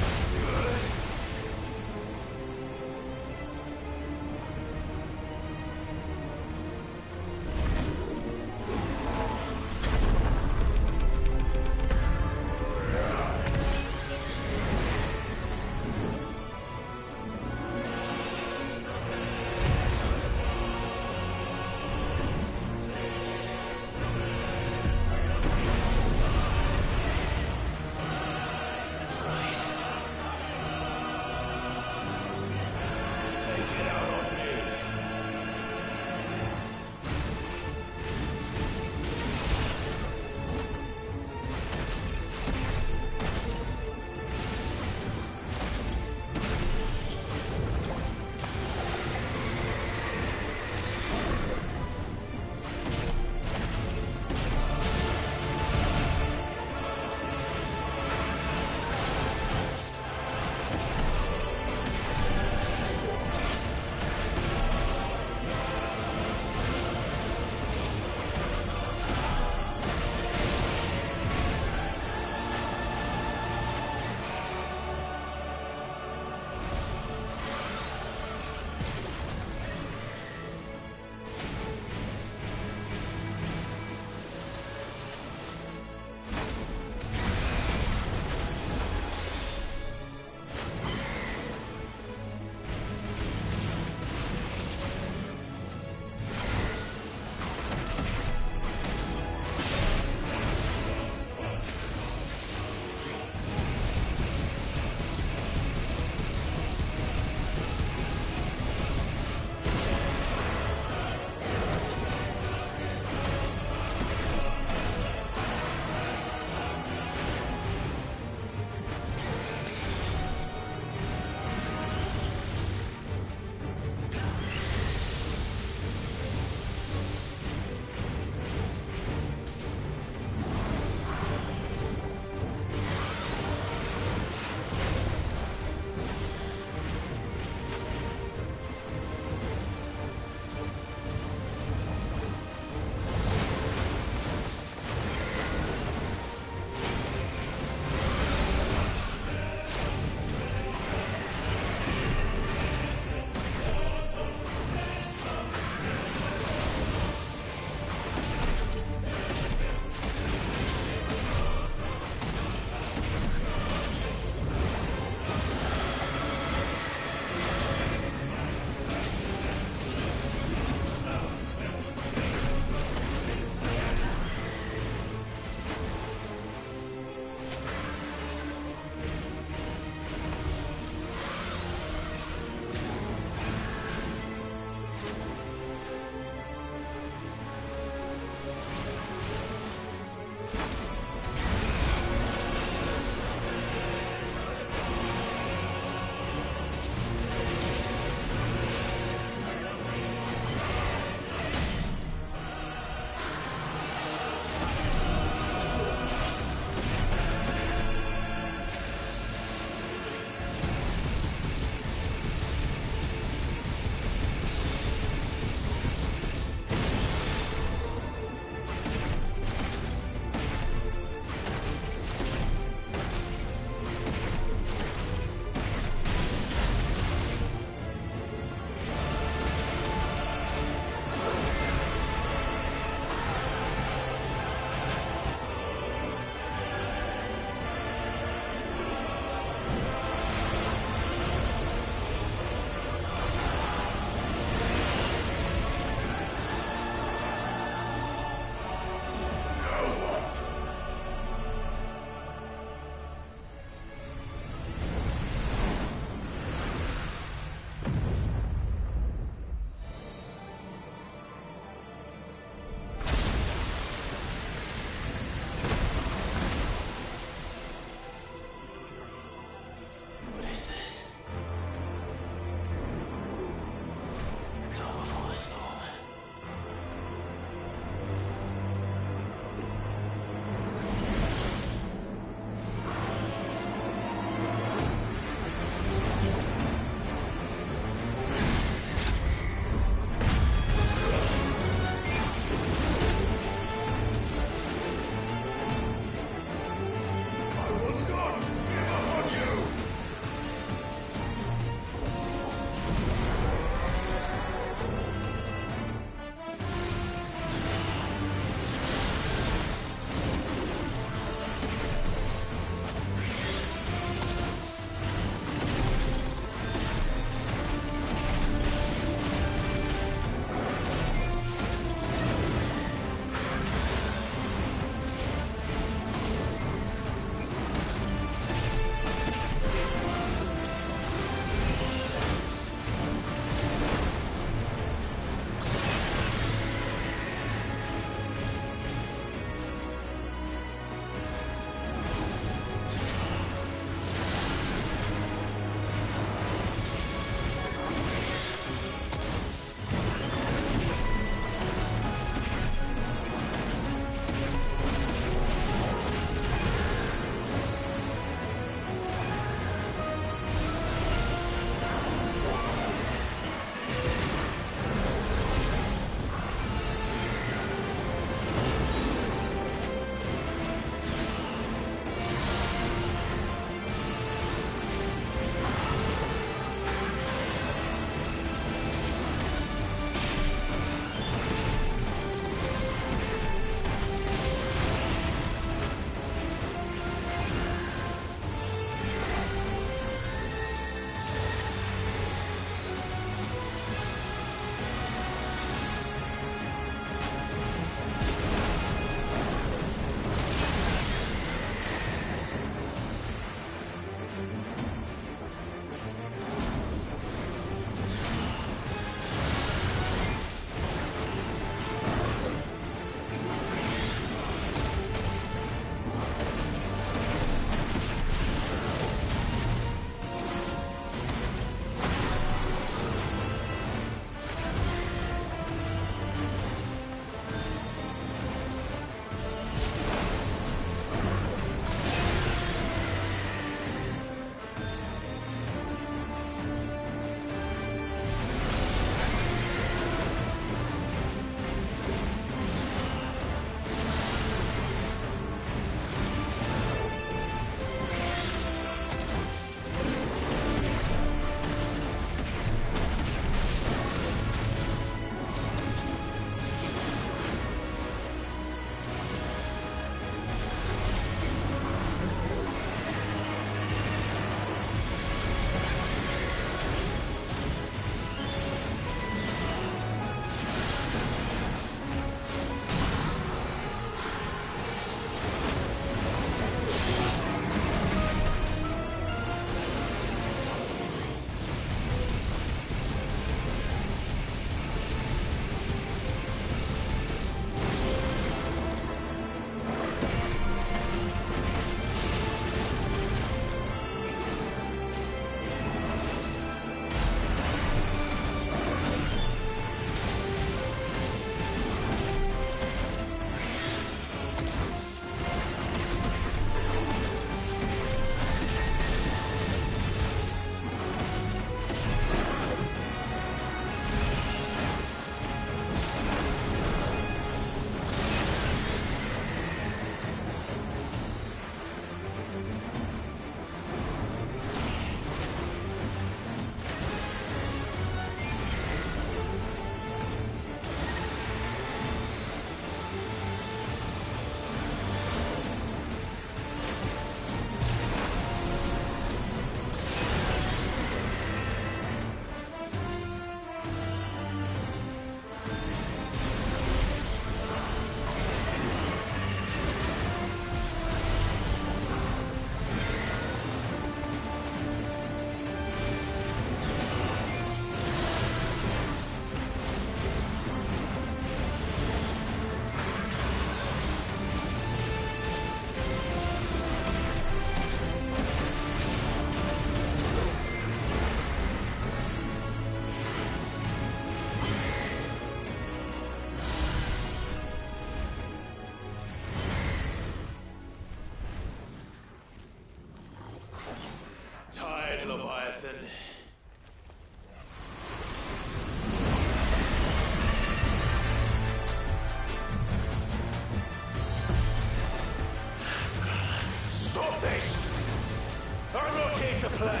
A: to play!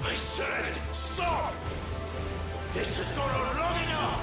A: I said, stop! This has gone on long enough!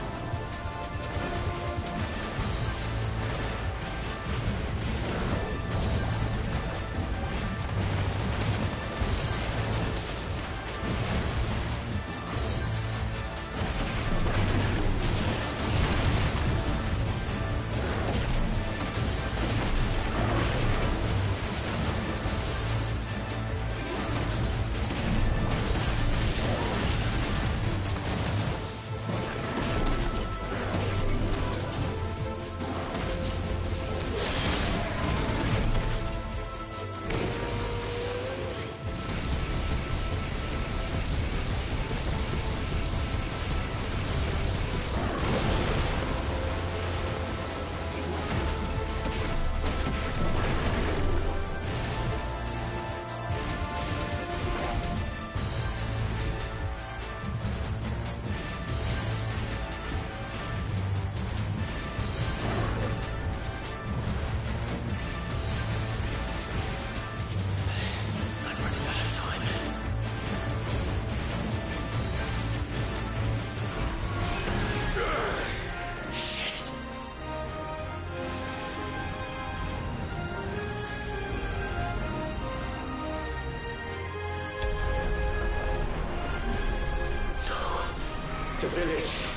A: The village.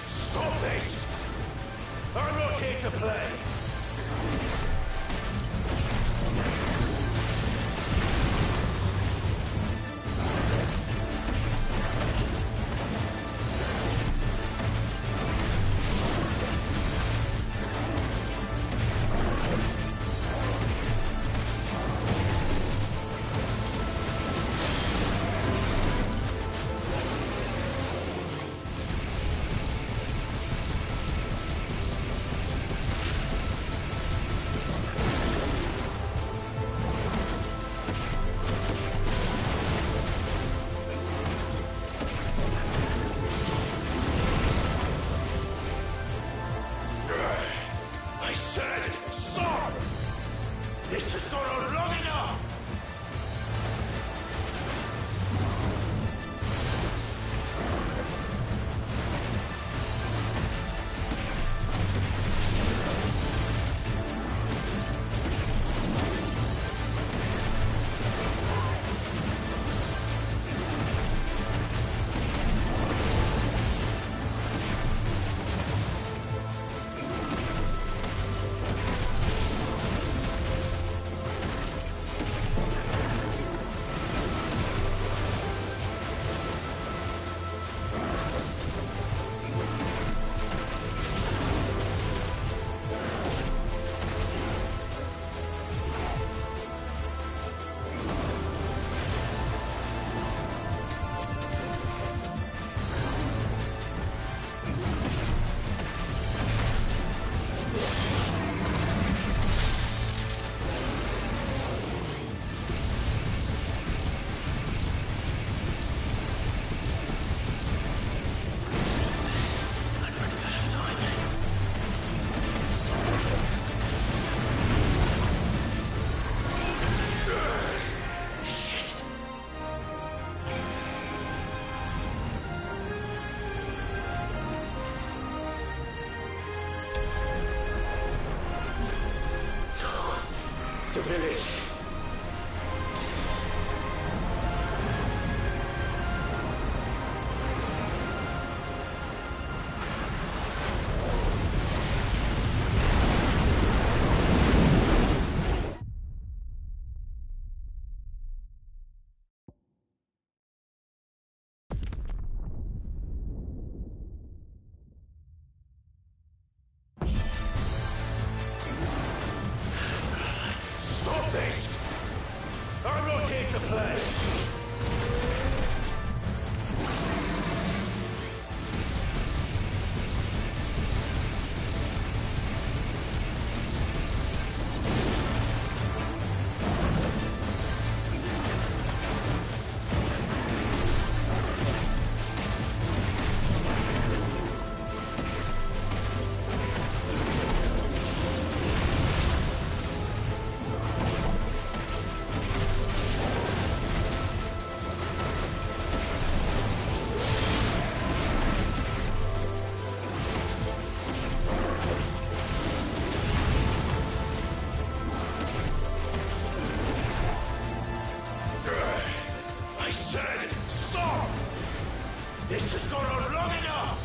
A: Stop this! I'm not here to play!
R: village.
G: Stop this! I'm not here to play! I said stop! This has gone on long enough!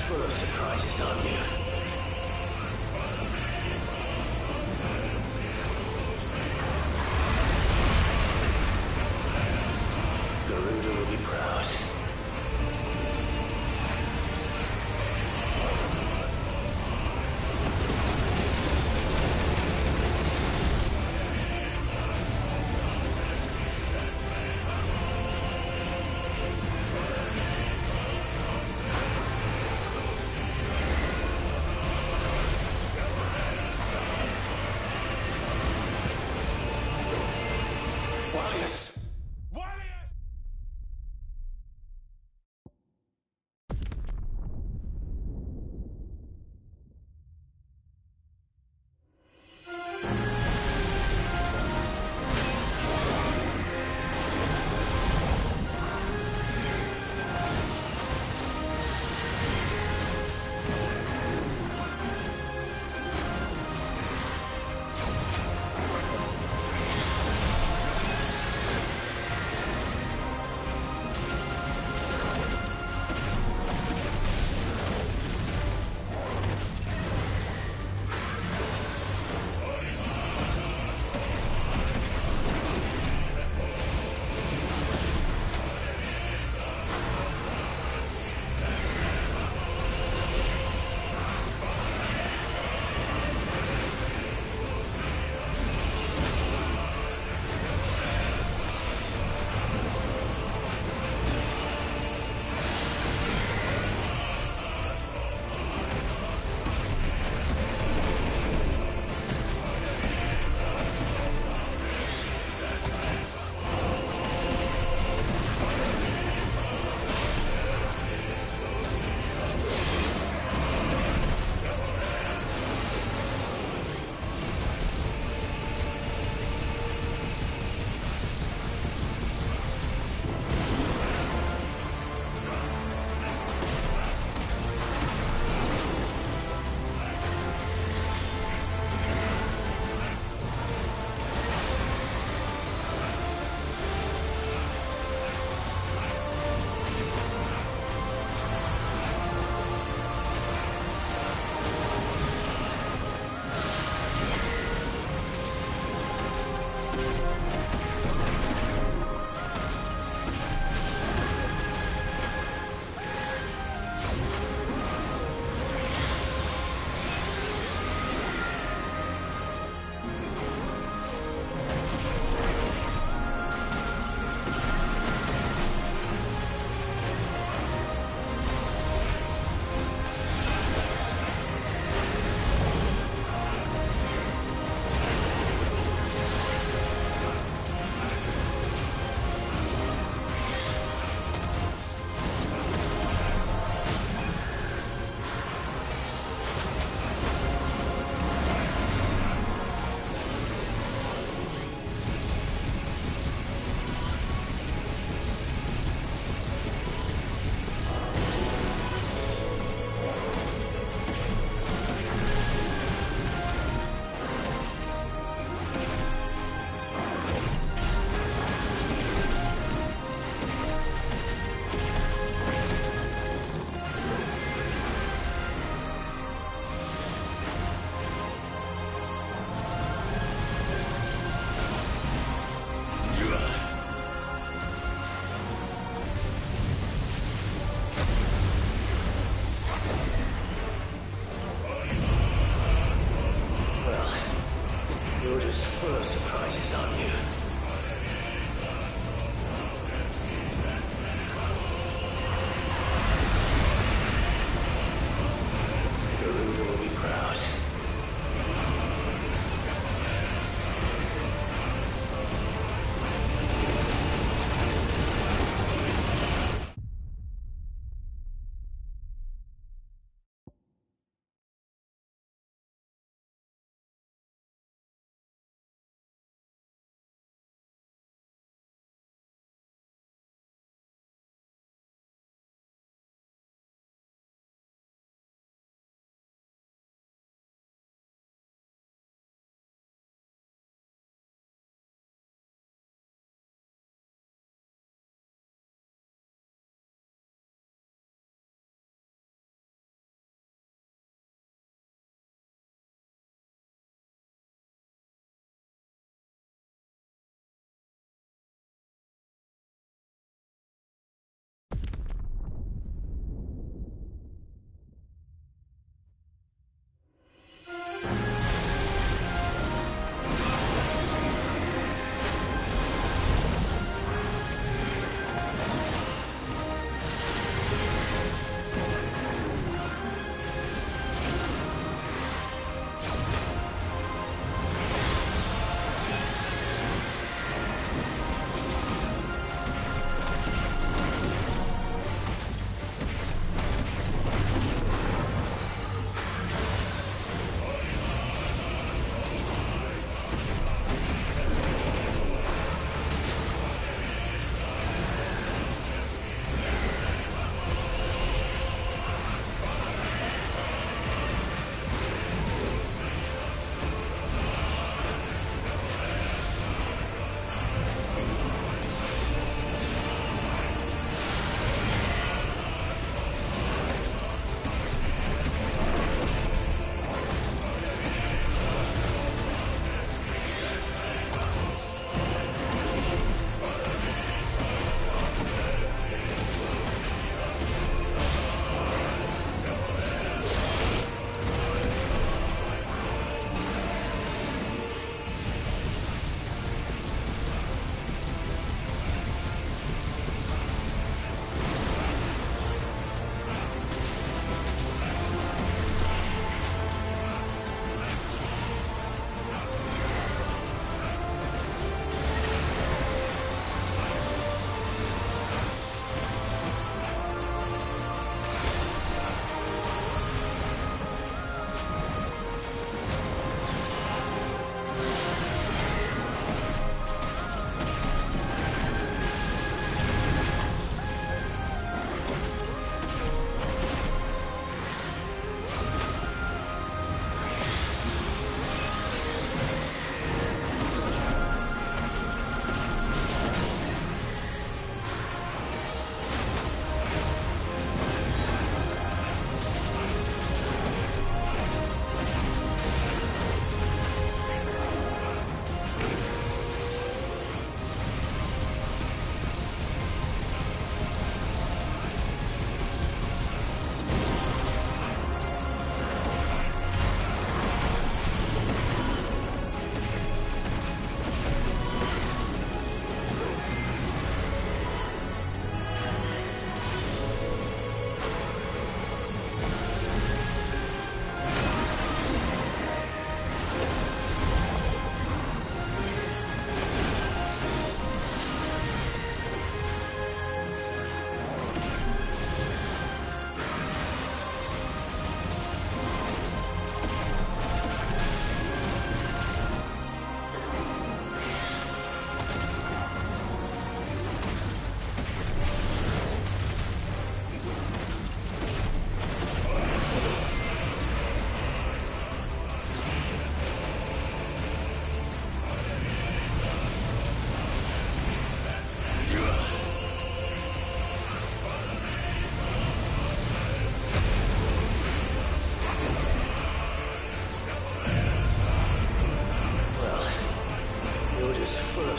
G: full of surprises, aren't you? Garuda will be proud.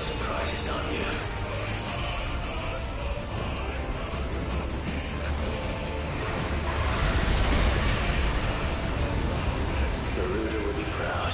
G: surprises, aren't you? Garuda will be proud.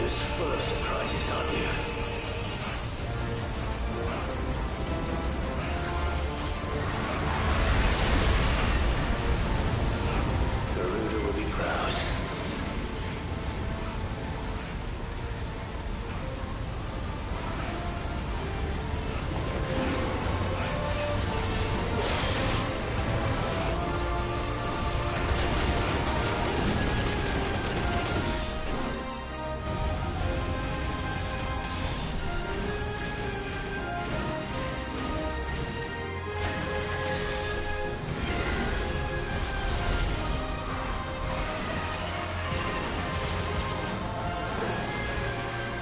G: just full of surprises, aren't you? Garuda will be proud.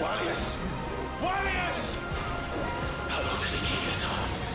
G: Wallius! Wallius! How long did he keep us on?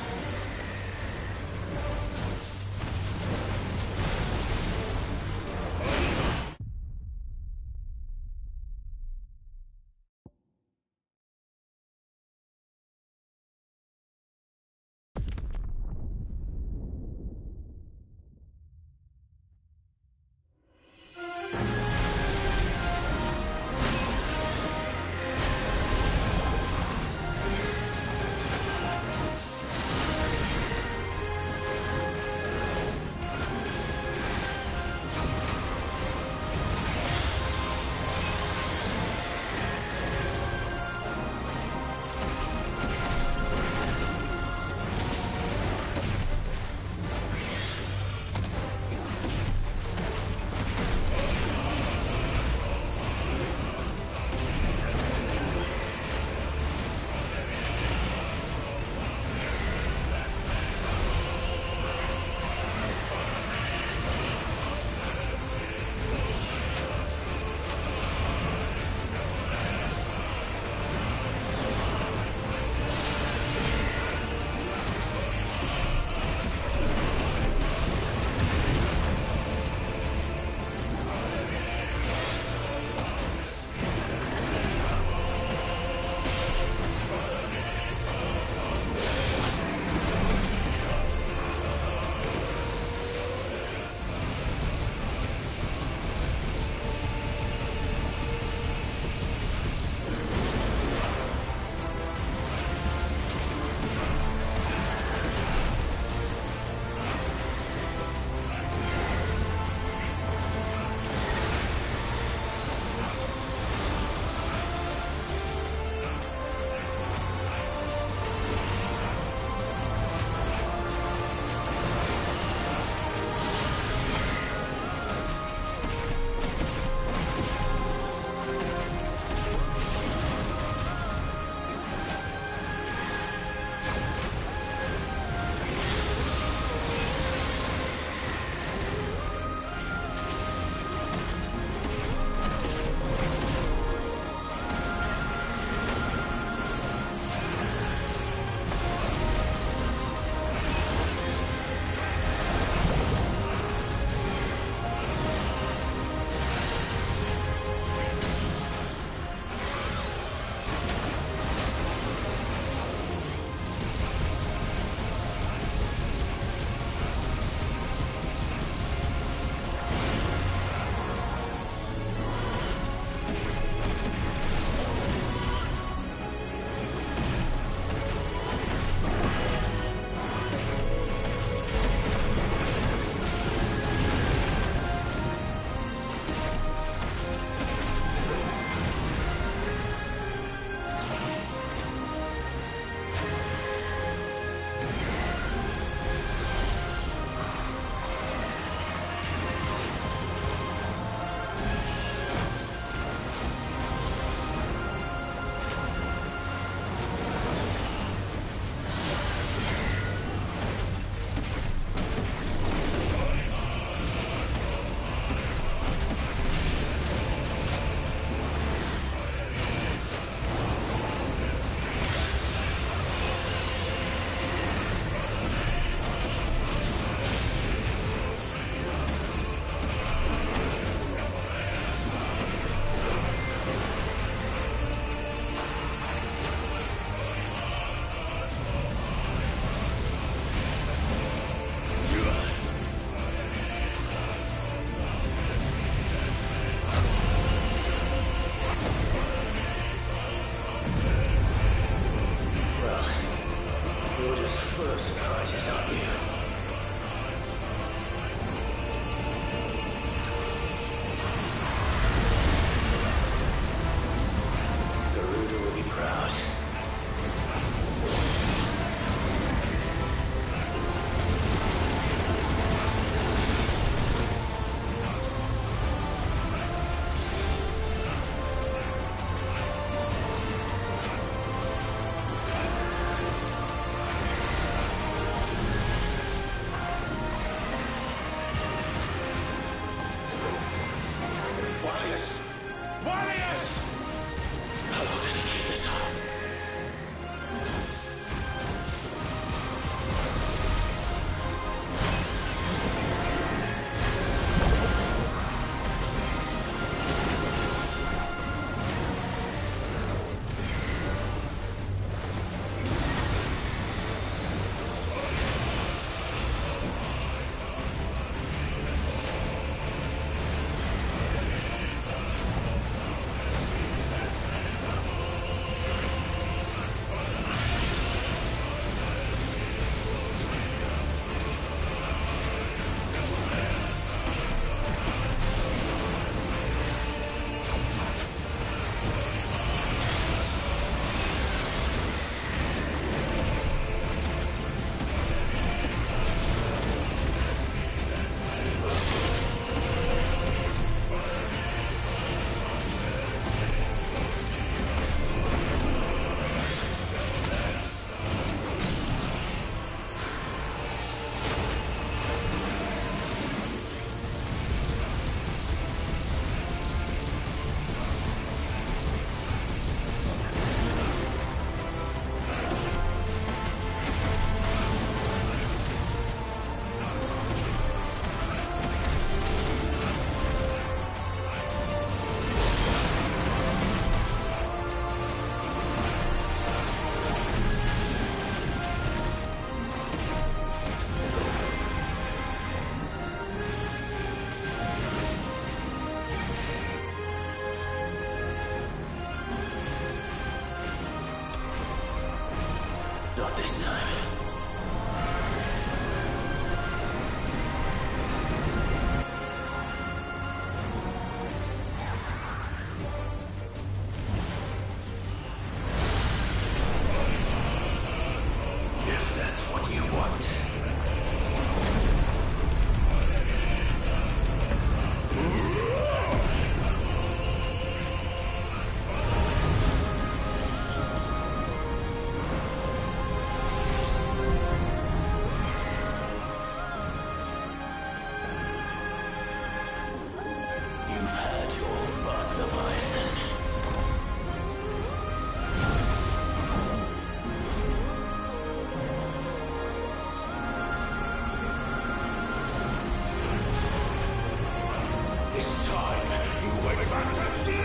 G: This time, you went back to sleep!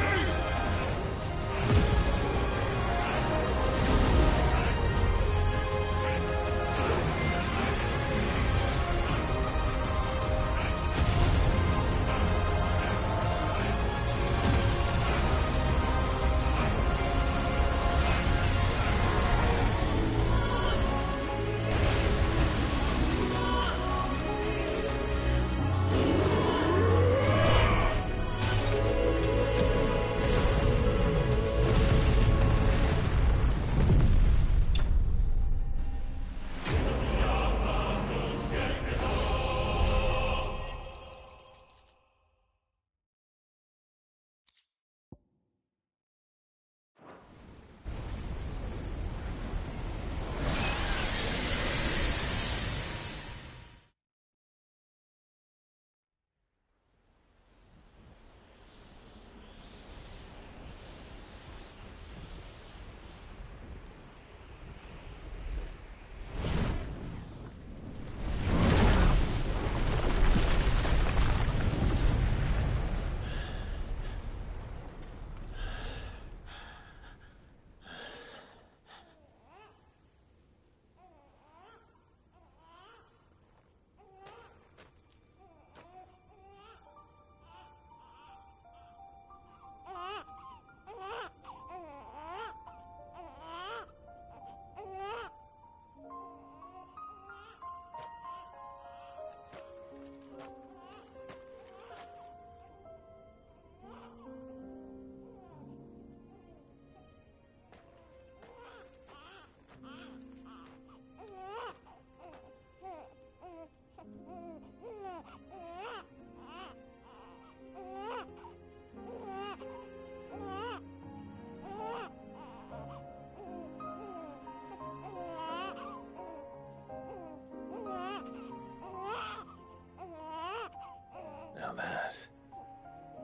A: Now that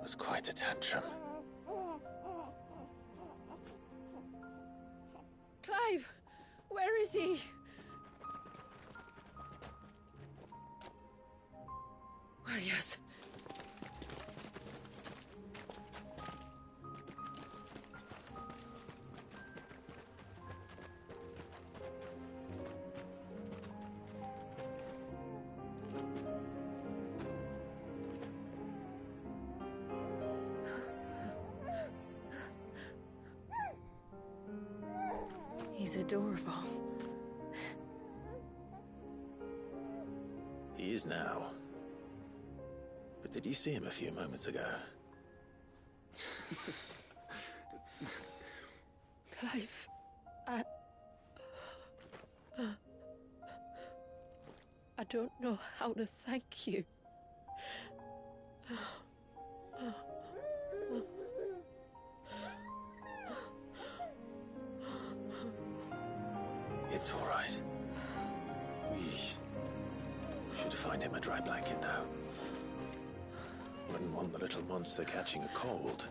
A: was quite a tantrum.
L: Clive! Where is he? Well, yes. He's adorable.
A: He is now. But did you see him a few moments ago?
L: Clive, I don't know how to thank you.
A: It's all right. We should find him a dry blanket now. Wouldn't want the little monster catching a cold.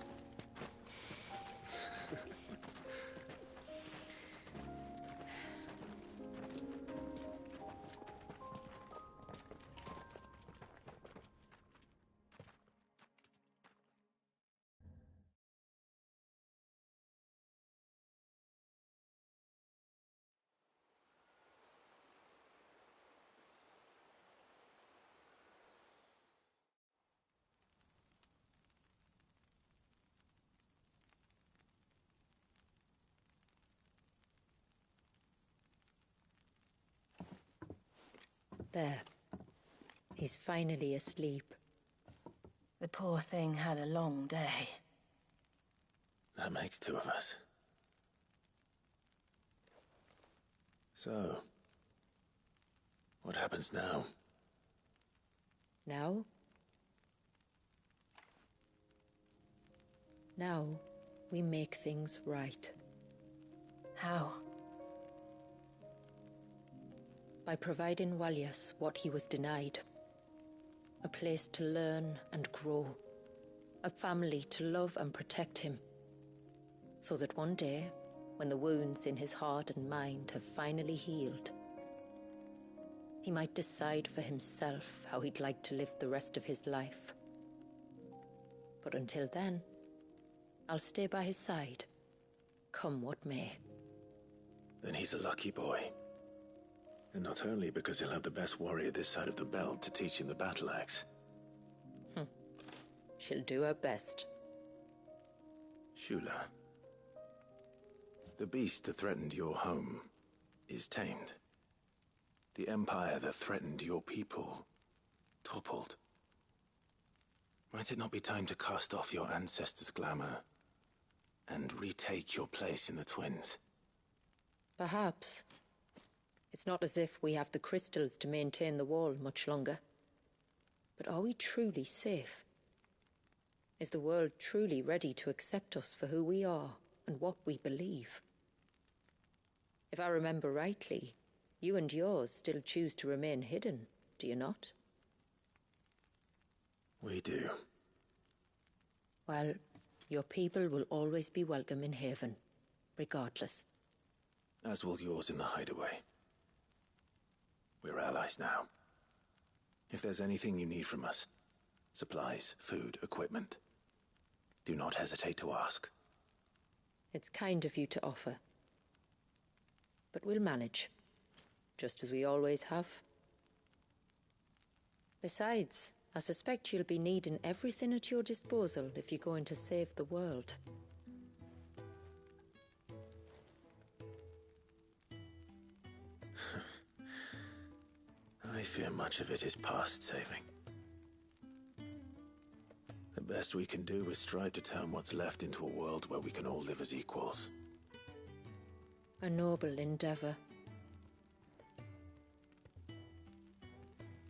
F: There. He's finally asleep.
B: The poor thing had a long day.
A: That makes two of us. So, what happens now?
F: Now? Now, we make things right.
B: How?
F: By providing Walyas what he was denied. A place to learn and grow. A family to love and protect him. So that one day, when the wounds in his heart and mind have finally healed, he might decide for himself how he'd like to live the rest of his life. But until then, I'll stay by his side, come what may.
A: Then he's a lucky boy. And not only because he'll have the best warrior this side of the belt to teach him the battle axe.
F: She'll do her best.
A: Shula, the beast that threatened your home is tamed. The empire that threatened your people toppled. Might it not be time to cast off your ancestors' glamour and retake your place in the Twins?
F: Perhaps. It's not as if we have the crystals to maintain the wall much longer. But are we truly safe? Is the world truly ready to accept us for who we are and what we believe? If I remember rightly, you and yours still choose to remain hidden, do you not?
A: We do.
F: Well, your people will always be welcome in Haven, regardless.
A: As will yours in the hideaway. We're allies now. If there's anything you need from us, supplies, food, equipment, do not hesitate to ask.
F: It's kind of you to offer. But we'll manage, just as we always have. Besides, I suspect you'll be needing everything at your disposal if you're going to save the world.
A: I fear much of it is past saving. The best we can do is strive to turn what's left into a world where we can all live as equals.
F: A noble endeavor.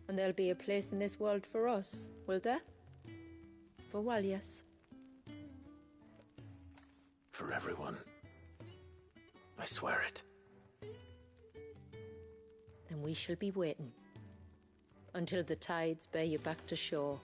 F: And there'll be a place in this world for us, will there? For Walyas.
A: For everyone. I swear it.
F: Then we shall be waiting. Until the tides bear you back to shore.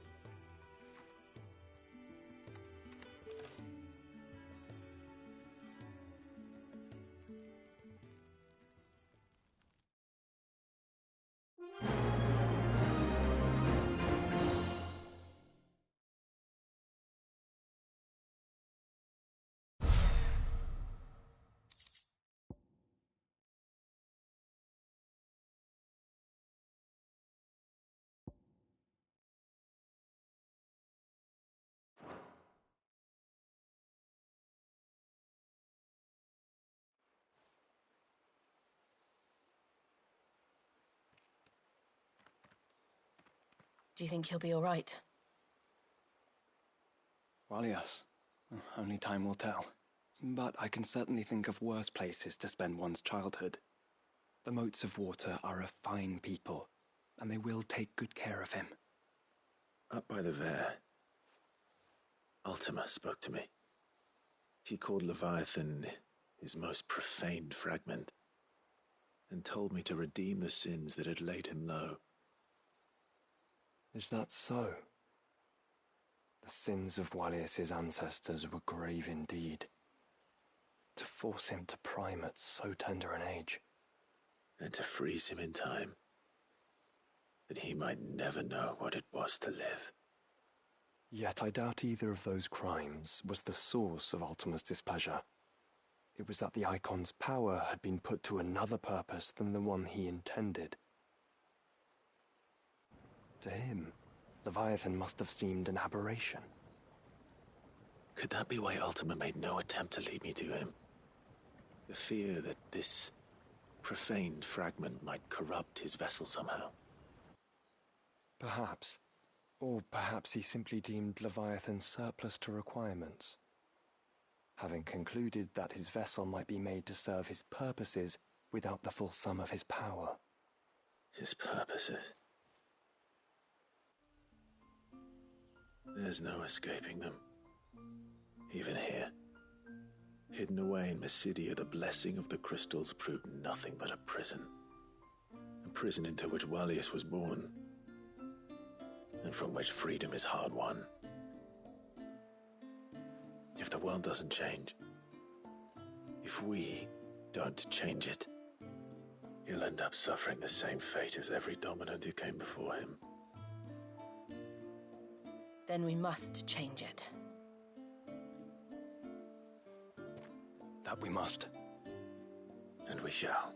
B: Do you think he'll be all right?
D: Well, yes. Only time will tell. But I can certainly think of worse places to spend one's childhood. The Moats of Water are a fine people, and they will take good care of him.
A: Up by the Vare, Ultima spoke to me. He called Leviathan his most profaned fragment, and told me to redeem the sins that had laid him low.
D: Is that so? The sins of Walyas' ancestors were grave indeed. To force him to prime at so tender an age.
A: And to freeze him in time, that he might never know what it was to live.
D: Yet I doubt either of those crimes was the source of Ultima's displeasure. It was that the Icon's power had been put to another purpose than the one he intended. To him, Leviathan must have seemed an aberration.
A: Could that be why Ultima made no attempt to lead me to him? The fear that this profaned fragment might corrupt his vessel somehow.
D: Perhaps. Or perhaps he simply deemed Leviathan surplus to requirements. Having concluded that his vessel might be made to serve his purposes without the full sum of his power.
A: His purposes? There's no escaping them. Even here. Hidden away in Mysidia, the blessing of the crystals proved nothing but a prison. A prison into which Walyas was born, and from which freedom is hard won. If the world doesn't change, if we don't change it, he'll end up suffering the same fate as every dominant who came before him.
B: Then we must change it.
D: That we must.
A: And we shall.